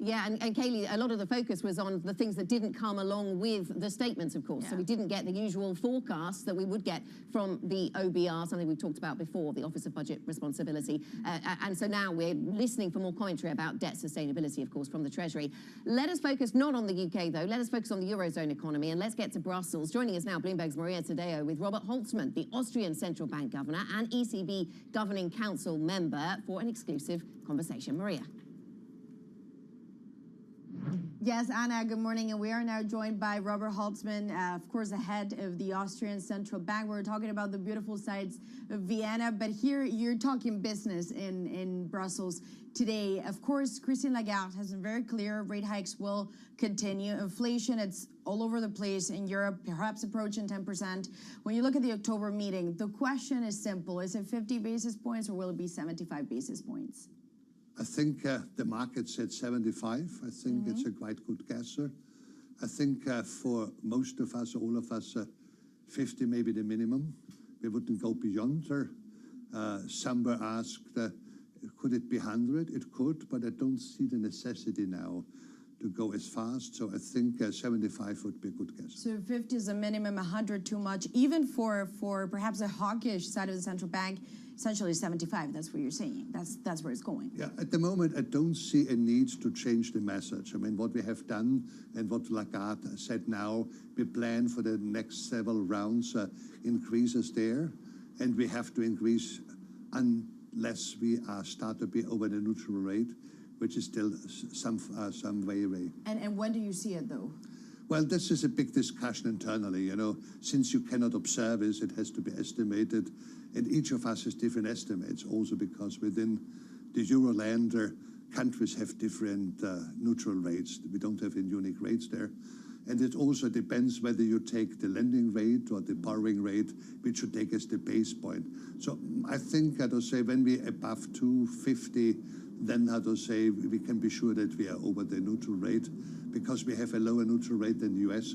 Yeah, and Kayleigh, a lot of the focus was on the things that didn't come along with the statements, of course. So we didn't get the usual forecasts that we would get from the OBR, something we've talked about before, the Office of Budget Responsibility. And so now we're listening for more commentary about debt sustainability, of course, from the Treasury. Let us focus not on the UK, though. Let us focus on the Eurozone economy, and let's get to Brussels. Joining us now, Bloomberg's Maria Tadeo with Robert Holtzmann, the Austrian Central Bank Governor and ECB Governing Council member, for an exclusive conversation. Maria. Yes, Anna, good morning. And we are now joined by Robert Holtzmann, of course, the head of the Austrian Central Bank. We're talking about the beautiful sights of Vienna, but here you're talking business in Brussels today. Of course, Christine Lagarde has been very clear rate hikes will continue. Inflation, it's all over the place in Europe, perhaps approaching 10%. When you look at the October meeting, the question is simple. Is it 50 basis points or will it be 75 basis points? I think the market said 75. I think it's a quite good guess. I think for most of us, all of us, 50 may be the minimum. We wouldn't go beyond. Some were asked, could it be 100? It could, but I don't see the necessity now to go as fast. So I think 75 would be a good guess. So 50 is a minimum, 100 too much. Even for perhaps a hawkish side of the central bank, essentially 75, that's what you're saying. That's where it's going. Yeah, at the moment, I don't see a need to change the message. I mean, what we have done and what Lagarde said now, we plan for the next several rounds increases there, and we have to increase unless we start to be over the neutral rate, which is still some way away. And when do you see it, though? Well, this is a big discussion internally, you know. Since you cannot observe it, it has to be estimated. And each of us has different estimates, also because within the Euroland, countries have different neutral rates. We don't have any unique rates there. And it also depends whether you take the lending rate or the borrowing rate, which you take as the base point. So I think, how to say, when we above 250, then, how to say, we can be sure that we are over the neutral rate, because we have a lower neutral rate than the US.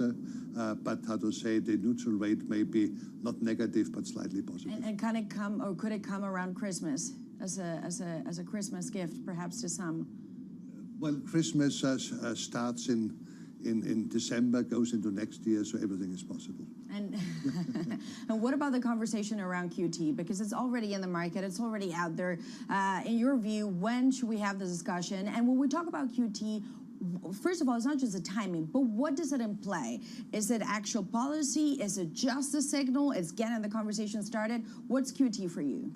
But, how to say, the neutral rate may be not negative, but slightly positive. And can it come, or could it come around Christmas as a Christmas gift, perhaps to some? Well, Christmas starts in December, goes into next year, so everything is possible. And, and what about the conversation around QT? Because it's already in the market, it's already out there. In your view, when should we have the discussion? And when we talk about QT, first of all, it's not just the timing, but what does it imply? Is it actual policy? Is it just a signal? It's getting the conversation started? What's QT for you?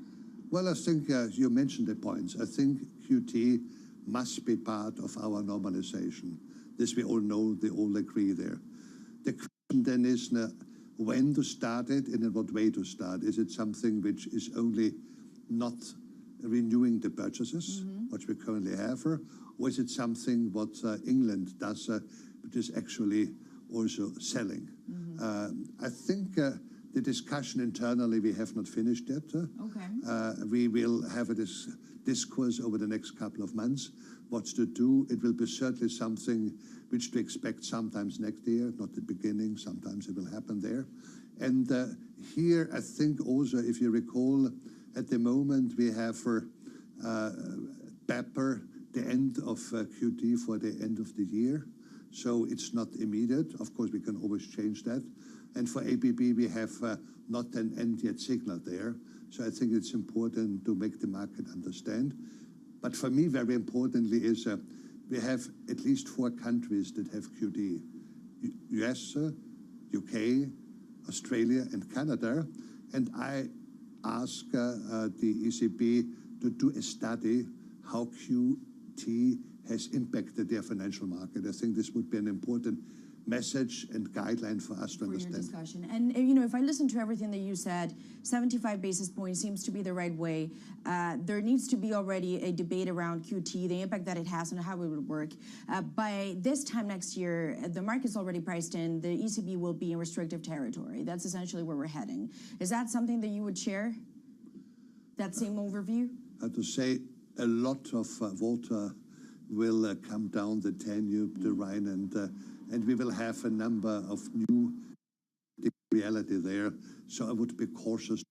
Well, I think you mentioned the points. I think QT must be part of our normalization. This we all know, they all agree there. The question then is when to start it and in what way to start. Is it something which is only not renewing the purchases, which we currently have, or is it something what England does, which is actually also selling? I think the discussion internally we have not finished yet. We will have a discourse over the next couple of months. What's to do? It will be certainly something which to expect sometimes next year, not the beginning. Sometimes it will happen there. And here, I think also, if you recall, at the moment we have for PEPR the end of QT for the end of the year. So it's not immediate. Of course, we can always change that. And for ABB, we have not an end yet signal there. So I think it's important to make the market understand. But for me, very importantly, is we have at least 4 countries that have QT. US, UK, Australia, and Canada. And I ask the ECB to do a study how QT has impacted their financial market. I think this would be an important message and guideline for us to understand. For your discussion. And, you know, if I listen to everything that you said, 75 basis points seems to be the right way. There needs to be already a debate around QT, the impact that it has and how it would work. By this time next year, the market's already priced in, the ECB will be in restrictive territory. That's essentially where we're heading. Is that something that you would share? That same overview? I have to say, a lot of water will come down the Danube, the Rhine, and we will have a number of new reality there. So I would be cautious.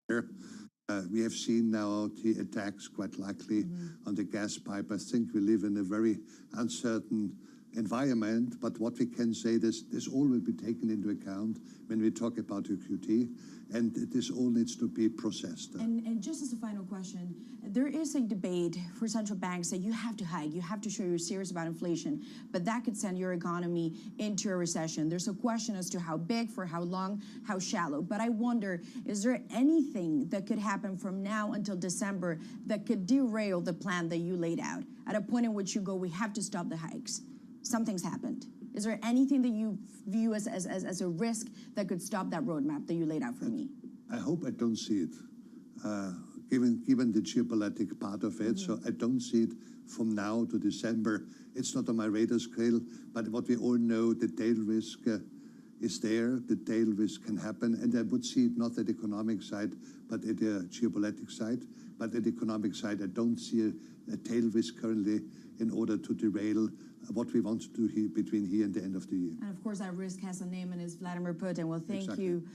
We have seen now the attacks quite likely on the gas pipe. I think we live in a very uncertain environment, but what we can say is this all will be taken into account when we talk about QT, and this all needs to be processed. And just as a final question, there is a debate for central banks that you have to hike, you have to show you're serious about inflation, but that could send your economy into a recession. There's a question as to how big, for how long, how shallow. But I wonder, is there anything that could happen from now until December that could derail the plan that you laid out? At a point in which you go, we have to stop the hikes. Something's happened. Is there anything that you view as a risk that could stop that roadmap that you laid out for me? I hope I don't see it, given the geopolitical part of it. So I don't see it from now to December. It's not on my radar scale, but what we all know, the tail risk is there. The tail risk can happen, and I would see it not at the economic side, but at the geopolitical side. But at the economic side, I don't see a tail risk currently in order to derail what we want to do here between here and the end of the year. And of course, that risk has a name, and it's Vladimir Putin. Well, thank you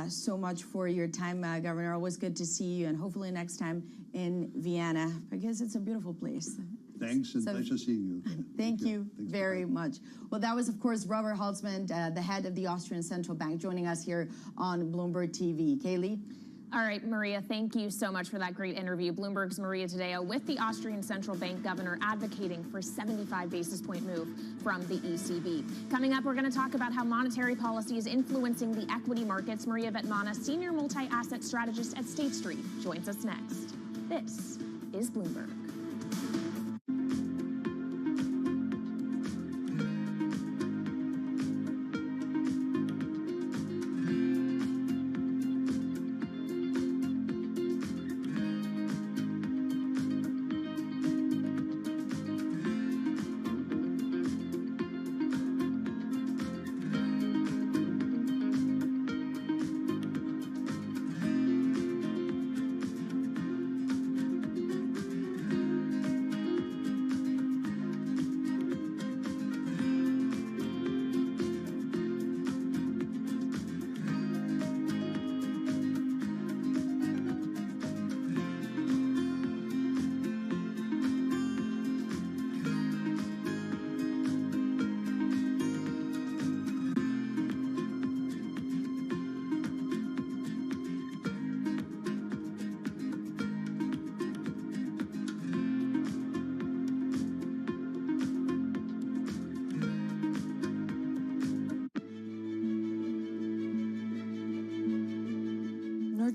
so much for your time, Governor. Always good to see you, and hopefully next time in Vienna, because it's a beautiful place. Thanks, and pleasure seeing you. Thank you very much. Well, that was, of course, Robert Holtzman, the head of the Austrian Central Bank, joining us here on Bloomberg TV. Kaylee? All right, Maria, thank you so much for that great interview. Bloomberg's Maria Tadeo with the Austrian Central Bank governor advocating for 75 basis point move from the ECB. Coming up, we're going to talk about how monetary policy is influencing the equity markets. Maria Vetmana, senior multi-asset strategist at State Street, joins us next. This is Bloomberg.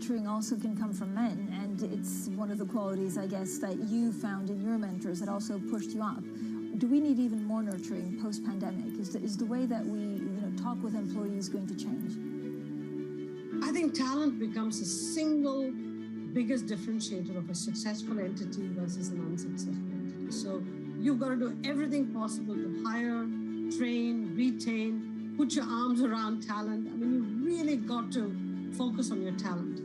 nurturing also can come from men, and it's one of the qualities, I guess, that you found in your mentors that also pushed you up. Do we need even more nurturing post-pandemic? Is the way that we talk with employees going to change? I think talent becomes the single biggest differentiator of a successful entity versus an unsuccessful entity. So you've got to do everything possible to hire, train, retain, put your arms around talent. I mean, you really got to focus on your talent.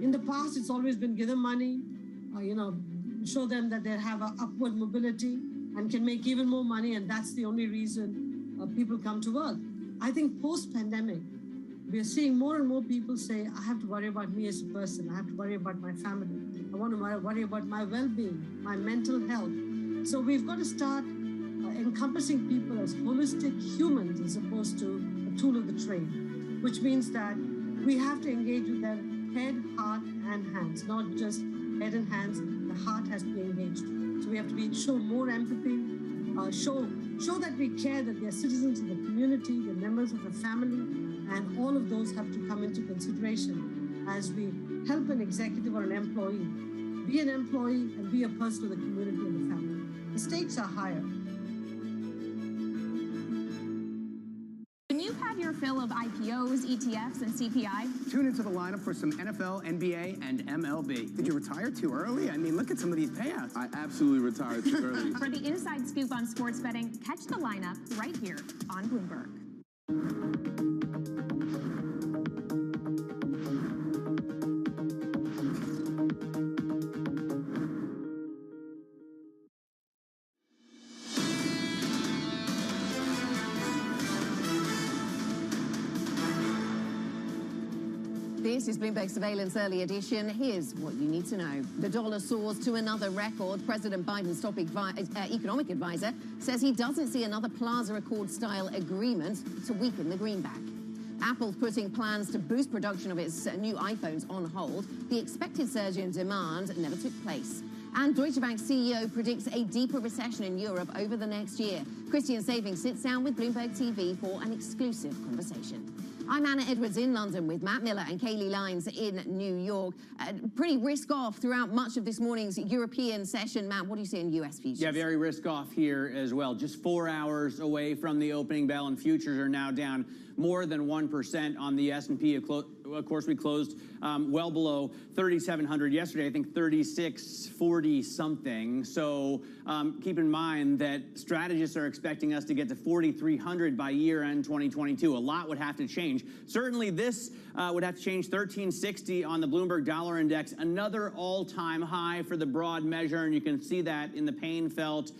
In the past, it's always been give them money, show them that they have an upward mobility and can make even more money, and that's the only reason people come to work. I think post-pandemic, we are seeing more and more people say, I have to worry about me as a person. I have to worry about my family. I want to worry about my well-being, my mental health. So we've got to start encompassing people as holistic humans as opposed to a tool of the trade, which means that we have to engage with them head, heart, and hands, not just head and hands. The heart has to be engaged. So we have to show more empathy, show that we care, that they're citizens of the community, they're members of the family, and all of those have to come into consideration as we help an executive or an employee be an employee and be a person of the community and the family. The stakes are higher. When you've had your fill of IPOs, ETFs, and CPI, tune into the lineup for some NFL, NBA, and MLB. Did you retire too early? I mean, look at some of these payouts. I absolutely retired too early. For the inside scoop on sports betting, catch the lineup right here on Bloomberg. This is Bloomberg Surveillance Early Edition. Here's what you need to know. The dollar soars to another record. President Biden's top economic advisor says he doesn't see another Plaza Accord-style agreement to weaken the greenback. Apple's putting plans to boost production of its new iPhones on hold. The expected surge in demand never took place. And Deutsche Bank CEO predicts a deeper recession in Europe over the next year. Christian Saving sits down with Bloomberg TV for an exclusive conversation. I'm Anna Edwards in London with Matt Miller and Kaylee Lines in New York. Pretty risk-off throughout much of this morning's European session. Matt, what do you see in U.S. futures? Yeah, very risk-off here as well. Just 4 hours away from the opening bell, and futures are now down more than 1% on the S&P. Of course, we closed well below 3,700 yesterday. I think 3640 something. So keep in mind that strategists are expecting us to get to 4,300 by year-end 2022. A lot would have to change. Certainly, this would have to change. 1360 on the Bloomberg Dollar Index, another all-time high for the broad measure, and you can see that in the pain felt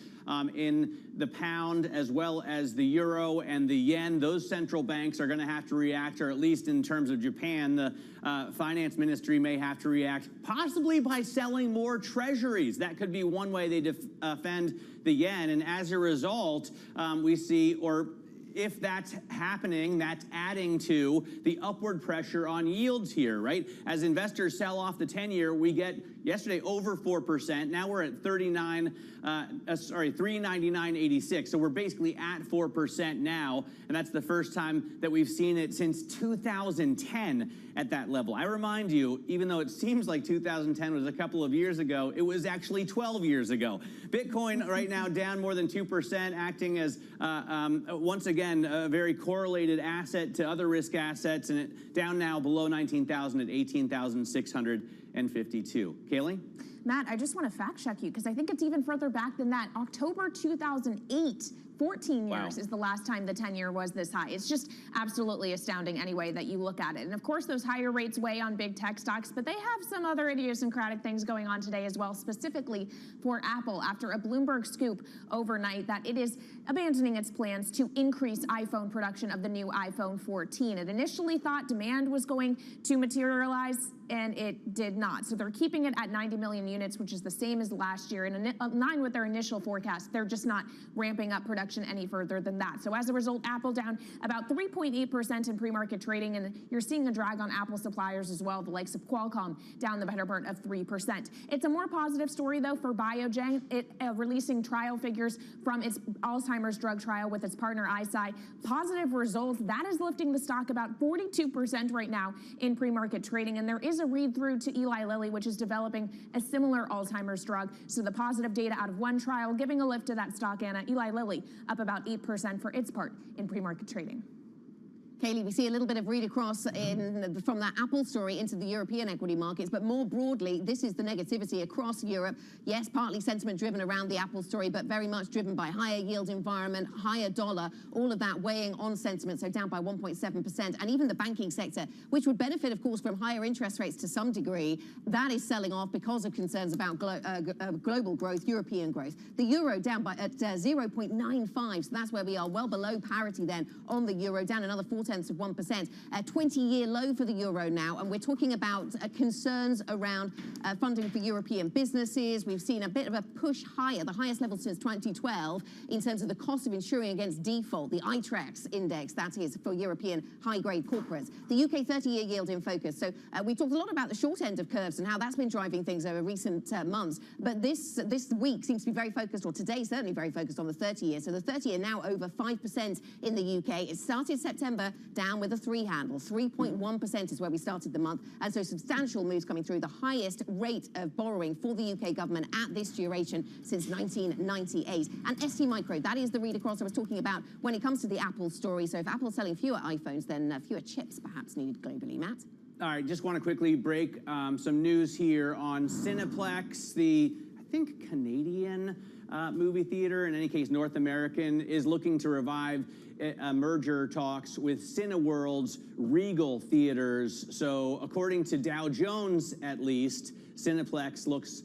in the pound as well as the euro and the yen. Those central banks are going to have to react, or at least in terms of Japan, the finance ministry may have to react, possibly by selling more treasuries. That could be one way they defend the yen. And as a result, we see, or if that's happening, that's adding to the upward pressure on yields here, right? As investors sell off the 10-year, we get yesterday over 4%. Now we're at 399.86. So we're basically at 4% now, and that's the first time that we've seen it since 2010 at that level. I remind you, even though it seems like 2010 was a couple of years ago, it was actually 12 years ago. Bitcoin right now down more than 2%, acting as once again a very correlated asset to other risk assets, and it down now below 19,000 at 18,652. Kaylee? Matt, I just want to fact check you because I think it's even further back than that. October 2008. 14 years is the last time the 10-year was this high. It's just absolutely astounding any way that you look at it. And of course, those higher rates weigh on big tech stocks, but they have some other idiosyncratic things going on today as well, specifically for Apple after a Bloomberg scoop overnight that it is abandoning its plans to increase iPhone production of the new iPhone 14. It initially thought demand was going to materialize, and it did not. So they're keeping it at 90 million units, which is the same as last year. And in line with their initial forecast, they're just not ramping up production any further than that. So as a result, Apple down about 3.8% in pre-market trading, and you're seeing a drag on Apple suppliers as well, the likes of Qualcomm down the better part of 3%. It's a more positive story, though, for Biogen. It releasing trial figures from its Alzheimer's drug trial with its partner Eisai. Positive results. That is lifting the stock about 42% right now in pre-market trading, and there is a a read-through to Eli Lilly, which is developing a similar Alzheimer's drug. So the positive data out of one trial giving a lift to that stock, Anna. Eli Lilly up about 8% for its part in pre-market trading. Kaylee, we see a little bit of read across from that Apple story into the European equity markets, but more broadly, this is the negativity across Europe. Yes, partly sentiment driven around the Apple story, but very much driven by higher yield environment, higher dollar, all of that weighing on sentiment, so down by 1.7%. And even the banking sector, which would benefit, of course, from higher interest rates to some degree, that is selling off because of concerns about global growth, European growth. The euro down by at 0.95, so that's where we are, well below parity then on the euro, down another 0.4%, a 20-year low for the euro now, and we're talking about concerns around funding for European businesses. We've seen a bit of a push higher, the highest level since 2012, in terms of the cost of insuring against default, the ITRAX index, that is, for European high-grade corporates. The UK 30-year yield in focus. So we talked a lot about the short end of curves and how that's been driving things over recent months, but this week seems to be very focused, or today certainly very focused on the 30-year. So the 30-year now over 5% in the UK. It started September down with a 3 handle. 3.1% is where we started the month, and so substantial moves coming through, the highest rate of borrowing for the UK government at this duration since 1998. And ST Micro, that is the read across I was talking about when it comes to the Apple story. So if Apple's selling fewer iPhones, then fewer chips perhaps needed globally. Matt? All right, just want to quickly break some news here on Cineplex, the, I think, Canadian movie theater, in any case North American, is looking to revive merger talks with Cineworld's Regal Theaters. So according to Dow Jones, at least, Cineplex looks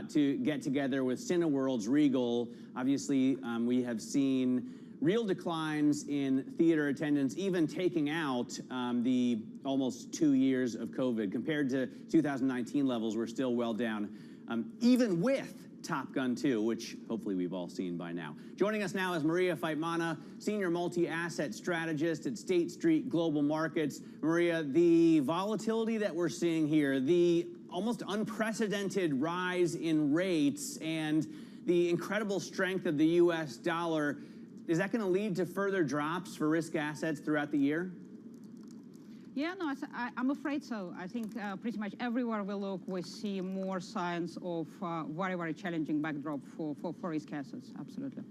to get together with Cineworld's Regal. Obviously, we have seen real declines in theater attendance, even taking out the almost 2 years of COVID. Compared to 2019 levels, we're still well down, even with Top Gun 2, which hopefully we've all seen by now. Joining us now is Maria Feitmana, Senior Multi-Asset Strategist at State Street Global Markets. Maria, the volatility that we're seeing here, the almost unprecedented rise in rates, and the incredible strength of the U.S. dollar, is that going to lead to further drops for risk assets throughout the year? Yeah, no, I'm afraid so. I think pretty much everywhere we look, we see more signs of very, very challenging backdrop for risk assets, absolutely.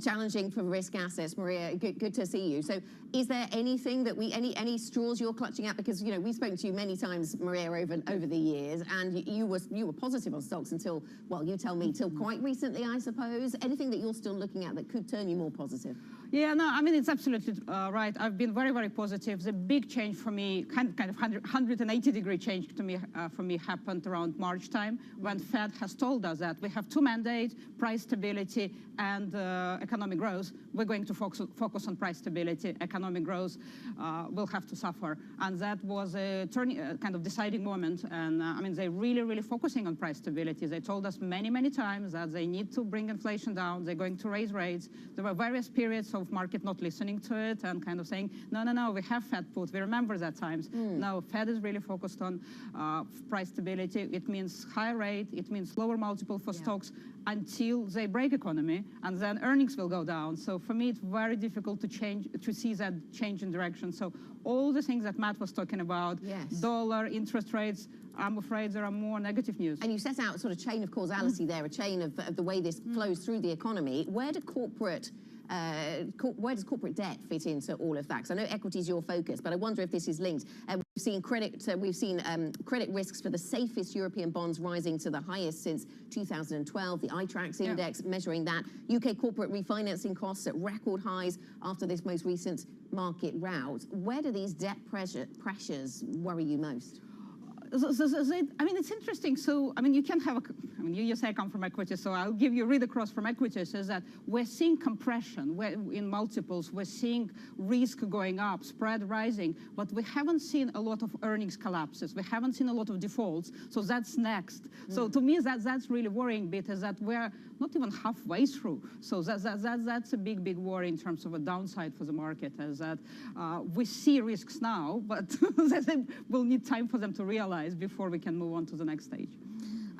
Challenging for risk assets. Maria, good to see you. So is there anything that any straws you're clutching at? Because, you know, we've spoken to you many times, Maria, over the years, and you were positive on stocks until, well, you tell me, till quite recently, I suppose. Anything that you're still looking at that could turn you more positive? Yeah, no, I mean, it's absolutely right. I've been very, very positive. The big change for me, kind of 180-degree change to me, for me happened around March time, when Fed has told us that we have 2 mandates, price stability and economic growth. We're going to focus on price stability. Economic growth will have to suffer. And that was a kind of deciding moment. And I mean, they're really, really focusing on price stability. They told us many, many times that they need to bring inflation down. They're going to raise rates. There were various periods of market not listening to it and kind of saying, no, we have Fed put. We remember that times. No, Fed is really focused on price stability. It means higher rate. It means lower multiple for stocks until they break economy, and then earnings will go down. So for me, it's very difficult to see that change in direction. So all the things that Matt was talking about, dollar, interest rates, I'm afraid there are more negative news. And you set out a sort of chain of causality there, a chain of the way this flows through the economy. Where does corporate debt fit into all of that? Because I know equity is your focus, but I wonder if this is linked. We've seen credit risks for the safest European bonds rising to the highest since 2012. The ITRAX index measuring that. UK corporate refinancing costs at record highs after this most recent market rout. Where do these debt pressures worry you most? I mean, it's interesting. So, I mean, you can have you say I come from equity, so I'll give you a read across from equities, is that we're seeing compression in multiples. We're seeing risk going up, spread rising, but we haven't seen a lot of earnings collapses. We haven't seen a lot of defaults. So that's next. So to me, that's really worrying bit, is that we're not even halfway through. So that's a big worry in terms of a downside for the market, is that we see risks now, but we'll need time for them to realize before we can move on to the next stage.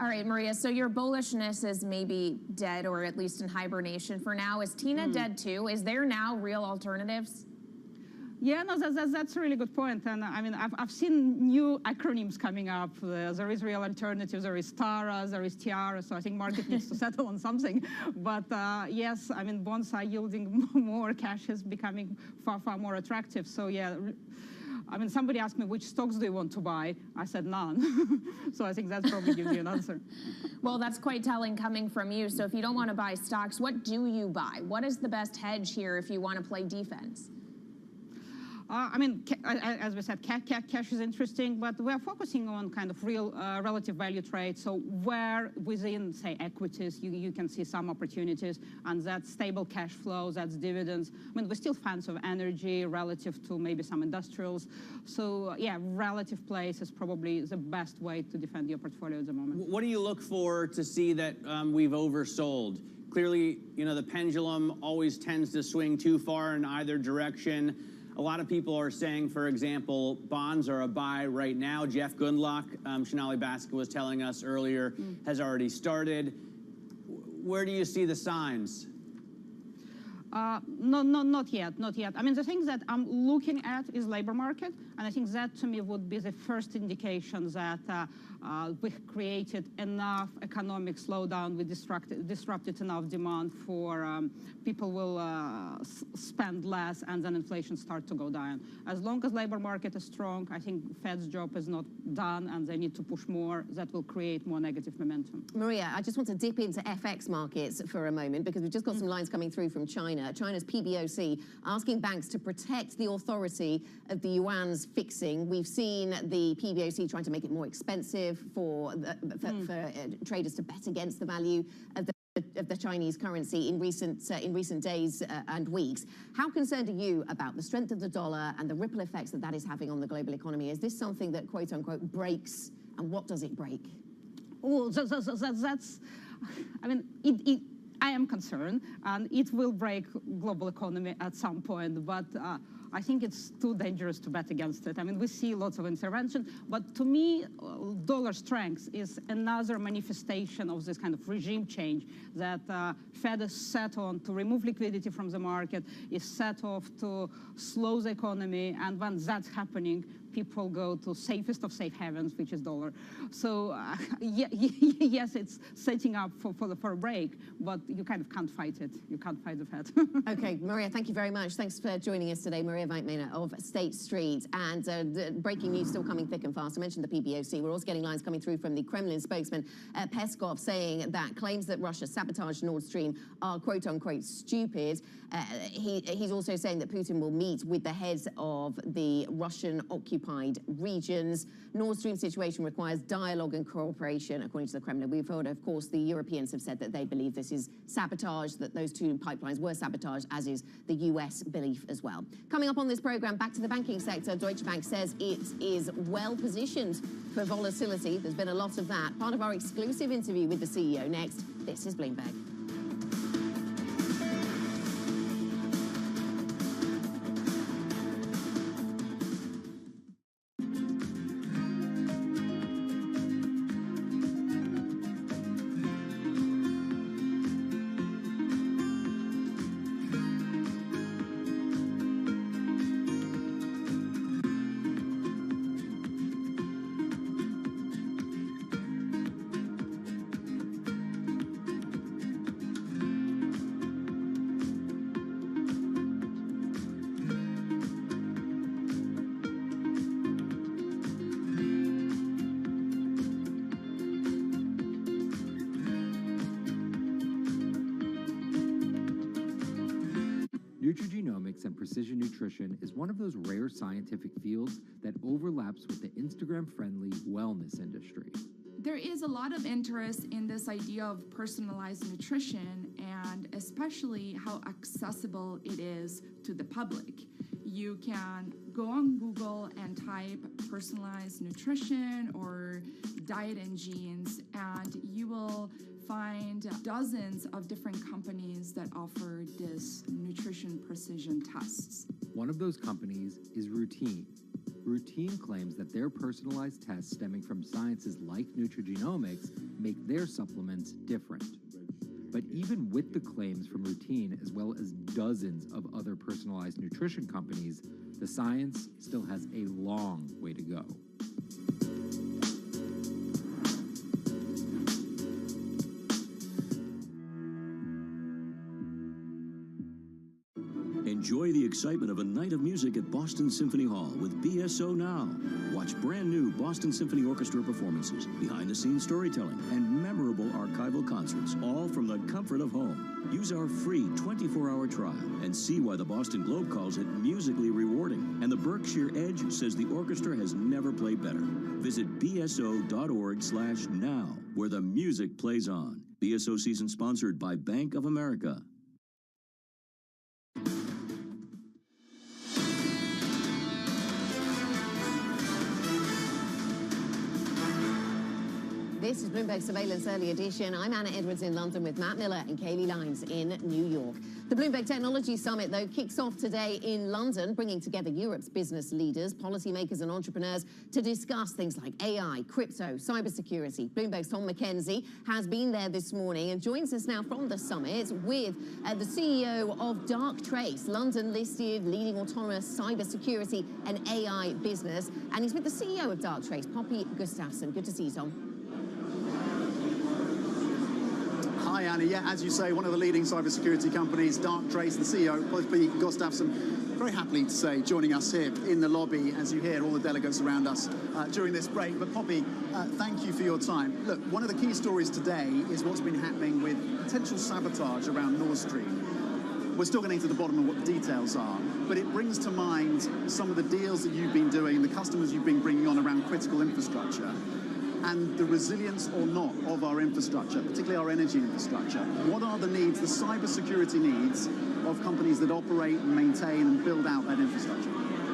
All right, Maria, so your bullishness is maybe dead, or at least in hibernation for now. Is Tina dead too? Is there now real alternatives? Yeah, no, that's a really good point. And I mean, I've seen new acronyms coming up. There is Real Alternative, there is TARA, there is Tiara. So I think market needs to settle on something. But yes, I mean, bonds are yielding more. Cash is becoming far, far more attractive. So yeah, I mean, somebody asked me, which stocks do you want to buy? I said none. So I think that probably gives you an answer. Well, that's quite telling coming from you. So if you don't want to buy stocks, what do you buy? What is the best hedge here if you want to play defense? I mean, as we said, cash is interesting, but we're focusing on kind of real relative value trade. So where within, say, equities, you can see some opportunities, and that's stable cash flows, that's dividends. I mean, we're still fans of energy relative to maybe some industrials. So yeah, relative place is probably the best way to defend your portfolio at the moment. What do you look for to see that we've oversold? Clearly, you know, the pendulum always tends to swing too far in either direction. A lot of people are saying, for example, bonds are a buy right now. Jeff Gundlach, Sonali Baskett was telling us earlier, has already started. Where do you see the signs? No, not yet. I mean, the thing that I'm looking at is labor market, and I think that to me would be the first indication that we've created enough economic slowdown, we disrupted enough demand for people will spend less, and then inflation start to go down. As long as labor market is strong, I think Fed's job is not done, and they need to push more. That will create more negative momentum. Maria, I just want to dip into FX markets for a moment, because we've just got some lines coming through from China. China's PBOC asking banks to protect the authority of the yuan's fixing. We've seen the PBOC trying to make it more expensive for traders to bet against the value of the Chinese currency in recent days and weeks. How concerned are you about the strength of the dollar and the ripple effects that is having on the global economy? Is this something that, quote unquote, breaks, and what does it break? Oh, that's I mean, I am concerned, and it will break global economy at some point, but I think it's too dangerous to bet against it. I mean, we see lots of intervention, but to me, dollar strength is another manifestation of this kind of regime change that Fed is set on to remove liquidity from the market, is set off to slow the economy, and when that's happening, people go to safest of safe havens, which is dollar. So yes, it's setting up for a break, but you kind of can't fight it. You can't fight the Fed. Okay, Maria, thank you very much. Thanks for joining us today. Maria Weitmeier of State Street. And the breaking news still coming thick and fast. I mentioned the PBOC. We're also getting lines coming through from the Kremlin spokesman, Peskov, saying that claims that Russia sabotaged Nord Stream are, quote unquote, stupid. He's also saying that Putin will meet with the heads of the Russian-occupied regions. Nord Stream situation requires dialogue and cooperation, according to the Kremlin. We've heard, of course, the Europeans have said that they believe this is sabotage, that those two pipelines were sabotaged, as is the US belief as well. Coming up on this program, back to the banking sector, Deutsche Bank says it is well positioned for volatility. There's been a lot of that. Part of our exclusive interview with the CEO next. This is Bloomberg. Nutrigenomics and precision nutrition is one of those rare scientific fields that overlaps with the Instagram-friendly wellness industry. There is a lot of interest in this idea of personalized nutrition, and especially how accessible it is to the public. You can go on Google and type personalized nutrition or diet and genes, and you will find dozens of different companies that offer this nutrition precision tests. One of those companies is Routine. Routine claims that their personalized tests stemming from sciences like nutrigenomics make their supplements different. But even with the claims from Routine, as well as dozens of other personalized nutrition companies, The science still has a long way to go. Enjoy the excitement of a night of music at Boston Symphony Hall with BSO Now. Watch brand new Boston Symphony Orchestra performances, behind-the-scenes storytelling, and memorable archival concerts, all from the comfort of home. Use our free 24-hour trial and see why the Boston Globe calls it musically rewarding. And the Berkshire Edge says the orchestra has never played better. Visit bso.org/now, where the music plays on. BSO season sponsored by Bank of America. This is Bloomberg Surveillance Early Edition. I'm Anna Edwards in London with Matt Miller and Kaylee Lines in New York. The Bloomberg Technology Summit, though, kicks off today in London, bringing together Europe's business leaders, policymakers and entrepreneurs to discuss things like AI, crypto, cybersecurity. Bloomberg's Tom McKenzie has been there this morning and joins us now from the summit with the CEO of Darktrace, London-listed leading autonomous cybersecurity and AI business. And he's with the CEO of Darktrace, Poppy Gustafsson. Good to see you, Tom. Hi, Anna. Yeah, as you say, one of the leading cybersecurity companies, Darktrace, the CEO, Poppy Gustafsson, very happily to say, joining us here in the lobby, as you hear all the delegates around us during this break. But Poppy, thank you for your time. Look, one of the key stories today is what's been happening with potential sabotage around Nord Stream. We're still getting to the bottom of what the details are, but it brings to mind some of the deals that you've been doing, the customers you've been bringing on around critical infrastructure, and the resilience or not of our infrastructure, particularly our energy infrastructure. What are the needs, the cybersecurity needs of companies that operate and maintain and build out that infrastructure?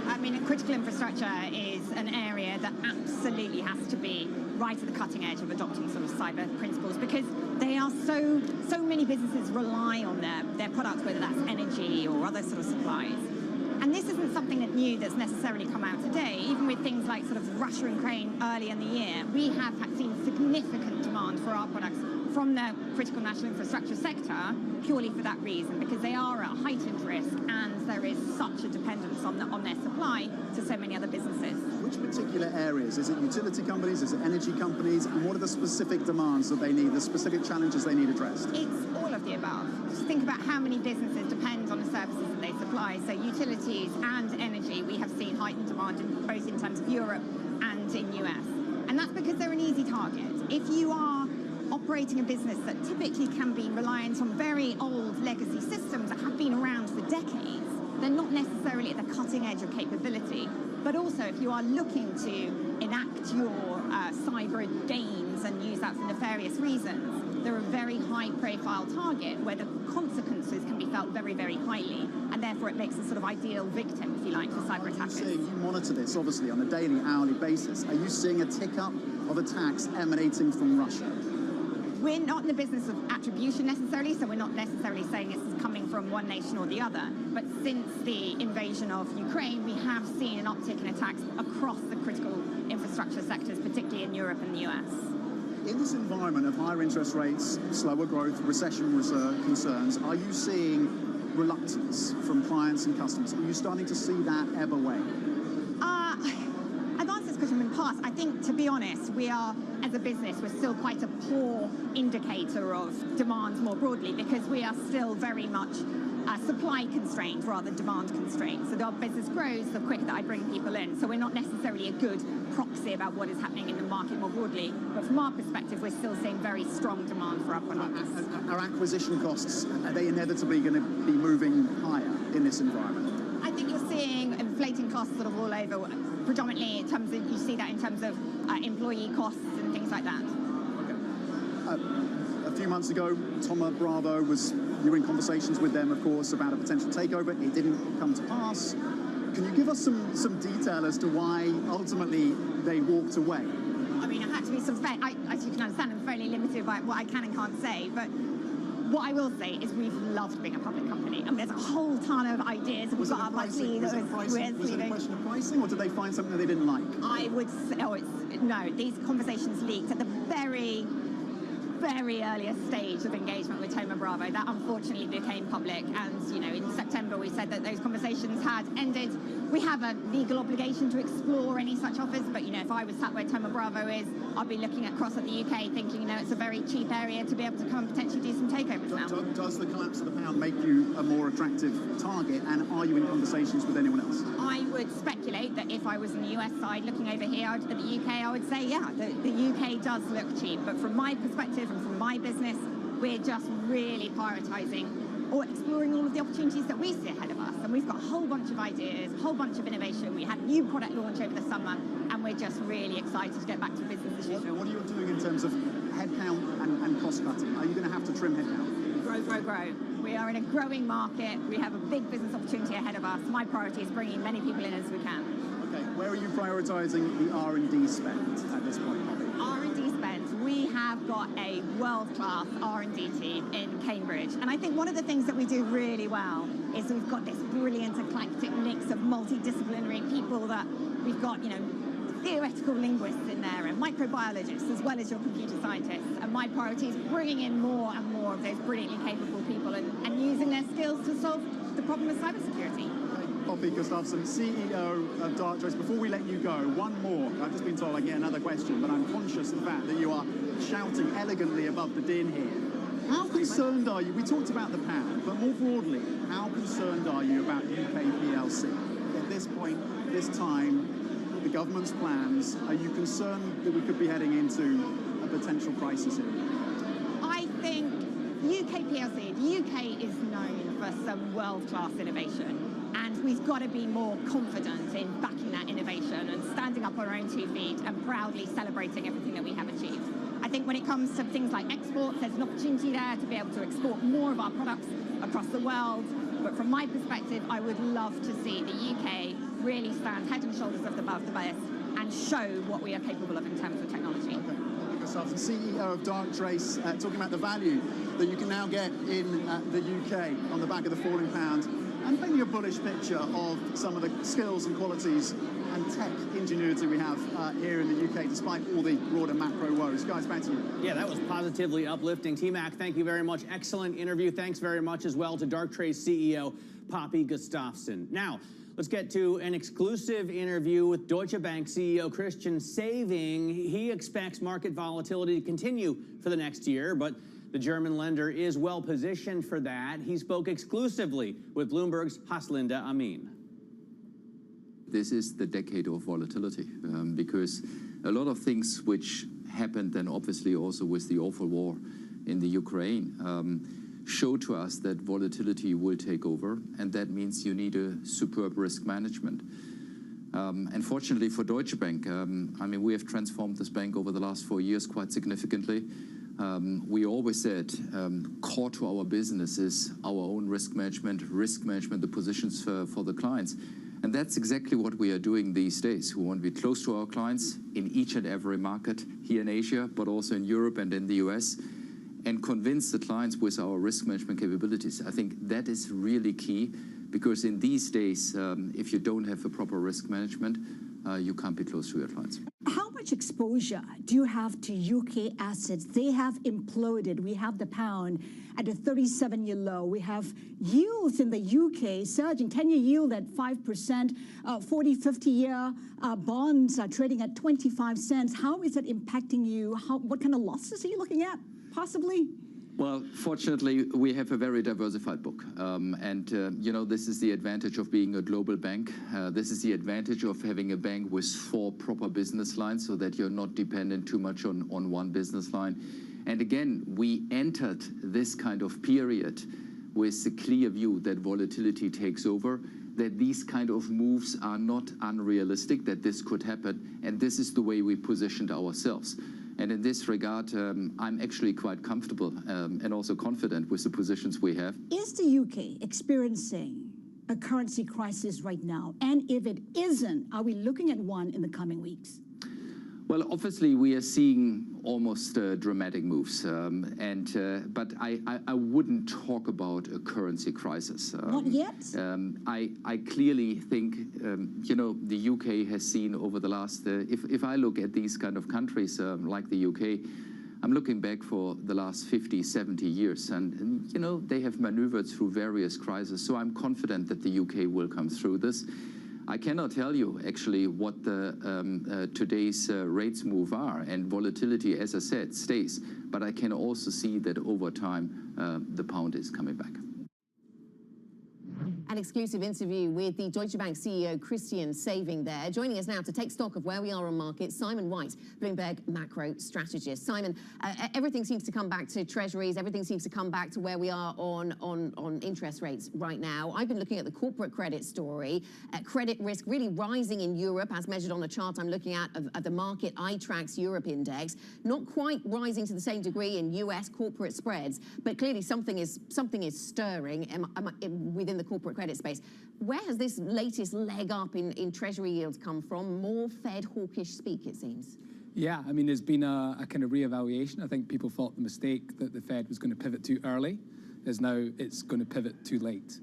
I mean, critical infrastructure is an area that absolutely has to be right at the cutting edge of adopting sort of cyber principles, because they are so many businesses rely on their products, whether that's energy or other sort of supplies. And this isn't something that's new that's necessarily come out today. Even with things like sort of Russia and Ukraine early in the year, we have seen significant demand for our products from the critical national infrastructure sector purely for that reason, because they are at heightened risk and there is such a dependence on their supply to so many other businesses. Which particular areas? Is it utility companies? Is it energy companies? And what are the specific demands that they need, the specific challenges they need addressed? It's all of the above. Just think about how many businesses depend on the services that they supply. So utilities and energy, we have seen heightened demand both in terms of Europe and in US. And that's because they're an easy target. If you are operating a business that typically can be reliant on very old legacy systems that have been around for decades, they're not necessarily at the cutting edge of capability. But also, if you are looking to enact your cyber gains and use that for nefarious reasons, they're a very high-profile target where the consequences can be felt very, very highly, and therefore it makes a sort of ideal victim, if you like, for cyber attackers. You monitor this, obviously, on a daily, hourly basis. Are you seeing a tick-up of attacks emanating from Russia? We're not in the business of attribution necessarily, so we're not necessarily saying it's coming from one nation or the other. But since the invasion of Ukraine, we have seen an uptick in attacks across the critical infrastructure sectors, particularly in Europe and the US. In this environment of higher interest rates, slower growth, recession concerns, are you seeing reluctance from clients and customers? Are you starting to see that ebb away? I've answered this question in the past. I think, to be honest, we are, as a business, we're still quite a poor indicator of demand more broadly, because we are still very much supply constrained rather than demand constrained. So our business grows, the quicker that I bring people in. So we're not necessarily a good proxy about what is happening in the market more broadly. But from our perspective, we're still seeing very strong demand for our products. Are acquisition costs, are they inevitably going to be moving higher in this environment? I think you're seeing inflating costs sort of all over, predominantly in terms of, you see that in terms of employee costs and things like that. Okay. A few months ago, Thoma Bravo you were in conversations with them, of course, about a potential takeover. It didn't come to pass. Can you give us some detail as to why ultimately they walked away? I mean, I had to be sort of, as you can understand, I'm fairly limited by what I can and can't say, but what I will say is we've loved being a public company. I mean, there's a whole ton of ideas that we've got up our sleeve. Was it a question of pricing, or did they find something that they didn't like? I would say, no, these conversations leaked at the very earliest stage of engagement with Thoma Bravo. That unfortunately became public, and in September we said that those conversations had ended. We have a legal obligation to explore any such offers, but if I was sat where Thoma Bravo is, I'd be looking across at the UK thinking, it's a very cheap area to be able to come and potentially do some takeovers now. Does the collapse of the pound make you a more attractive target, and are you in conversations with anyone else? I would speculate that if I was on the US side looking over here at the UK, I would say, yeah, the UK does look cheap. But from my perspective and from my business, we're just really prioritising or exploring all of the opportunities that we see ahead of us. And we've got a whole bunch of ideas, a whole bunch of innovation. We had a new product launch over the summer, and we're just really excited to get back to business as usual. What are you doing in terms of headcount and cost cutting? Are you going to have to trim headcount? Grow, grow, grow. We are in a growing market. We have a big business opportunity ahead of us. My priority is bringing many people in as we can. Okay, where are you prioritising the R&D spend at this point, Poppy? R&D spend. We have got a world-class R&D team in Cambridge. And I think one of the things that we do really well is we've got this brilliant eclectic mix of multidisciplinary people that we've got, theoretical linguists in there and microbiologists as well as your computer scientists. And my priority is bringing in more and more of those brilliantly capable people and using their skills to solve the problem of cybersecurity. Poppy Gustafsson, CEO of Darktrace. Before we let you go, one more. I've just been told I get another question, but I'm conscious of the fact that you are shouting elegantly above the din here. How concerned are you? We talked about the pound, but more broadly, how concerned are you about UK PLC? At this point, this time, the government's plans, are you concerned that we could be heading into a potential crisis here? I think UK PLC, the UK is known for some world-class innovation. And we've got to be more confident in backing that innovation and standing up on our own 2 feet and proudly celebrating everything that we have achieved. I think when it comes to things like exports, there's an opportunity there to be able to export more of our products across the world. But from my perspective, I would love to see the UK really stand head and shoulders above the best and show what we are capable of in terms of technology. Okay. CEO of Darktrace, talking about the value that you can now get in the UK on the back of the falling pound, and painting a bullish picture of some of the skills and qualities and tech ingenuity we have here in the UK, despite all the broader macro woes. Guys, back to you. Yeah, that was positively uplifting. T-Mac, thank you very much. Excellent interview. Thanks very much as well to Darktrace CEO Poppy Gustafsson. Now, let's get to an exclusive interview with Deutsche Bank CEO Christian Sewing. He expects market volatility to continue for the next year, but the German lender is well positioned for that. He spoke exclusively with Bloomberg's Haslinda Amin. This is the decade of volatility because a lot of things which happened then obviously also with the awful war in the Ukraine show to us that volatility will take over, and that means you need a superb risk management. And fortunately for Deutsche Bank, we have transformed this bank over the last 4 years quite significantly. We always said core to our business is our own risk management, the positions for the clients. And that's exactly what we are doing these days. We want to be close to our clients in each and every market here in Asia, but also in Europe and in the US, and convince the clients with our risk management capabilities. I think that is really key, because in these days, if you don't have a proper risk management, you can't be close to your clients. How much exposure do you have to UK assets? They have imploded. We have the pound at a 37-year low. We have yields in the UK surging, 10-year yield at 5%, 40, 50-year bonds are trading at 25 cents. How is that impacting you? What kind of losses are you looking at, possibly? Well, fortunately, we have a very diversified book. This is the advantage of being a global bank. This is the advantage of having a bank with 4 proper business lines so that you're not dependent too much on one business line. And again, we entered this kind of period with a clear view that volatility takes over, that these kind of moves are not unrealistic, that this could happen. And this is the way we positioned ourselves. And in this regard, I'm actually quite comfortable and also confident with the positions we have. Is the UK experiencing a currency crisis right now? And if it isn't, are we looking at one in the coming weeks? Well, obviously, we are seeing almost dramatic moves. But I wouldn't talk about a currency crisis. Not yet? I clearly think, the UK has seen over the last, if I look at these kind of countries like the UK, I'm looking back for the last 50, 70 years. And they have maneuvered through various crises. So I'm confident that the UK will come through this. I cannot tell you actually what the today's rates move are, and volatility, as I said, stays. But I can also see that over time the pound is coming back. An exclusive interview with the Deutsche Bank CEO Christian Saving there. Joining us now to take stock of where we are on markets, Simon White, Bloomberg macro strategist. Simon, everything seems to come back to treasuries. Everything seems to come back to where we are on interest rates right now. I've been looking at the corporate credit story. Credit risk really rising in Europe, as measured on the chart I'm looking at of the market iTraxx Europe index. Not quite rising to the same degree in US corporate spreads, but clearly something is stirring within the corporate credit space. Where has this latest leg up in treasury yields come from? More Fed hawkish speak, it seems. Yeah, I mean, there's been a kind of reevaluation. I think people thought the mistake that the Fed was going to pivot too early is now it's going to pivot too late.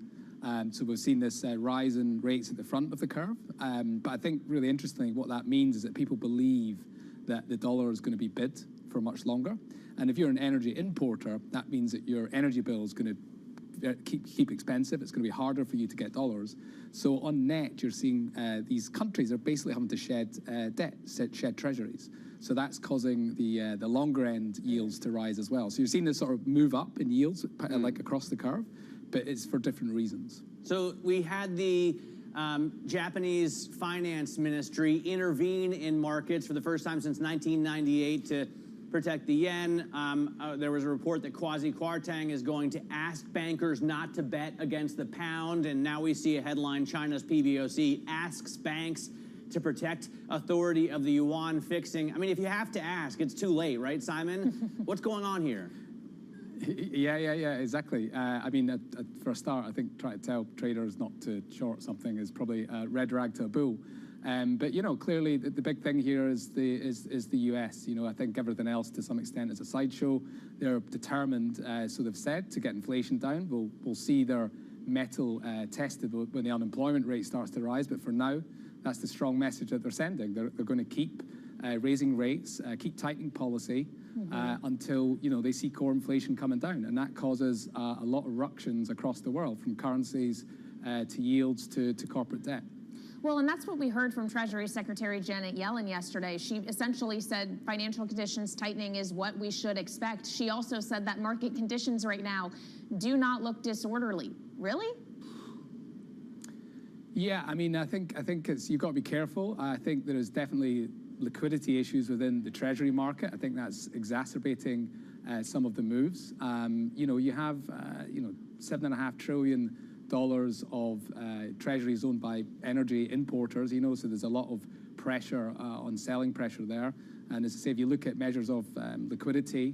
So we've seen this rise in rates at the front of the curve. But I think really interestingly, what that means is that people believe that the dollar is going to be bid for much longer. And if you're an energy importer, that means that your energy bill is going to keep expensive. It's going to be harder for you to get dollars. So on net, you're seeing these countries are basically having to shed debt, shed treasuries. So that's causing the longer end yields to rise as well. So you're seeing this sort of move up in yields, like across the curve, but it's for different reasons. So we had the Japanese finance ministry intervene in markets for the first time since 1998 to protect the yen. There was a report that Kwasi Kwarteng is going to ask bankers not to bet against the pound, and now we see a headline, China's PBOC asks banks to protect authority of the yuan fixing. I mean, if you have to ask, it's too late, right, Simon? What's going on here? Yeah, exactly. I mean, for a start, I think trying to tell traders not to short something is probably a red rag to a bull. But you know, clearly the big thing here is the US. You know, I think everything else to some extent is a sideshow. They're determined, so they've said, to get inflation down. We'll see their mettle tested when the unemployment rate starts to rise. But for now, that's the strong message that they're sending. They're going to keep raising rates, keep tightening policy until they see core inflation coming down, and that causes a lot of ructions across the world, from currencies to yields to corporate debt. Well, and that's what we heard from Treasury Secretary Janet Yellen yesterday. She essentially said financial conditions tightening is what we should expect. She also said that market conditions right now do not look disorderly. Really? Yeah, I mean, I think you've got to be careful. I think there is definitely liquidity issues within the Treasury market. I think that's exacerbating some of the moves. You have $7.5 trillion of treasuries owned by energy importers, so there's a lot of pressure on selling pressure there. And as I say, if you look at measures of liquidity,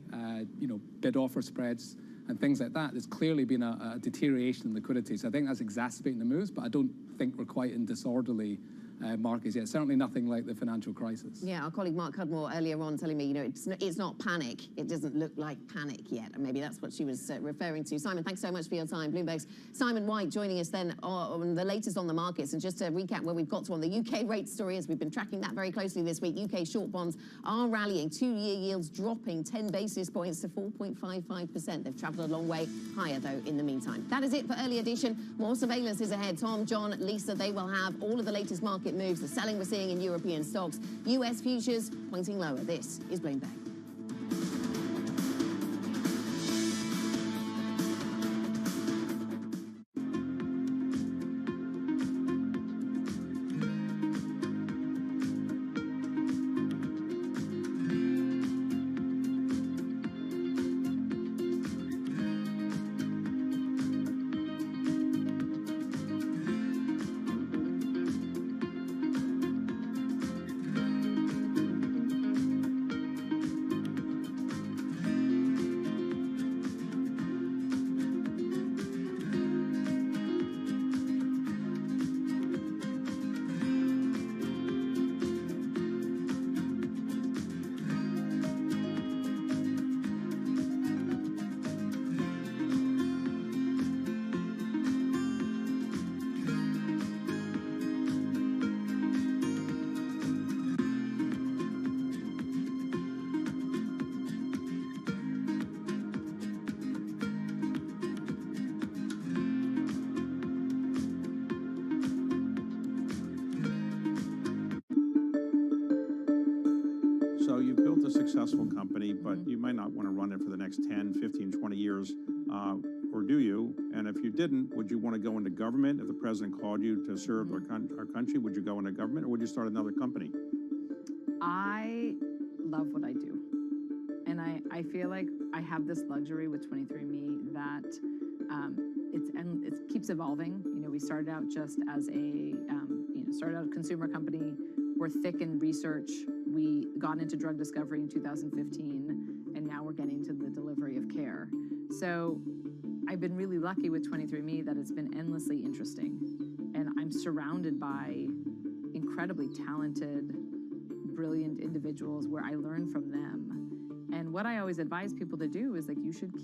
bid-offer spreads and things like that, there's clearly been a deterioration in liquidity. So I think that's exacerbating the moves, but I don't think we're quite in disorderly markets yet. Certainly nothing like the financial crisis. Yeah, our colleague Mark Cudmore earlier on telling me, it's not panic. It doesn't look like panic yet. And maybe that's what she was referring to. Simon, thanks so much for your time. Bloomberg's Simon White joining us then on the latest on the markets. And just to recap where we've got to on the UK rate story, as we've been tracking that very closely this week, UK short bonds are rallying. 2-year yields dropping 10 basis points to 4.55%. They've travelled a long way higher, though, in the meantime. That is it for early edition. More surveillance is ahead. Tom, John, Lisa, they will have all of the latest market moves, the selling we're seeing in European stocks, US futures pointing lower. This is Bloomberg. successful company, but you might not want to run it for the next 10, 15, 20 years, or do you? And if you didn't, would you want to go into government? If the president called you to serve our country, would you go into government, or would you start another company? I love what I do. And I feel like I have this luxury with 23andMe that it keeps evolving. You know, we started out just as a consumer company. We're thick in research. We got into drug discovery in 2015, and now we're getting to the delivery of care. So I've been really lucky with 23andMe that it's been endlessly interesting. And I'm surrounded by incredibly talented, brilliant individuals where I learn from them. And what I always advise people to do is, like, you should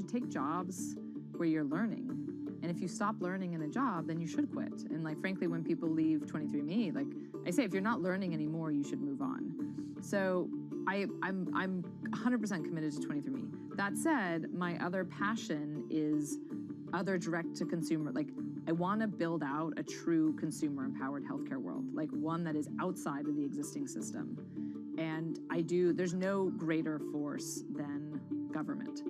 take jobs where you're learning. And if you stop learning in a job, then you should quit. And, like, frankly, when people leave 23andMe, like I say, if you're not learning anymore, you should move on. So I'm 100% committed to 23andMe. That said, my other passion is other direct-to-consumer. Like, I want to build out a true consumer-empowered healthcare world, like one that is outside of the existing system. And there's no greater force than government.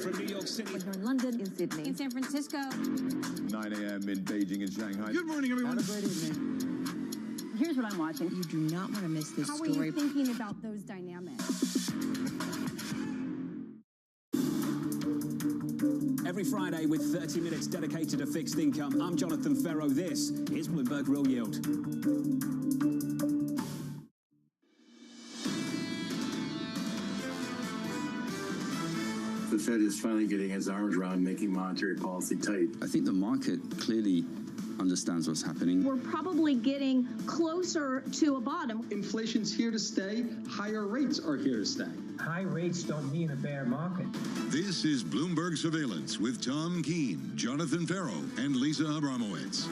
From New York City. When you're in London, in Sydney, in San Francisco. 9 a.m. in Beijing and Shanghai. Good morning, everyone. Have a great evening. Here's what I'm watching. You do not want to miss this How story. are you thinking about those dynamics? Every Friday with 30 minutes dedicated to fixed income, I'm Jonathan Ferro. This is Bloomberg Real Yield. The Fed is finally getting its arms around making monetary policy tight. I think the market clearly understands what's happening. We're probably getting closer to a bottom. Inflation's here to stay. Higher rates are here to stay. High rates don't mean a bear market. This is Bloomberg Surveillance with Tom Keene, Jonathan Ferro, and Lisa Abramowitz.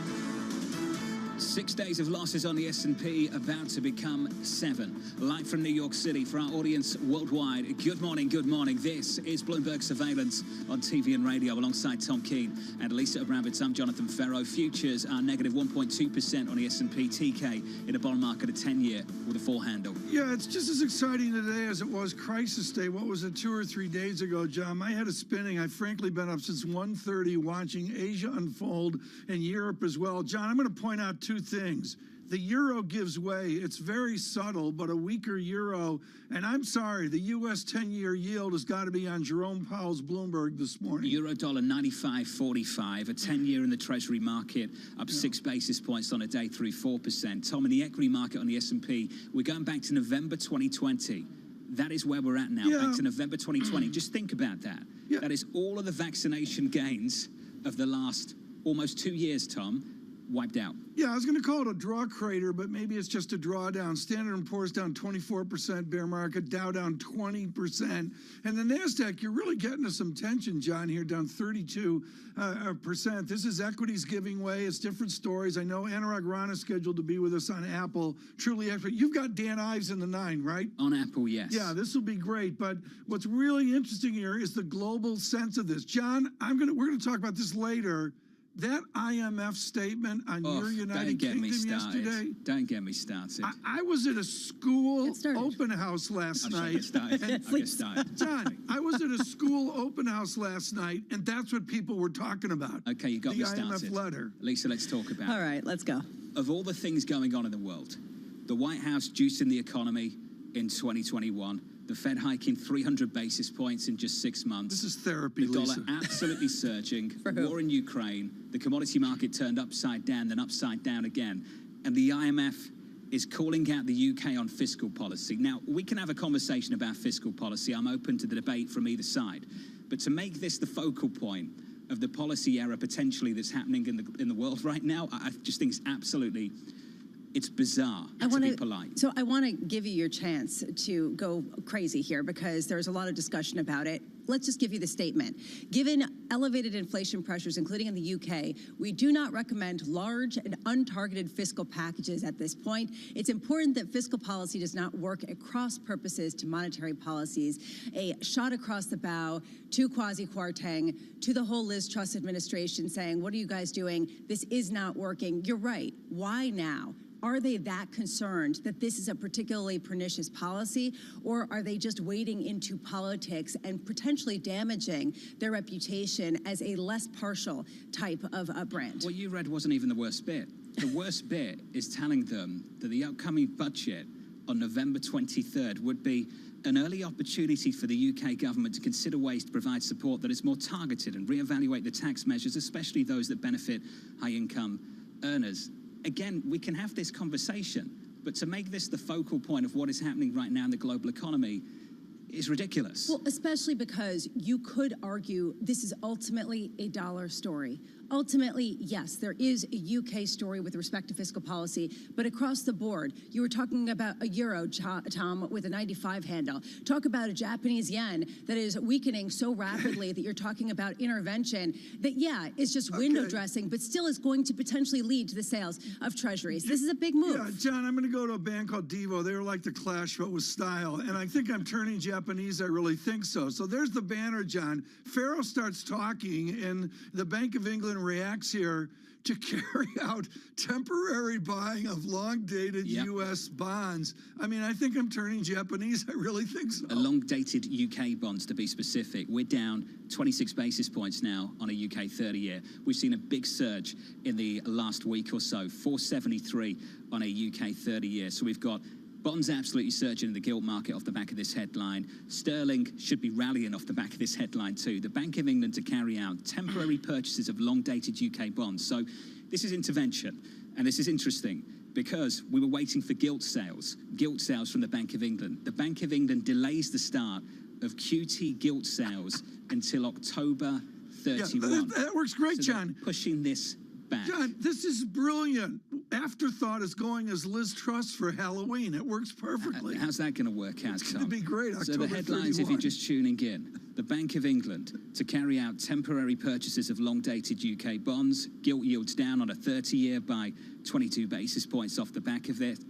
6 days of losses on the S&P, about to become 7. Live from New York City for our audience worldwide. Good morning, good morning. This is Bloomberg Surveillance on TV and radio alongside Tom Keene and Lisa Abramowitz. I'm Jonathan Ferro. Futures are negative 1.2% on the S&P TK in a bond market, a 10-year with a 4 handle. Yeah, it's just as exciting today as it was crisis day. What was it, 2 or 3 days ago, John? My head is spinning. I've frankly been up since 1:30 watching Asia unfold and Europe as well. John, I'm going to point out 2 things. The euro gives way. It's very subtle, but a weaker euro. And I'm sorry, the U.S. 10-year yield has got to be on Jerome Powell's Bloomberg this morning. Euro dollar 95.45, a 10-year in the Treasury market, up 6 basis points on a day through 4%. Tom, in the equity market on the S&P, we're going back to November 2020. That is where we're at now, back to November 2020. Just think about that. That is all of the vaccination gains of the last almost 2 years, Tom, wiped out. Yeah, I was going to call it a draw crater, but maybe it's just a drawdown. Standard & Poor's down 24%, bear market, Dow down 20%. And the NASDAQ, you're really getting to some tension, John, here, down 32%. This is equities giving way. It's different stories. I know Anurag Rana is scheduled to be with us on Apple. Truly expert. You've got Dan Ives in the 9, right? On Apple, yes. Yeah, this will be great. But what's really interesting here is the global sense of this. John, we're going to talk about this later. That IMF statement on your United Kingdom yesterday. Don't get me started. I was at a school open house last night. John, I was at a school open house last night, and that's what people were talking about. Okay, you got me started. The IMF letter. Lisa, let's talk about it. All right, let's go. Of all the things going on in the world, the White House juicing the economy in 2021, the Fed hiking 300 basis points in just 6 months. This is therapy, The dollar Lisa. absolutely surging. War in Ukraine. The commodity market turned upside down, then upside down again. And the IMF is calling out the UK on fiscal policy. Now, we can have a conversation about fiscal policy. I'm open to the debate from either side. But to make this the focal point of the policy error potentially that's happening in the world right now, I just think it's absolutely It's bizarre, to be polite. So I want to give you your chance to go crazy here because there's a lot of discussion about it. Let's just give you the statement. Given elevated inflation pressures, including in the UK, we do not recommend large and untargeted fiscal packages at this point. It's important that fiscal policy does not work at cross purposes to monetary policies. A shot across the bow to Kwasi Kwarteng, to the whole Liz Truss administration saying, what are you guys doing? This is not working. You're right. Why now? Are they that concerned that this is a particularly pernicious policy, or are they just wading into politics and potentially damaging their reputation as a less partial type of a brand? What you read wasn't even the worst bit. The worst bit is telling them that the upcoming budget on November 23rd would be an early opportunity for the UK government to consider ways to provide support that is more targeted and reevaluate the tax measures, especially those that benefit high-income earners. Again, we can have this conversation, but to make this the focal point of what is happening right now in the global economy is ridiculous. Well, especially because you could argue this is ultimately a dollar story. Ultimately, yes, there is a UK story with respect to fiscal policy, but across the board, you were talking about a euro, Tom, with a 95 handle. Talk about a Japanese yen that is weakening so rapidly that you're talking about intervention that, yeah, is just window dressing, but still is going to potentially lead to the sales of treasuries. This is a big move. Yeah, John, I'm going to go to a band called Devo. They were like the Clash, but with style. And I think I'm turning Japanese. I really think so. So there's the banner, John. Pharaoh starts talking, and the Bank of England reacts here to carry out temporary buying of long-dated U.S. bonds. I mean, I think I'm turning Japanese. I really think so. Long-dated UK bonds, to be specific. We're down 26 basis points now on a UK 30-year. We've seen a big surge in the last week or so, 473 on a UK 30-year. So we've got bonds absolutely surging in the gilt market off the back of this headline. Sterling should be rallying off the back of this headline too. The Bank of England to carry out temporary purchases of long-dated UK bonds. So this is intervention, and this is interesting because we were waiting for gilt sales from the Bank of England. The Bank of England delays the start of QT gilt sales until October 31. Yeah, that works great, so John. Pushing this back. John, this is brilliant. Afterthought is going as Liz Truss for Halloween. It works perfectly. How's that going to work out, Tom? It's going to be great. October so the headlines, 31. if you're just tuning in, the Bank of England to carry out temporary purchases of long-dated UK bonds, gilt yields down on a 30-year by 22 basis points off the back of it.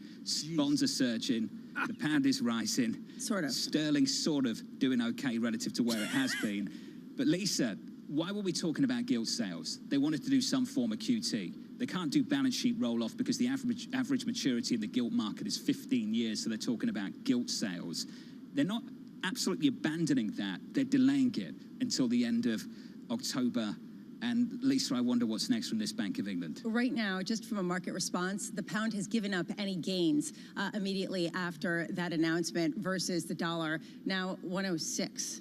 Bonds are surging. The pound is rising. Sort of. Sterling's sort of doing okay relative to where it has been. But Lisa, why were we talking about gilt sales? They wanted to do some form of QT. They can't do balance sheet roll-off because the average maturity in the gilt market is 15 years, so they're talking about gilt sales. They're not absolutely abandoning that. They're delaying it until the end of October. And Lisa, I wonder what's next from this Bank of England. Right now, just from a market response, the pound has given up any gains immediately after that announcement versus the dollar, now 106.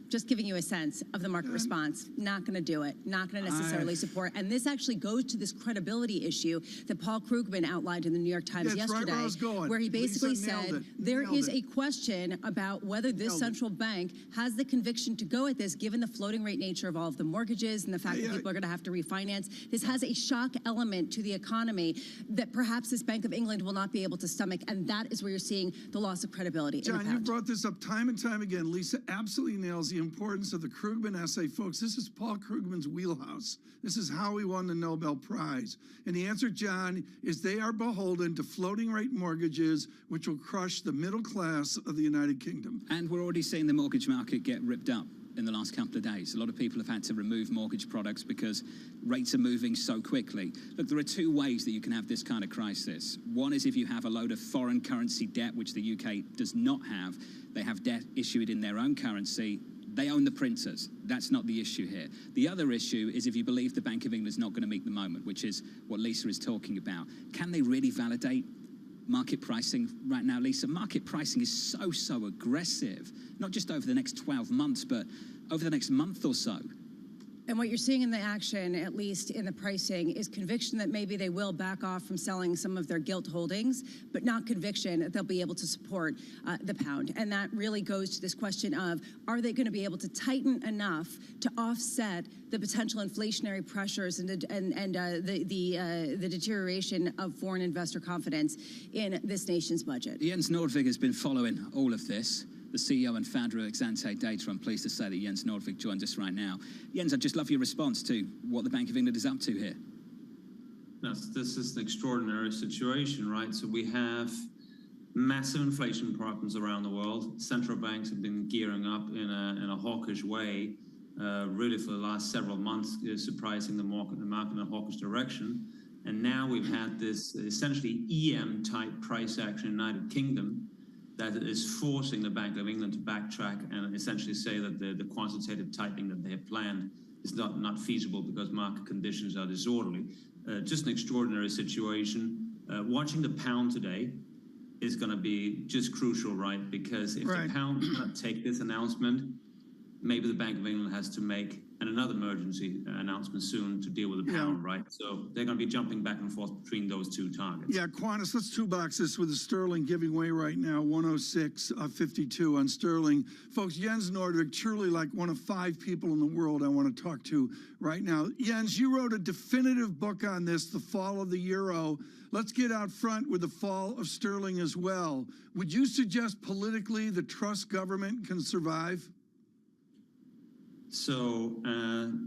Just giving you a sense of the market response. Not going to do it. Not going to necessarily support. And this actually goes to this credibility issue that Paul Krugman outlined in the New York Times yesterday, right where he basically Lisa said there is a question about whether this central bank has the conviction to go at this, given the floating rate nature of all of the mortgages and the fact that people are going to have to refinance. This has a shock element to the economy that perhaps this Bank of England will not be able to stomach, and that is where you're seeing the loss of credibility. John, you brought this up time and time again. Lisa absolutely nails the importance of the Krugman essay. Folks, this is Paul Krugman's wheelhouse. This is how he won the Nobel Prize. And the answer, John, is they are beholden to floating rate mortgages, which will crush the middle class of the United Kingdom. And we're already seeing the mortgage market get ripped up in the last couple of days. A lot of people have had to remove mortgage products because rates are moving so quickly. Look, there are two ways that you can have this kind of crisis. One is if you have a load of foreign currency debt, which the UK does not have. They have debt issued in their own currency. They own the printers. That's not the issue here. The other issue is if you believe the Bank of England is not going to meet the moment, which is what Lisa is talking about. Can they really validate market pricing right now, Lisa? Market pricing is so aggressive, not just over the next 12 months, but over the next month or so. And what you're seeing in the action, at least in the pricing, is conviction that maybe they will back off from selling some of their gilt holdings, but not conviction that they'll be able to support the pound. And that really goes to this question of, are they going to be able to tighten enough to offset the potential inflationary pressures and the deterioration of foreign investor confidence in this nation's budget? Jens Nordvig has been following all of this. The CEO and founder of Exante Data. I'm pleased to say that Jens Nordvig joins us right now. Jens, I'd just love your response to what the Bank of England is up to here. This is an extraordinary situation, right? So we have massive inflation problems around the world. Central banks have been gearing up in a hawkish way, really for the last several months, surprising the market in a hawkish direction. And now we've had this essentially EM-type price action in the United Kingdom that is forcing the Bank of England to backtrack and essentially say that the quantitative tightening that they have planned is not feasible because market conditions are disorderly. Just an extraordinary situation. Watching the pound today is going to be just crucial, right? Because if the pound cannot take this announcement, maybe the Bank of England has to make another emergency announcement soon to deal with the pound, right? So they're going to be jumping back and forth between those two targets. Yeah, Qantas, let's two-box this with the sterling giving way right now, 106.52 on sterling. Folks, Jens Nordvig, truly like one of 5 people in the world I want to talk to right now. Jens, you wrote a definitive book on this, The Fall of the Euro. Let's get out front with the fall of sterling as well. Would you suggest politically the Truss government can survive? So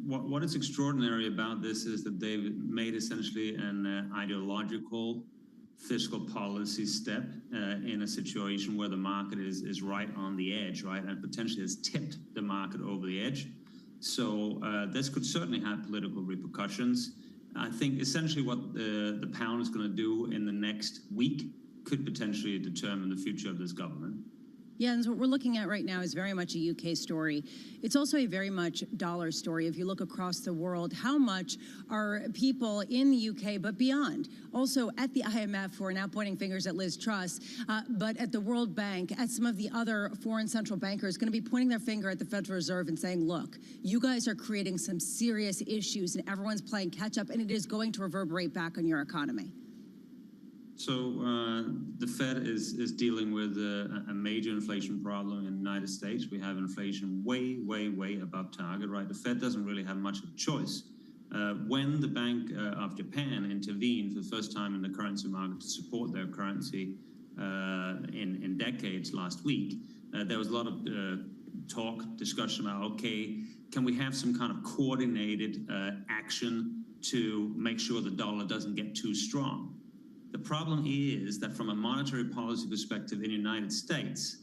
what is extraordinary about this is that they've made essentially an ideological fiscal policy step in a situation where the market is right on the edge, right, and potentially has tipped the market over the edge. So this could certainly have political repercussions. I think essentially what the pound is going to do in the next week could potentially determine the future of this government. Jens, what we're looking at right now is very much a UK story. It's also a very much dollar story. If you look across the world, how much are people in the UK, but beyond, also at the IMF, who are now pointing fingers at Liz Truss, but at the World Bank, at some of the other foreign central bankers, going to be pointing their finger at the Federal Reserve and saying, look, you guys are creating some serious issues and everyone's playing catch up and it is going to reverberate back on your economy. So the Fed is dealing with a major inflation problem in the United States. We have inflation way, way, way above target, right? The Fed doesn't really have much of a choice. When the Bank of Japan intervened for the first time in the currency market to support their currency in decades last week, there was a lot of discussion about, okay, can we have some kind of coordinated action to make sure the dollar doesn't get too strong? The problem is that from a monetary policy perspective in the United States,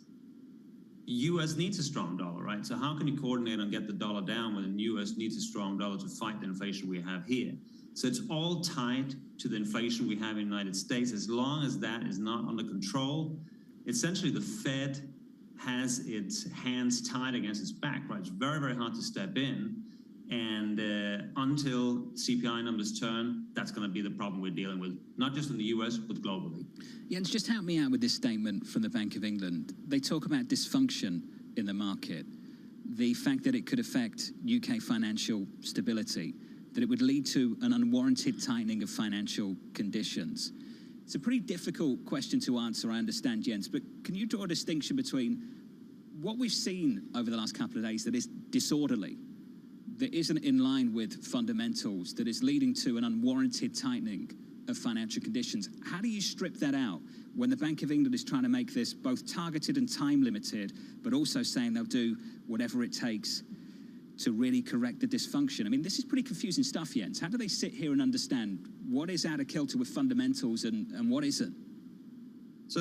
U.S. needs a strong dollar, right? So how can you coordinate and get the dollar down when the U.S. needs a strong dollar to fight the inflation we have here? So it's all tied to the inflation we have in the United States. As long as that is not under control, essentially the Fed has its hands tied against its back, right? It's very, very hard to step in. And until CPI numbers turn, that's going to be the problem we're dealing with, not just in the US, but globally. Jens, just help me out with this statement from the Bank of England. They talk about dysfunction in the market, the fact that it could affect UK financial stability, that it would lead to an unwarranted tightening of financial conditions. It's a pretty difficult question to answer, I understand, Jens, but can you draw a distinction between what we've seen over the last couple of days that is disorderly, that isn't in line with fundamentals, that is leading to an unwarranted tightening of financial conditions? How do you strip that out when the Bank of England is trying to make this both targeted and time limited, but also saying they'll do whatever it takes to really correct the dysfunction? I mean, this is pretty confusing stuff, Jens. How do they sit here and understand what is out of kilter with fundamentals and what isn't? So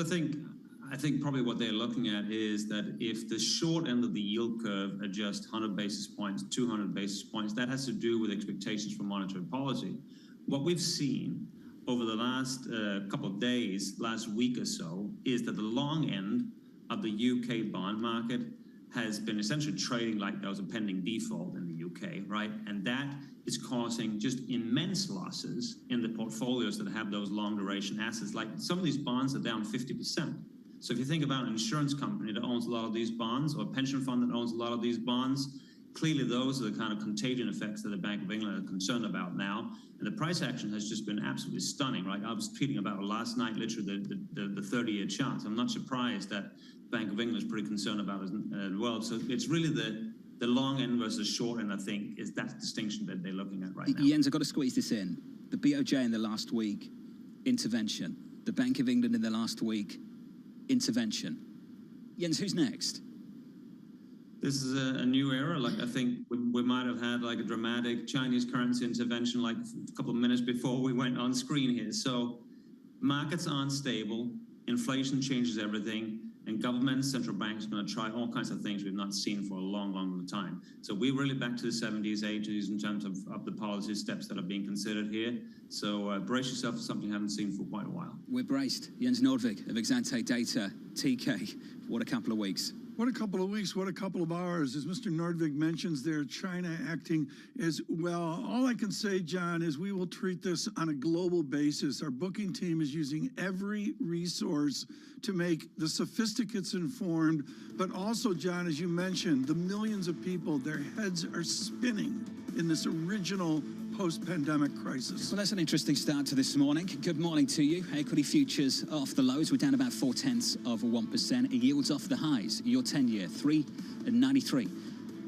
I think probably what they're looking at is that if the short end of the yield curve adjusts 100 basis points, 200 basis points, that has to do with expectations for monetary policy. What we've seen over the last couple of days, last week or so, is that the long end of the UK bond market has been essentially trading like there was a pending default in the UK, right? And that is causing just immense losses in the portfolios that have those long duration assets. Like some of these bonds are down 50%. So if you think about an insurance company that owns a lot of these bonds, or a pension fund that owns a lot of these bonds, Clearly, those are the kind of contagion effects that the Bank of England are concerned about now. And the price action has just been absolutely stunning, right? I was tweeting about it last night, literally the 30-year chart. I'm not surprised that Bank of England is pretty concerned about it as well. So it's really the long end versus short end, I think, is that distinction that they're looking at right now. Jens, I've got to squeeze this in. The BOJ in the last week, intervention. The Bank of England in the last week, intervention. Jens, who's next? This is a new era. Like, I think we might have had like a dramatic Chinese currency intervention like a couple of minutes before we went on screen here. So markets aren't stable, inflation changes everything, and governments, central banks are going to try all kinds of things we've not seen for a long, long time. So we're really back to the 70s, 80s in terms of the policy steps that are being considered here. So brace yourself for something you haven't seen for quite a while. We're braced. Jens Nordvig of Exante Data, TK. What a couple of weeks. What a couple of weeks, what a couple of hours. As Mr. Nordvig mentions there, China acting as well. All I can say, John, is we will treat this on a global basis. Our booking team is using every resource to make the sophisticates informed, but also, John, as you mentioned, the millions of people, their heads are spinning in this original post-pandemic crisis. Well, that's an interesting start to this morning. Good morning to you. Equity futures off the lows. We're down about 0.4%. Yields off the highs. Your 10-year, 3.93.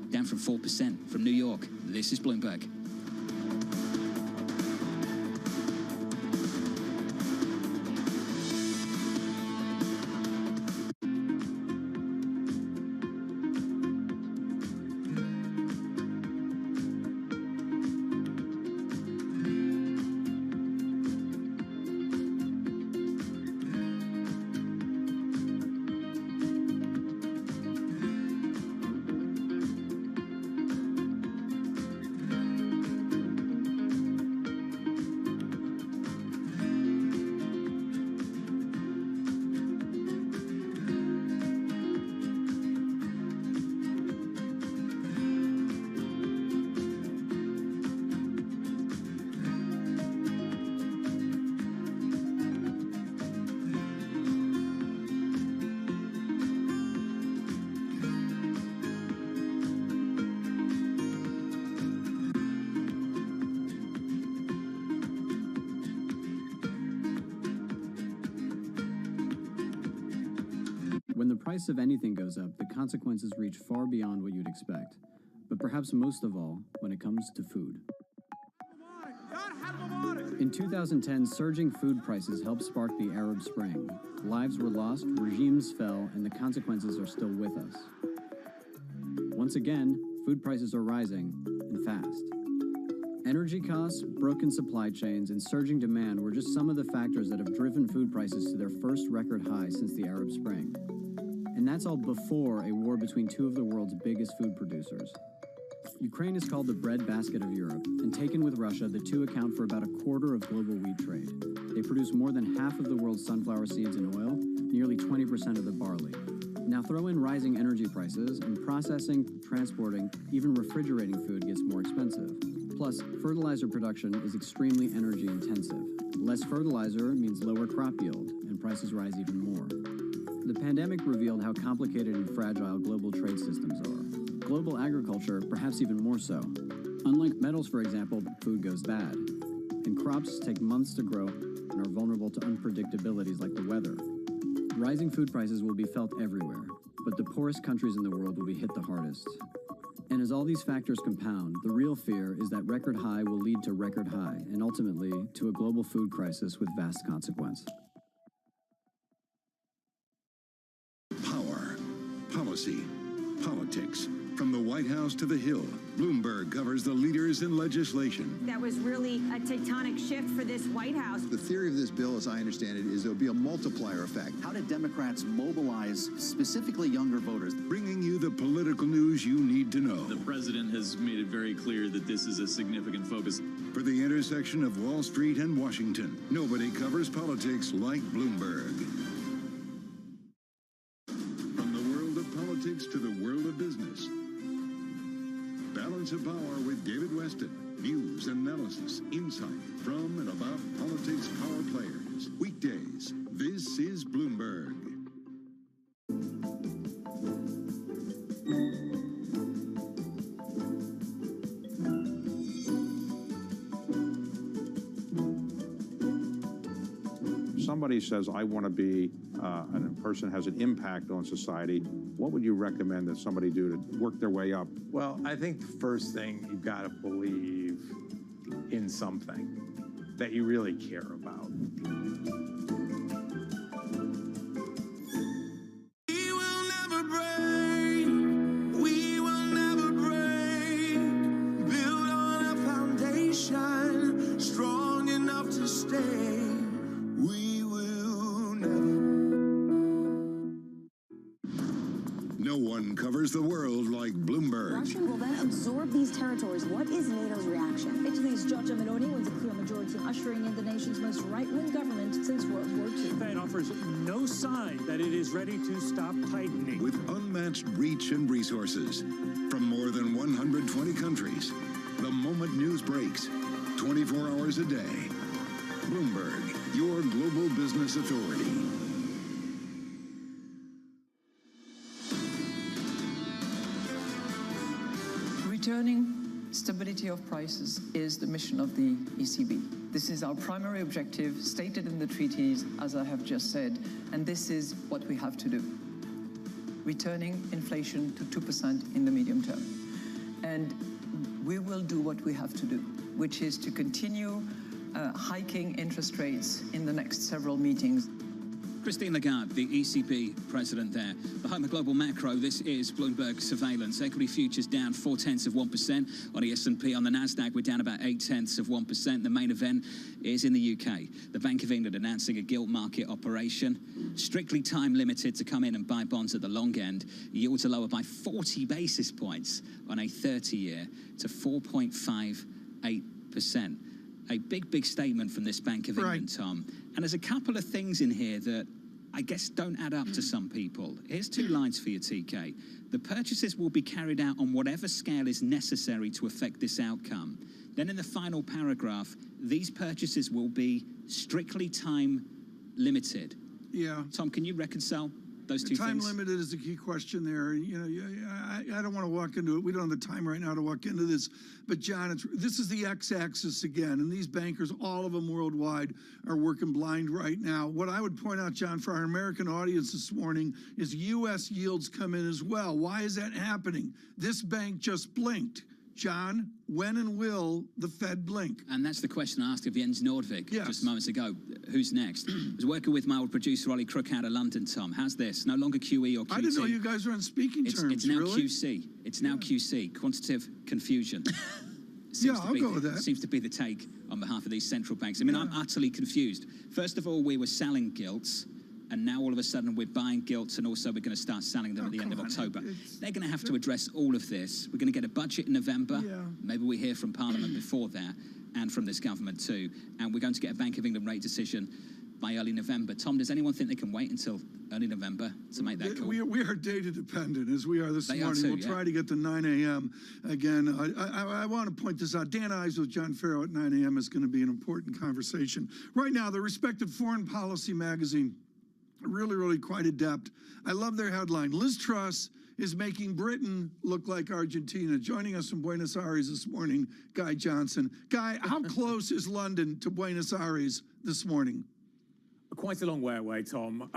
Down from 4% from New York. This is Bloomberg. When the price of anything goes up, the consequences reach far beyond what you'd expect. But perhaps most of all, when it comes to food. In 2010, surging food prices helped spark the Arab Spring. Lives were lost, regimes fell, and the consequences are still with us. Once again, food prices are rising, and fast. Energy costs, broken supply chains, and surging demand were just some of the factors that have driven food prices to their first record high since the Arab Spring. And that's all before a war between two of the world's biggest food producers. Ukraine is called the breadbasket of Europe, and taken with Russia, the two account for about a quarter of global wheat trade. They produce more than half of the world's sunflower seeds and oil, nearly 20% of the barley. Now throw in rising energy prices, and processing, transporting, even refrigerating food gets more expensive. Plus, fertilizer production is extremely energy intensive. Less fertilizer means lower crop yield, and prices rise even more. The pandemic revealed how complicated and fragile global trade systems are. Global agriculture, perhaps even more so. Unlike metals, for example, food goes bad. And crops take months to grow and are vulnerable to unpredictabilities like the weather. Rising food prices will be felt everywhere, but the poorest countries in the world will be hit the hardest. And as all these factors compound, the real fear is that record high will lead to record high, and ultimately to a global food crisis with vast consequence. Power, policy, politics. From the White House to the Hill, Bloomberg covers the leaders in legislation. That was really a tectonic shift for this White House. The theory of this bill, as I understand it, is there'll be a multiplier effect. How did Democrats mobilize specifically younger voters? Bringing you the political news you need to know. The president has made it very clear that this is a significant focus. For the intersection of Wall Street and Washington, nobody covers politics like Bloomberg. From the world of politics to the world of business. Balance of Power with David Weston. News, analysis, insight from and about politics power players. Weekdays. This is Bloomberg. If somebody says, I want to be, and a person has an impact on society, what would you recommend that somebody do to work their way up? Well, I think the first thing, you've got to believe in something that you really care about. No one covers the world like Bloomberg. Russia will then absorb these territories. What is NATO's reaction? Italy's Giorgia Meloni wins a clear majority, ushering in the nation's most right-wing government since World War II. The Fed offers no sign that it is ready to stop tightening. With unmatched reach and resources from more than 120 countries, the moment news breaks, 24 hours a day. Bloomberg, your global business authority. Returning stability of prices is the mission of the ECB. This is our primary objective, stated in the treaties, as I have just said, and this is what we have to do. Returning inflation to 2% in the medium term. And we will do what we have to do, which is to continue hiking interest rates in the next several meetings. Christine Lagarde, the ECB president there. The home of global macro, this is Bloomberg surveillance. Equity futures down 0.4% on the S&P. On the Nasdaq, we're down about 0.8%. The main event is in the UK. The Bank of England announcing a gilt market operation, strictly time limited to come in and buy bonds at the long end. Yields are lower by 40 basis points on a 30-year to 4.58%. A big statement from this Bank of England, Tom. And there's a couple of things in here that I guess don't add up to some people. Here's two lines for you, TK. The purchases will be carried out on whatever scale is necessary to affect this outcome. Then in the final paragraph, these purchases will be strictly time limited. Yeah. Tom, can you reconcile those two time things? Time limited is the key question there. You know, I don't want to walk into it. We don't have the time right now to walk into this. But John, this is the x-axis again, and these bankers, all of them worldwide, are working blind right now. What I would point out, John, for our American audience this morning is U.S. yields come in as well. Why is that happening? This bank just blinked. John, when and will the Fed blink? And that's the question I asked of Jens Nordvik just moments ago. Who's next? I was working with my old producer, Ollie Crook, out of London, Tom. How's this? No longer QE or QT. I didn't know you guys were on speaking terms, It's now really? QC. It's now QC, quantitative confusion. I'll go with that. Seems to be the take on behalf of these central banks. I mean, I'm utterly confused. First of all, we were selling gilts. And now all of a sudden we're buying gilts, and also we're going to start selling them at the end of October. They're going to have to address all of this. We're going to get a budget in November. Maybe we hear from Parliament before that, and from this government too. And we're going to get a Bank of England rate decision by early November. Tom, does anyone think they can wait until early November to make that call? We are data dependent, as we are this morning. We'll try to get to 9 a.m. again. I want to point this out. Dan Ives with John Farrow at 9 a.m. is going to be an important conversation. Right now, the respected Foreign Policy magazine, really quite adept. I love their headline. Liz Truss is making Britain look like Argentina. Joining us from Buenos Aires this morning, Guy Johnson. Guy, how close is London to Buenos Aires this morning? Quite a long way away, Tom.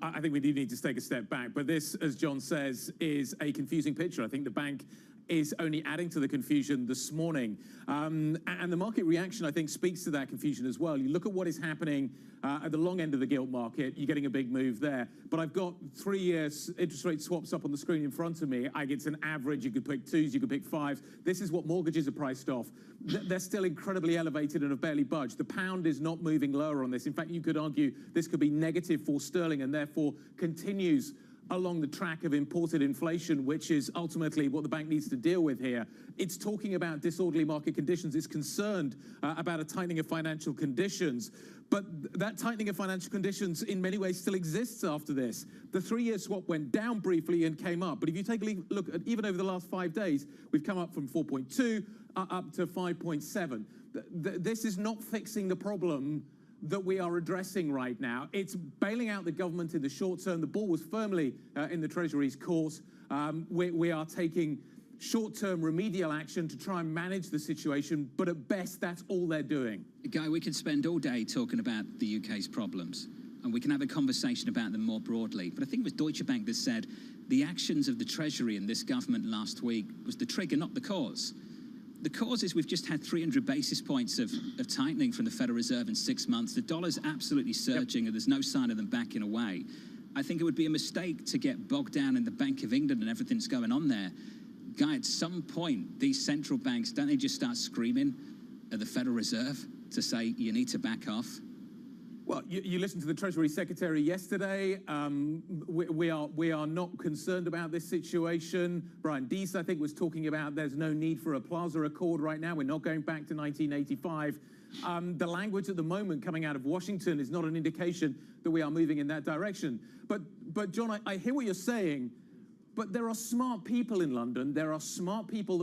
I think we do need to take a step back. But this, as John says, is a confusing picture. I think the bank is only adding to the confusion this morning. And the market reaction, I think, speaks to that confusion as well. You look at what is happening at the long end of the gilt market, you're getting a big move there. But I've got 3-year interest rate swaps up on the screen in front of me. It's an average. You could pick 2s, you could pick 5s. This is what mortgages are priced off. They're still incredibly elevated and have barely budged. The pound is not moving lower on this. In fact, you could argue this could be negative for sterling and therefore continues along the track of imported inflation, which is ultimately what the bank needs to deal with here. It's talking about disorderly market conditions. It's concerned about a tightening of financial conditions. But that tightening of financial conditions in many ways still exists after this. The 3-year swap went down briefly and came up. But if you take a look at even over the last 5 days, we've come up from 4.2 up to 5.7. This is not fixing the problem that we are addressing right now. It's bailing out the government in the short term. The ball was firmly in the Treasury's course. We are taking short-term remedial action to try and manage the situation, but at best, that's all they're doing. Guy, we could spend all day talking about the UK's problems, and we can have a conversation about them more broadly. But I think it was Deutsche Bank that said the actions of the Treasury and this government last week was the trigger, not the cause. The cause is we've just had 300 basis points of tightening from the Federal Reserve in 6 months. The dollar's absolutely surging, and there's no sign of them backing away. I think it would be a mistake to get bogged down in the Bank of England and everything that's going on there. Guy, at some point, these central banks, don't they just start screaming at the Federal Reserve to say, you need to back off? Well, you listened to the Treasury Secretary yesterday. We are not concerned about this situation. Brian Deese, I think, was talking about there's no need for a Plaza Accord right now. We're not going back to 1985. The language at the moment coming out of Washington is not an indication that we are moving in that direction. But John, I hear what you're saying, but there are smart people in London. There are smart people